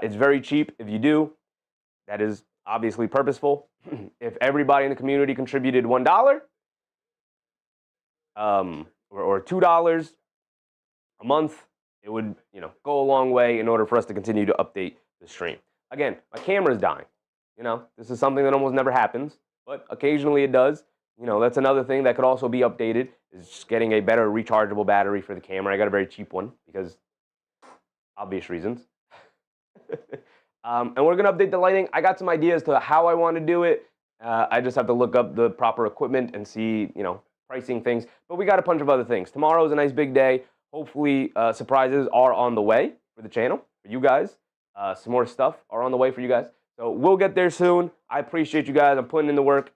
It's very cheap if you do. That is obviously purposeful. If everybody in the community contributed $1 or $2 a month, it would, go a long way in order for us to continue to update the stream. Again, my camera's dying. This is something that almost never happens, but occasionally it does. That's another thing that could also be updated, is just getting a better rechargeable battery for the camera. I got a very cheap one because obvious reasons. And we're going to update the lighting. I got some ideas to how I want to do it. I just have to look up the proper equipment and see, pricing things. But we got a bunch of other things. Tomorrow is a nice big day. Hopefully surprises are on the way for the channel, for you guys. Some more stuff are on the way for you guys. So we'll get there soon. I appreciate you guys. I'm putting in the work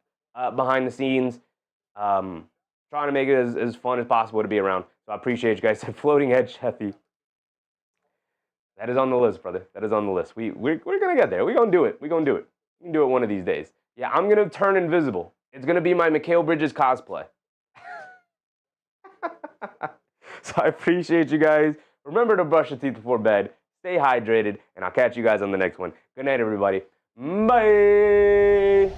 behind the scenes. Trying to make it as fun as possible to be around. So I appreciate you guys. Floating Edge Sheffy. That is on the list, brother. That is on the list. We're going to get there. We're going to do it. We're going to do it. We can do it one of these days. Yeah, I'm going to turn invisible. It's going to be my Mikal Bridges cosplay. So I appreciate you guys. Remember to brush your teeth before bed. Stay hydrated. And I'll catch you guys on the next one. Good night, everybody. Bye.